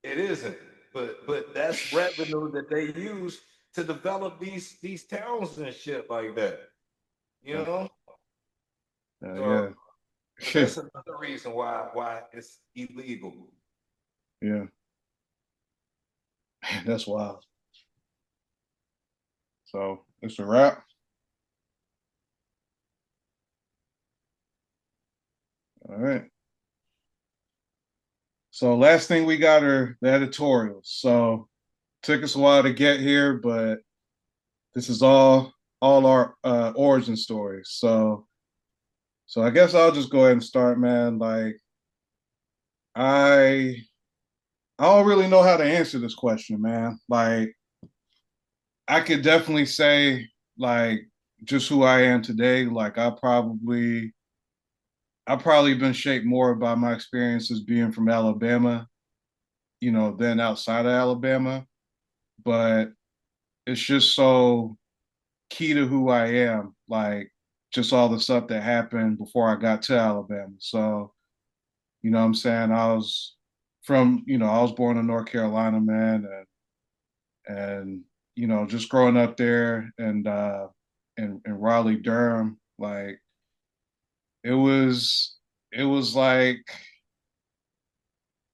It isn't, but that's revenue that they use to develop these towns and shit like that. You Yeah, know, yeah, so but that's another reason why it's illegal. yeah. That's wild. So it's a wrap. All right. So last thing we got are the editorials. So took us a while to get here, but this is all our origin stories. So I guess I'll just go ahead and start, man. Like I I don't really know how to answer this question, man. Like I could definitely say like just who I am today. Like I've probably been shaped more by my experiences being from Alabama, than outside of Alabama. But it's just so key to who I am, like just all the stuff that happened before I got to Alabama. So, what I'm saying? I was born in North Carolina, man, and just growing up there and in Raleigh, Durham, like it was it was like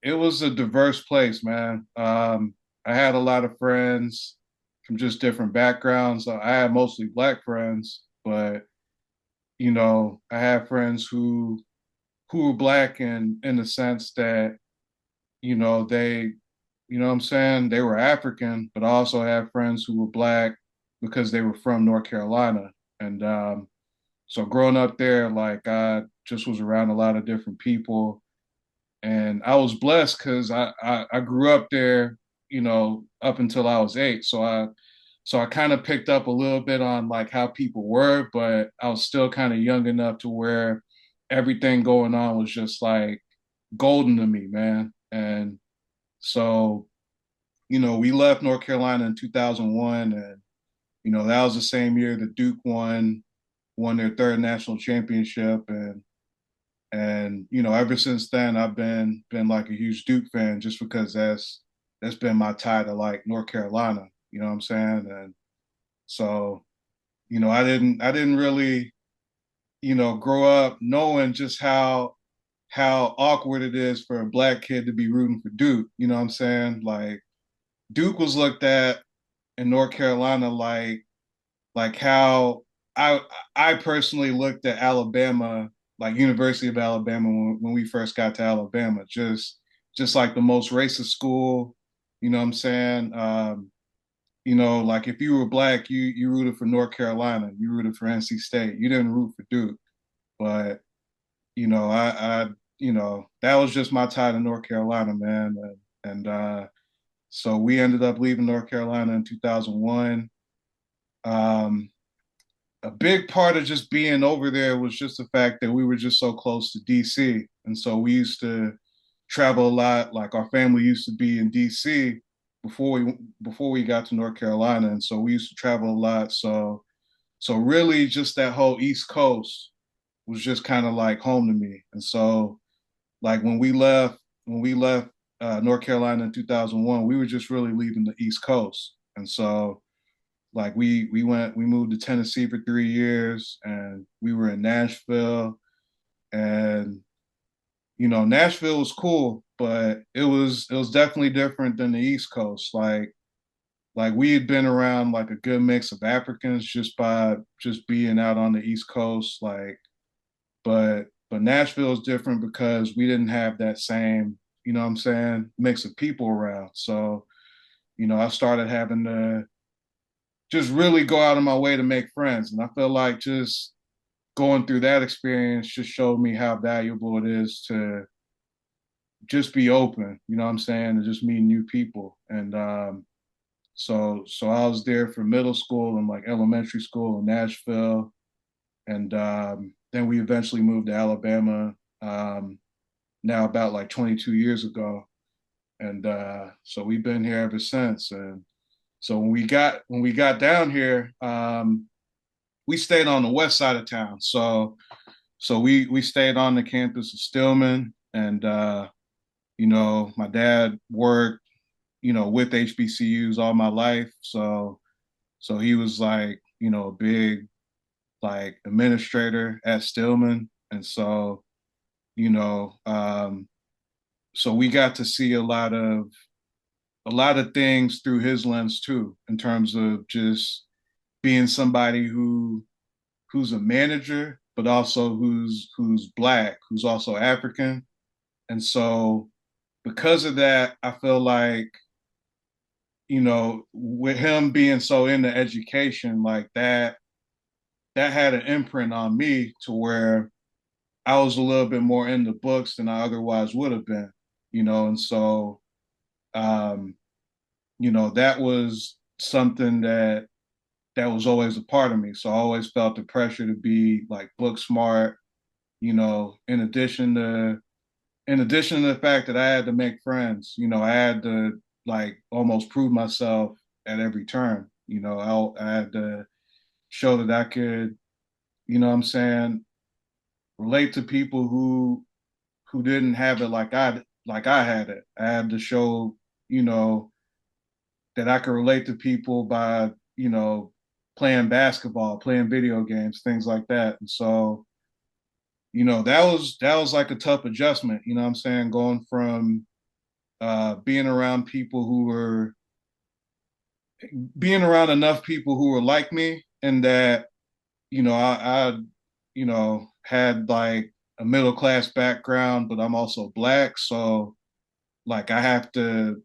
it was a diverse place, man. I had a lot of friends from just different backgrounds. I had mostly black friends, but I had friends who were black in the sense that they, what I'm saying, they were African, but I also had friends who were black because they were from North Carolina, and so growing up there, like I just was around a lot of different people, and I was blessed because I grew up there, up until I was 8. So I kind of picked up a little bit on like how people were, but I was still kind of young enough to where everything going on was just like golden to me, man. And so, we left North Carolina in 2001, and that was the same year that Duke won their third national championship, and ever since then I've been like a huge Duke fan just because that's been my tie to like North Carolina, you know what I'm saying? And so, I didn't really, grow up knowing just how awkward it is for a black kid to be rooting for Duke, you know what I'm saying? Like Duke was looked at in North Carolina like how I I personally looked at Alabama, like University of Alabama when we first got to Alabama, just like the most racist school, you know what I'm saying? Like if you were black, you rooted for North Carolina, you rooted for NC State, you didn't root for Duke. But I that was just my tie to North Carolina, man, and so we ended up leaving North Carolina in 2001. Um, a big part of just being over there was just the fact that we were just so close to DC, and so we used to travel a lot. Like our family used to be in DC before we got to North Carolina, and so we used to travel a lot. So really, just that whole East Coast was just kind of like home to me. And so, like when we left North Carolina in 2001, we were just really leaving the East Coast, and so like we moved to Tennessee for 3 years, and we were in Nashville, and Nashville was cool, but it was definitely different than the East Coast. Like we had been around like a good mix of Africans just by just being out on the East Coast, like but Nashville is different because we didn't have that same, what I'm saying, mix of people around. So, I started having to just really go out of my way to make friends. And I feel like just going through that experience just showed me how valuable it is to just be open, you know what I'm saying, and just meet new people. And so I was there for middle school and like elementary school in Nashville. and then we eventually moved to Alabama. Now about like 22 years ago, and so we've been here ever since. And so when we got down here, we stayed on the west side of town. So we stayed on the campus of Stillman, and you know, my dad worked, you know, with HBCUs all my life. So he was like, you know, a big like administrator at Stillman, and so you know, so we got to see a lot of things through his lens too, in terms of just being somebody who's a manager, but also who's black, who's also African, and so because of that, I feel like, you know, with him being so into education like that, that had an imprint on me to where I was a little bit more into books than I otherwise would have been, you know, and so um, you know, that was something that was always a part of me. So I always felt the pressure to be like book smart, you know, in addition to the fact that I had to make friends, you know, I had to like almost prove myself at every turn. You know, I had to show that I could, you know what I'm saying, relate to people who didn't have it like I had it. I had to show, you know, that I could relate to people by, you know, playing basketball, playing video games, things like that. And so, you know, that was like a tough adjustment, you know what I'm saying, going from being around people who were being around enough people who were like me, and that, you know, I you know, had like a middle class background, but I'm also black. So like I have to,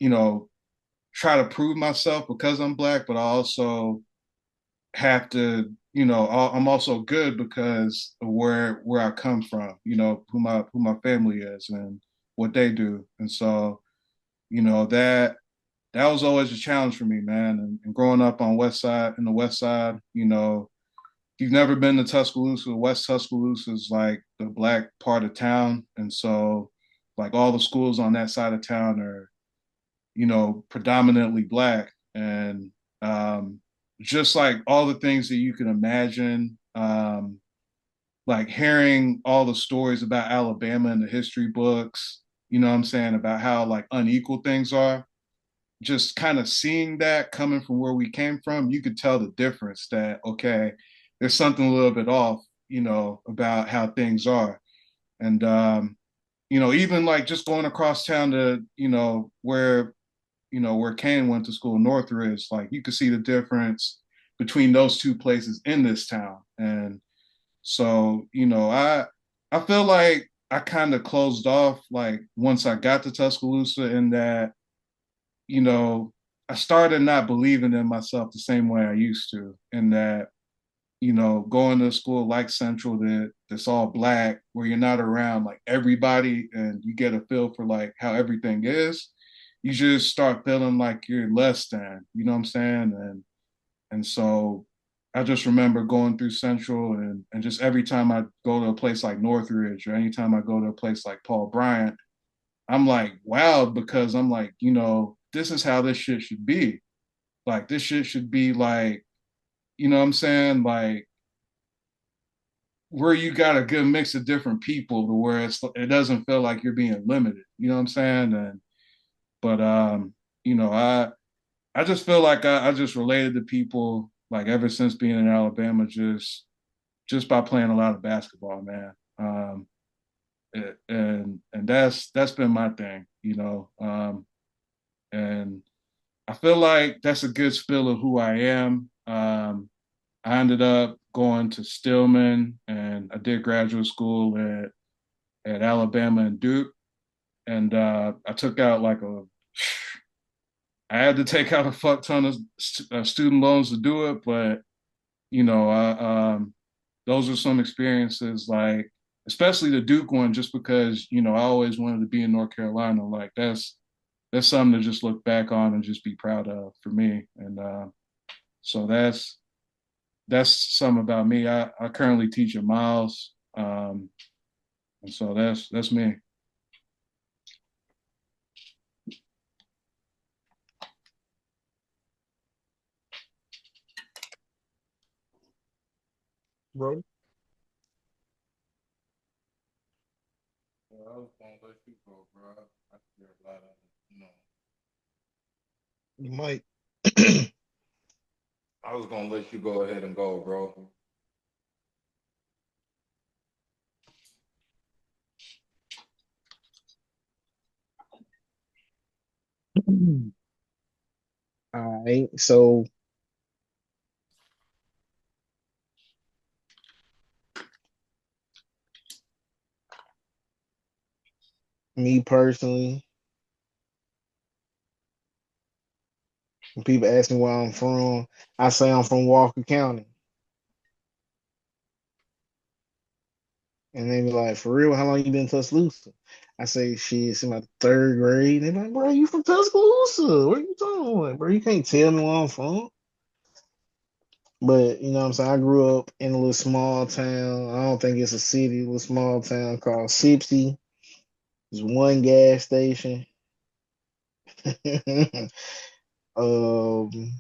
you know, try to prove myself because I'm black, but I also have to, you know, I'm also good because of where I come from, you know, who my family is and what they do. And so, you know, that was always a challenge for me, man. And growing up on West Side in the West Side, you know, if you've never been to Tuscaloosa, West Tuscaloosa is like the black part of town. And so like all the schools on that side of town are, you know, predominantly black. And just like all the things that you can imagine, like hearing all the stories about Alabama in the history books, you know what I'm saying, about how like unequal things are, just kind of seeing that coming from where we came from, you could tell the difference that, okay, there's something a little bit off, you know, about how things are. And, you know, even like just going across town to, you know, where Kane went to school, Northridge, like you could see the difference between those two places in this town. And so, you know, I feel like I kind of closed off like once I got to Tuscaloosa, in that, you know, I started not believing in myself the same way I used to, and that, you know, going to a school like Central that's all black, where you're not around like everybody and you get a feel for like how everything is, you just start feeling like you're less than, you know what I'm saying? And so I just remember going through Central, and just every time I go to a place like Northridge, or anytime I go to a place like Paul Bryant, I'm like, wow, because I'm like, you know, this is how this shit should be. Like this shit should be like, you know what I'm saying? Like where you got a good mix of different people, to where it doesn't feel like you're being limited. You know what I'm saying? And but you know, I just feel like I just related to people like ever since being in Alabama, just by playing a lot of basketball, man. And that's been my thing, you know. And I feel like that's a good spill of who I am. I ended up going to Stillman, and I did graduate school at Alabama and Duke. And I took out like I had to take out a fuck ton of student loans to do it. But, you know, those are some experiences, like, especially the Duke one, just because, you know, I always wanted to be in North Carolina. Like that's something to just look back on and just be proud of for me. And so that's something about me. I currently teach at Miles, and so that's me. bro. Well, I was gonna let you go, bro. I hear a lot of, you know. You might. I was gonna let you go ahead and go, bro. All right. So me personally, when people ask me where I'm from, I say I'm from Walker County. And they be like, for real, how long you been in Tuscaloosa? I say, shit, it's in my third grade. They be like, bro, you from Tuscaloosa? What are you talking about? Bro, you can't tell me where I'm from. But, you know what I'm saying? I grew up in a little small town. I don't think it's a city, a little small town called Sipsey. There's one gas station. um,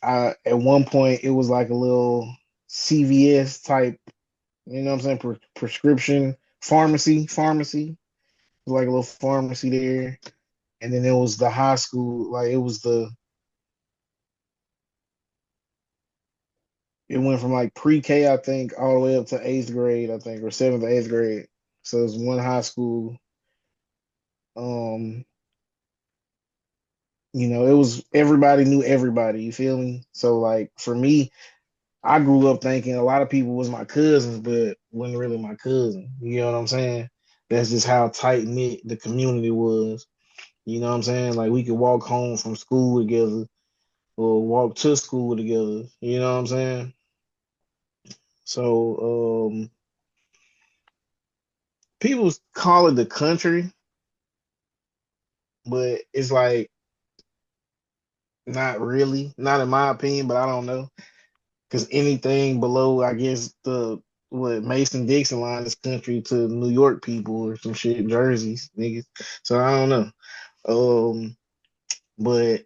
at one point, it was like a little CVS type, you know what I'm saying? Prescription pharmacy. Like a little pharmacy there, and then it was the high school. Like it went from like pre-K, I think, all the way up to eighth grade, I think, or seventh or eighth grade. So it was one high school. Um, it was everybody knew everybody. You feel me? So like for me, I grew up thinking a lot of people was my cousins, but wasn't really my cousin. You know what I'm saying? That's just how tight knit the community was. You know what I'm saying? Like we could walk home from school together or walk to school together. You know what I'm saying? So people call it the country, but it's like not really, not in my opinion, but I don't know. Because anything below, I guess the what Mason Dixon line is country to New York people or some shit, jerseys, niggas. So I don't know. But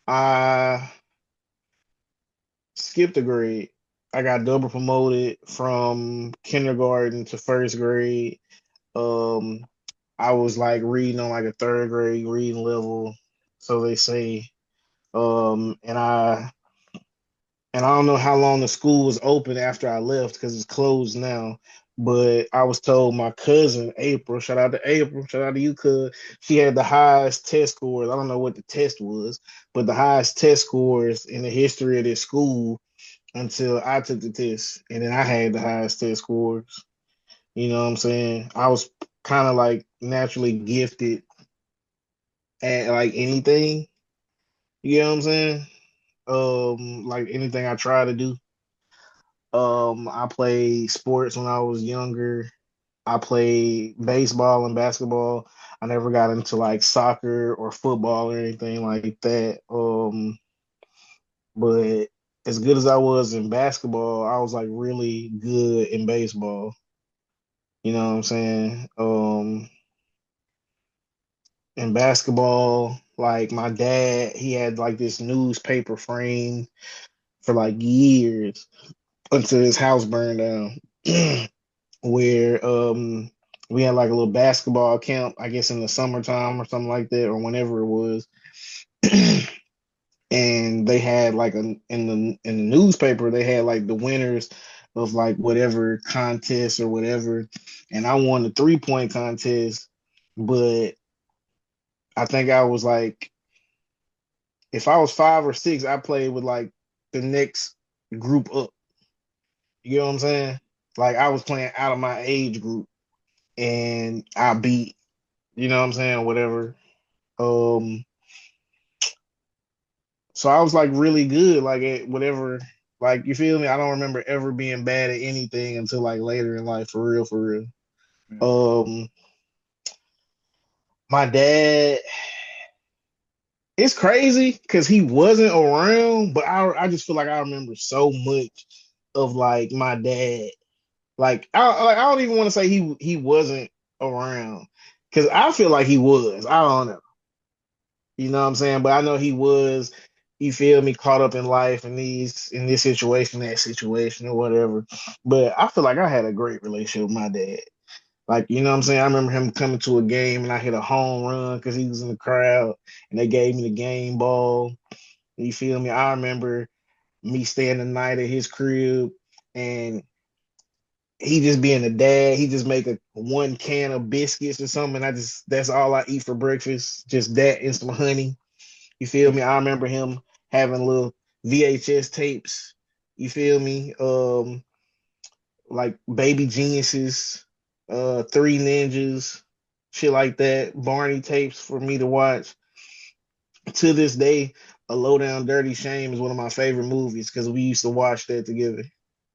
I skipped a grade. I got double promoted from kindergarten to first grade. Um, I was like reading on like a third grade reading level, so they say. And I don't know how long the school was open after I left because it's closed now. But I was told my cousin April, shout out to April, shout out to you, cuz she had the highest test scores. I don't know what the test was, but the highest test scores in the history of this school until I took the test, and then I had the highest test scores. You know what I'm saying? I was kind of like naturally gifted at like anything. You know what I'm saying? Like anything I try to do. I played sports when I was younger. I played baseball and basketball. I never got into like soccer or football or anything like that. But as good as I was in basketball, I was like really good in baseball. You know what I'm saying? In basketball, like my dad, he had like this newspaper frame for like years until his house burned down. Where we had like a little basketball camp, I guess in the summertime or something like that, or whenever it was. And they had like in the newspaper, they had like the winners of like whatever contest or whatever. And I won the 3-point contest, but I think I was like, if I was 5 or 6, I played with like the next group up. You know what I'm saying? Like I was playing out of my age group and I beat, you know what I'm saying, whatever. Um, so I was like really good, like at whatever, like you feel me? I don't remember ever being bad at anything until like later in life, for real, for real. Yeah. Um, my dad, it's crazy because he wasn't around, but I just feel like I remember so much of like my dad. I don't even want to say he wasn't around because I feel like he was. I don't know. You know what I'm saying? But I know he was, you feel me, caught up in life and these in this situation, that situation, or whatever. But I feel like I had a great relationship with my dad. Like, you know what I'm saying? I remember him coming to a game and I hit a home run because he was in the crowd and they gave me the game ball. You feel me? I remember me staying the night at his crib and he just being a dad. He just make a one can of biscuits or something. That's all I eat for breakfast. Just that and some honey. You feel me? I remember him having little VHS tapes. You feel me? Like Baby Geniuses, Three Ninjas, shit like that. Barney tapes for me to watch. To this day, A Low Down Dirty Shame is one of my favorite movies because we used to watch that together.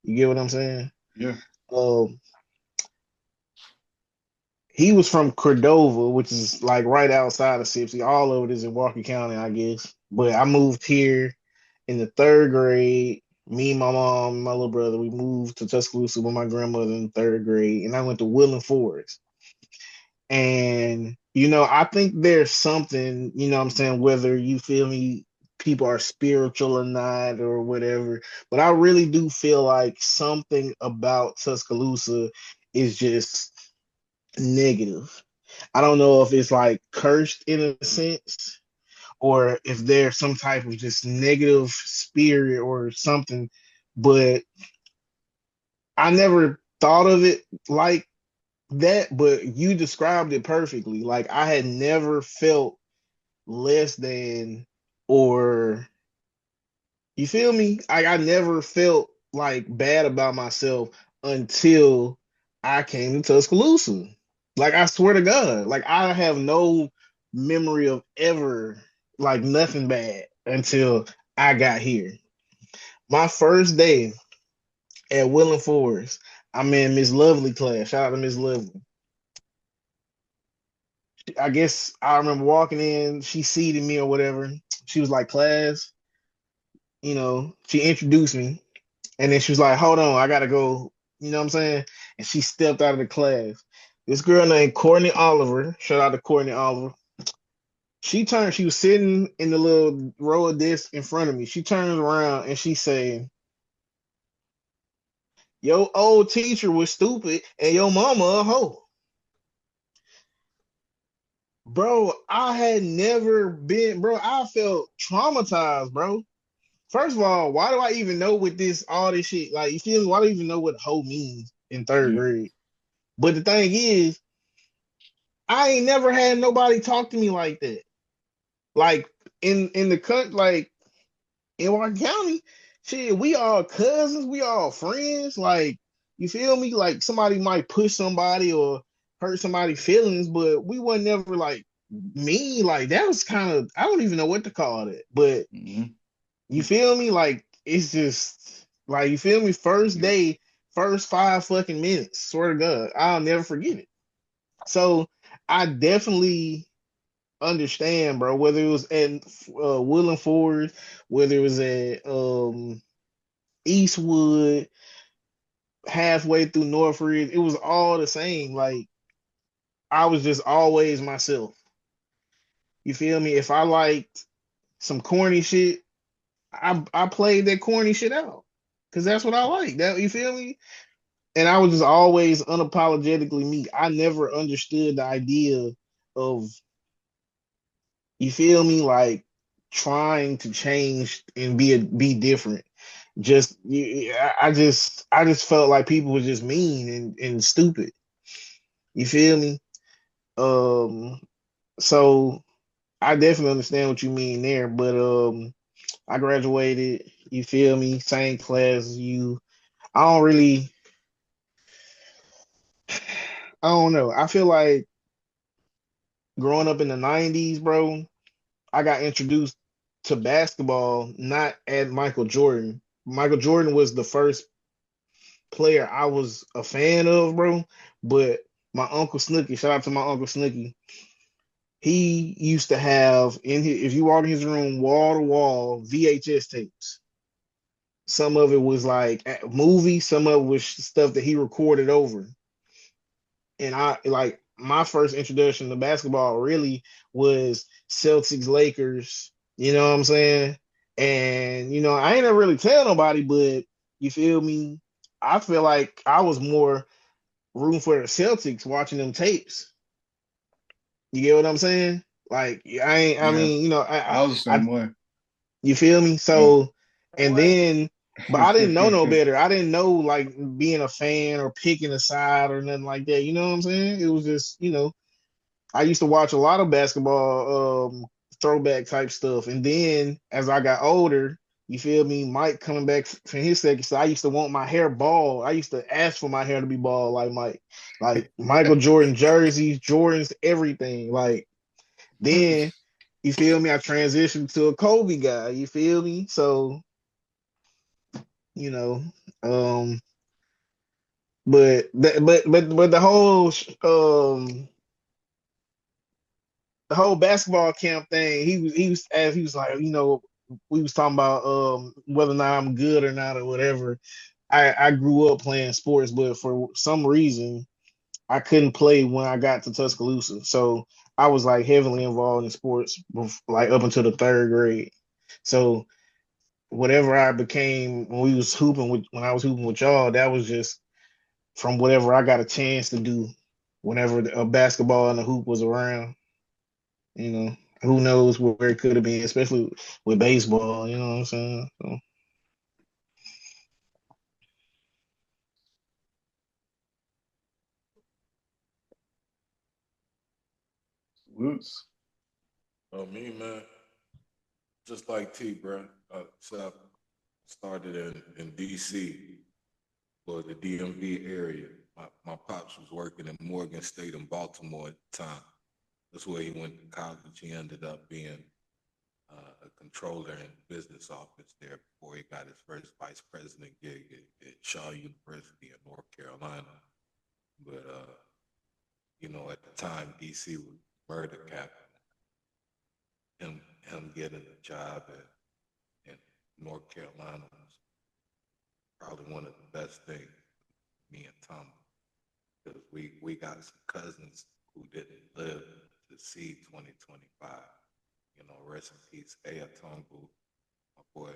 You get what I'm saying? Yeah. Um, he was from Cordova, which is like right outside of Sipsey. All of it is in Walker County, I guess. But I moved here in the third grade. Me, my mom, my little brother, we moved to Tuscaloosa with my grandmother in the third grade, and I went to Woodland Forest. And I think there's something, what I'm saying, whether you feel me, people are spiritual or not or whatever, but I really do feel like something about Tuscaloosa is just negative. I don't know if it's like cursed in a sense or if there's some type of just negative spirit or something, but I never thought of it like that, but you described it perfectly. Like I had never felt less than or you feel me? I never felt like bad about myself until I came to Tuscaloosa. Like I swear to God, like I have no memory of ever like nothing bad until I got here. My first day at Willing Forest, I'm in Miss Lovely class. Shout out to Miss Lovely. I guess I remember walking in, she seated me or whatever. She was like, class, she introduced me. And then she was like, hold on, I gotta go. You know what I'm saying? And she stepped out of the class. This girl named Courtney Oliver, shout out to Courtney Oliver. She was sitting in the little row of desks in front of me. She turns around and she said, your old teacher was stupid and your mama a hoe. Bro, I had never been, bro, I felt traumatized, bro. First of all, why do I even know what all this shit, like, you feel me? Why do I even know what hoe means in third Yeah. grade? But the thing is, I ain't never had nobody talk to me like that. Like in the country, like in our county, shit, we all cousins, we all friends. Like, you feel me? Like somebody might push somebody or hurt somebody's feelings, but we were never like me. Like that was kind of, I don't even know what to call it. But Mm-hmm. you feel me? Like it's just like, you feel me? First Yeah. day, first 5 fucking minutes. Swear to God, I'll never forget it. So I definitely understand, bro. Whether it was at Woodland Ford, whether it was at Eastwood, halfway through Northridge, it was all the same. Like I was just always myself. You feel me? If I liked some corny shit, I played that corny shit out because that's what I like. That you feel me? And I was just always unapologetically me. I never understood the idea of, you feel me, like trying to change and be different. I just felt like people were just mean and stupid. You feel me? Um, so I definitely understand what you mean there, but I graduated. You feel me? Same class as you. I don't really. I don't know. I feel like growing up in the '90s, bro, I got introduced to basketball not at Michael Jordan. Michael Jordan was the first player I was a fan of, bro. But my uncle Snooky, shout out to my uncle Snooky, he used to have if you walk in his room, wall to wall VHS tapes. Some of it was like movies, some of it was stuff that he recorded over. And I like my first introduction to basketball really was Celtics Lakers. You know what I'm saying? And I ain't never really tell nobody, but you feel me? I feel like I was more rooting for the Celtics watching them tapes. You get what I'm saying? Like I ain't. I Yeah, mean, I was the same way. you feel me? Yeah. So, and then, but I didn't know no better. I didn't know like being a fan or picking a side or nothing like that. You know what I'm saying? It was just, I used to watch a lot of basketball, throwback type stuff. And then as I got older, you feel me? Mike coming back from his second, so I used to want my hair bald. I used to ask for my hair to be bald, like Mike, like Michael Jordan jerseys, Jordans, everything. Like then, you feel me? I transitioned to a Kobe guy. You feel me? So, you know, um, but the whole basketball camp thing. He was like, we was talking about whether or not I'm good or not or whatever. I grew up playing sports, but for some reason I couldn't play when I got to Tuscaloosa. So I was like heavily involved in sports, like up until the third grade. So whatever I became when I was hooping with y'all, that was just from whatever I got a chance to do whenever a basketball and a hoop was around. You know, who knows where it could have been, especially with baseball. You know what I'm saying? So, Roots. Oh, me, man, just like T, bro. So I started in DC for the DMV area. My pops was working in Morgan State in Baltimore at the time. That's where he went to college. He ended up being a controller in the business office there before he got his first vice president gig at Shaw University in North Carolina. But at the time, DC was murder capital. Him getting a job in North Carolina was probably one of the best things me and Tom, because we got some cousins who didn't live to see 2025. Rest in peace, Aya Tongu, my boy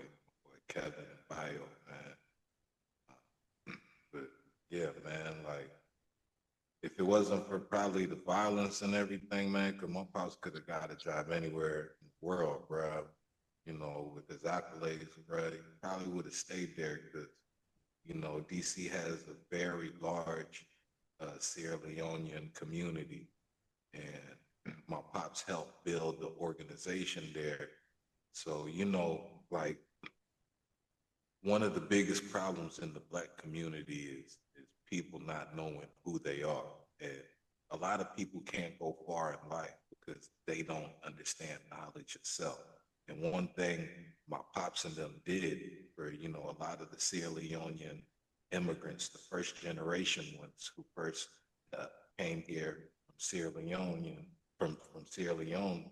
Kevin and Bio, man. But yeah, man, like if it wasn't for probably the violence and everything, man, because my pops could have got a job anywhere in the world, bro. With his accolades, bro, he probably would have stayed there because, DC has a very large Sierra Leonean community. And my pops helped build the organization there. So, like one of the biggest problems in the Black community is people not knowing who they are. And a lot of people can't go far in life because they don't understand knowledge itself. And one thing my pops and them did for, a lot of the Sierra Leonean immigrants, the first generation ones who first came here from Sierra Leone, from Sierra Leone,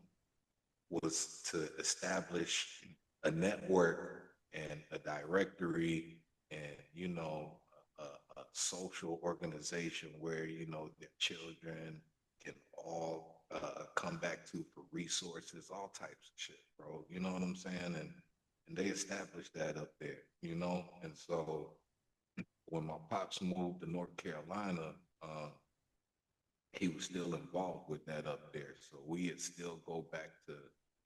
was to establish a network and a directory and a social organization where their children can all come back to for resources, all types of shit, bro. You know what I'm saying? And they established that up there, and so when my pops moved to North Carolina, he was still involved with that up there. So we'd still go back to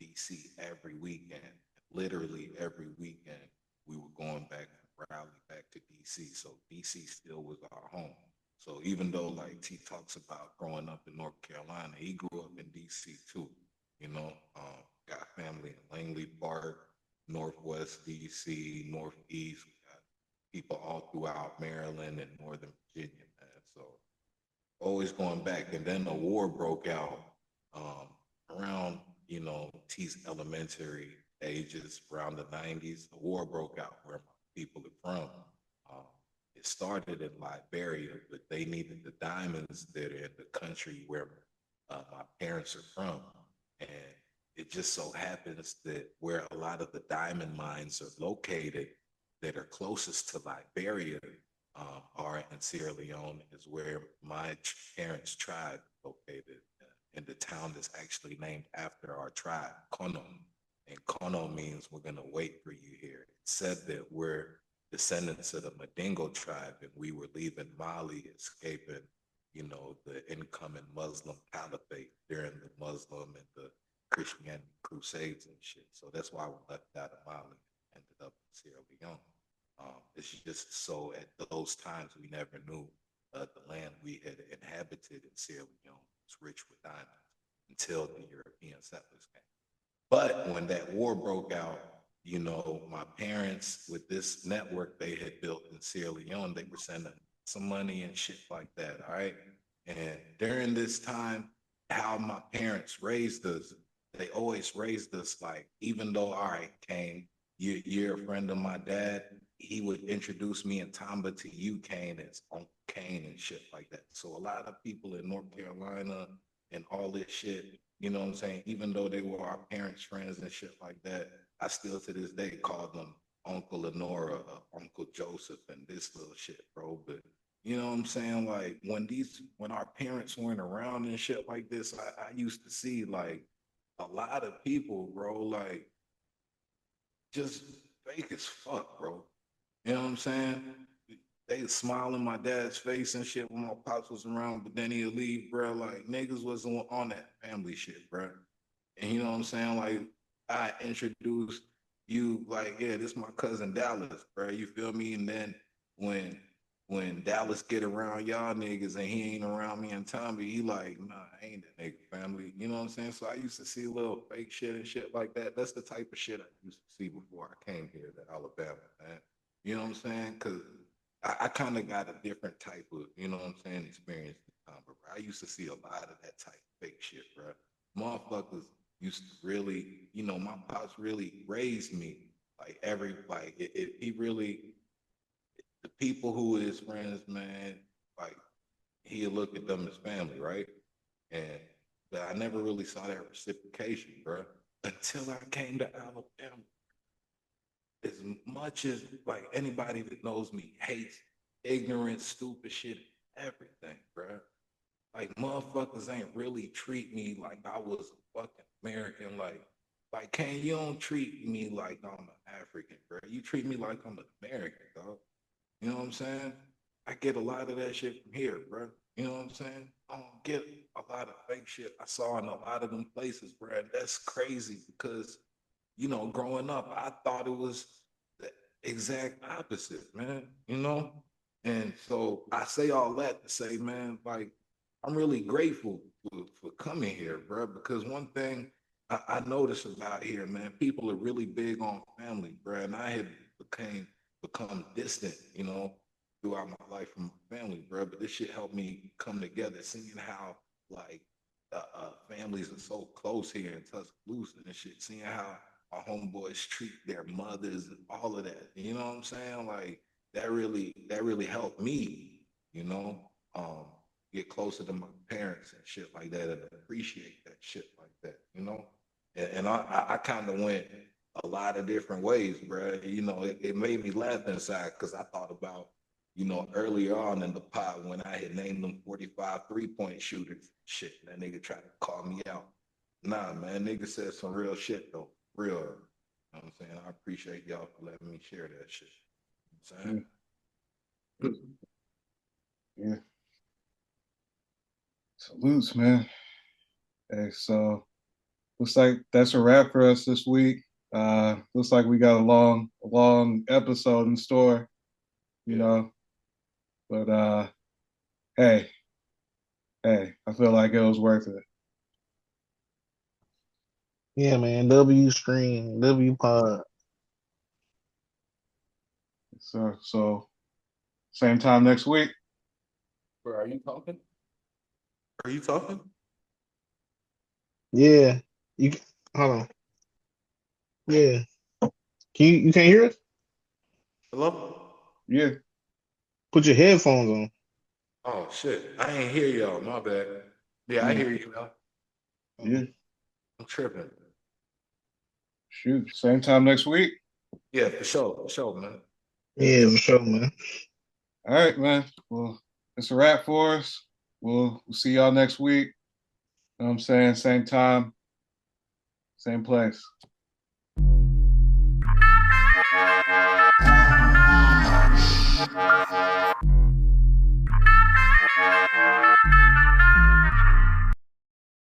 DC every weekend. Literally every weekend, we were going back rally back to DC. So DC still was our home. So even though like T talks about growing up in North Carolina, he grew up in DC too. Got family in Langley Park, Northwest DC, Northeast. We got people all throughout Maryland and Northern Virginia, man. So always going back. And then the war broke out around, T's elementary ages, around the 90s. The war broke out where my people are from. Um, it started in Liberia, but they needed the diamonds that are in the country where my parents are from. it just so happens that where a lot of the diamond mines are located that are closest to Liberia are in Sierra Leone is where my parents' tribe located in the town that's actually named after our tribe, Kono. And Kono means we're going to wait for you here. It said that we're descendants of the Mandingo tribe and we were leaving Mali, escaping, you know, the incoming Muslim caliphate during the Muslim and the Christianity crusades and shit. So that's why we left out of Mali and ended up in Sierra Leone. It's just so at those times we never knew the land we had inhabited in Sierra Leone was rich with diamonds until the European settlers came. But when that war broke out, you know, my parents with this network they had built in Sierra Leone, they were sending some money and shit like that. All right. And during this time, how my parents raised us, they always raised us like, even though, all right, Kane, you're a friend of my dad, he would introduce me and Tamba to you, Kane, as Uncle Kane and shit like that. So a lot of people in North Carolina and all this shit, you know what I'm saying? Even though they were our parents' friends and shit like that, I still to this day call them Uncle Lenora, Uncle Joseph, and this little shit, bro. But you know what I'm saying? Like when our parents weren't around and shit like this, I used to see like a lot of people, bro, like just fake as fuck, bro. You know what I'm saying? They smile in my dad's face and shit when my pops was around, but then he'd leave, bro. Like niggas wasn't on that family shit, bro. And you know what I'm saying? Like I introduced you, like, yeah, this is my cousin Dallas, bro. You feel me? And then when when Dallas get around y'all niggas and he ain't around me and Tommy, he like, nah, I ain't that nigga family. You know what I'm saying? So I used to see little fake shit and shit like that. That's the type of shit I used to see before I came here to Alabama, man. You know what I'm saying? Cause I kind of got a different type of, you know what I'm saying, experience this time. But I used to see a lot of that type of fake shit, bro. Motherfuckers used to really, you know, my pops really raised me. He really, the people who were his friends, man, like he'd look at them as family, right? And but I never really saw that reciprocation, bro, until I came to Alabama. As much as like anybody that knows me hates ignorant, stupid shit, everything, bro. Like motherfuckers ain't really treat me like I was a fucking American. Like, can you don't treat me like I'm an African, bro? You treat me like I'm an American, dog. You know what I'm saying? I get a lot of that shit from here, bro. You know what I'm saying? I don't get a lot of fake shit I saw in a lot of them places, bro. And that's crazy because, you know, growing up, I thought it was the exact opposite, man. You know? And so I say all that to say, man, like, I'm really grateful for coming here, bro, because one thing I noticed about here, man, people are really big on family, bro. And I had become distant, you know, throughout my life from my family, bro. But this shit helped me come together, seeing how like families are so close here in Tuscaloosa and shit, seeing how our homeboys treat their mothers and all of that. You know what I'm saying? Like that really helped me, you know, get closer to my parents and shit like that and appreciate that shit like that, you know? And I kind of went a lot of different ways, bro. You know, it made me laugh inside because I thought about, you know, earlier on in the pod when I had named them 45 3-point shooters. Shit, that nigga tried to call me out. Nah, man, nigga said some real shit though. Real. You know what I'm saying? I appreciate y'all for letting me share that shit. You know what I'm saying? Yeah. Salutes, man. Hey, so looks like that's a wrap for us this week. Looks like we got a long episode in store, you Yeah. know. But hey, I feel like it was worth it. Yeah, man. W screen, W pod. So same time next week. Bro, are you talking? Are you talking? Yeah. You hold on. Yeah. You can't hear us? Hello? Yeah, Put your headphones on. Oh shit. I ain't hear y'all. My bad. Yeah, I yeah, hear you now. yeah. Um, I'm tripping. Shoot, same time next week. Yeah, for sure, man. Yeah, for sure, man. All right, man. Well, it's a wrap for us. We'll see y'all next week. You know what I'm saying? Same time, same place.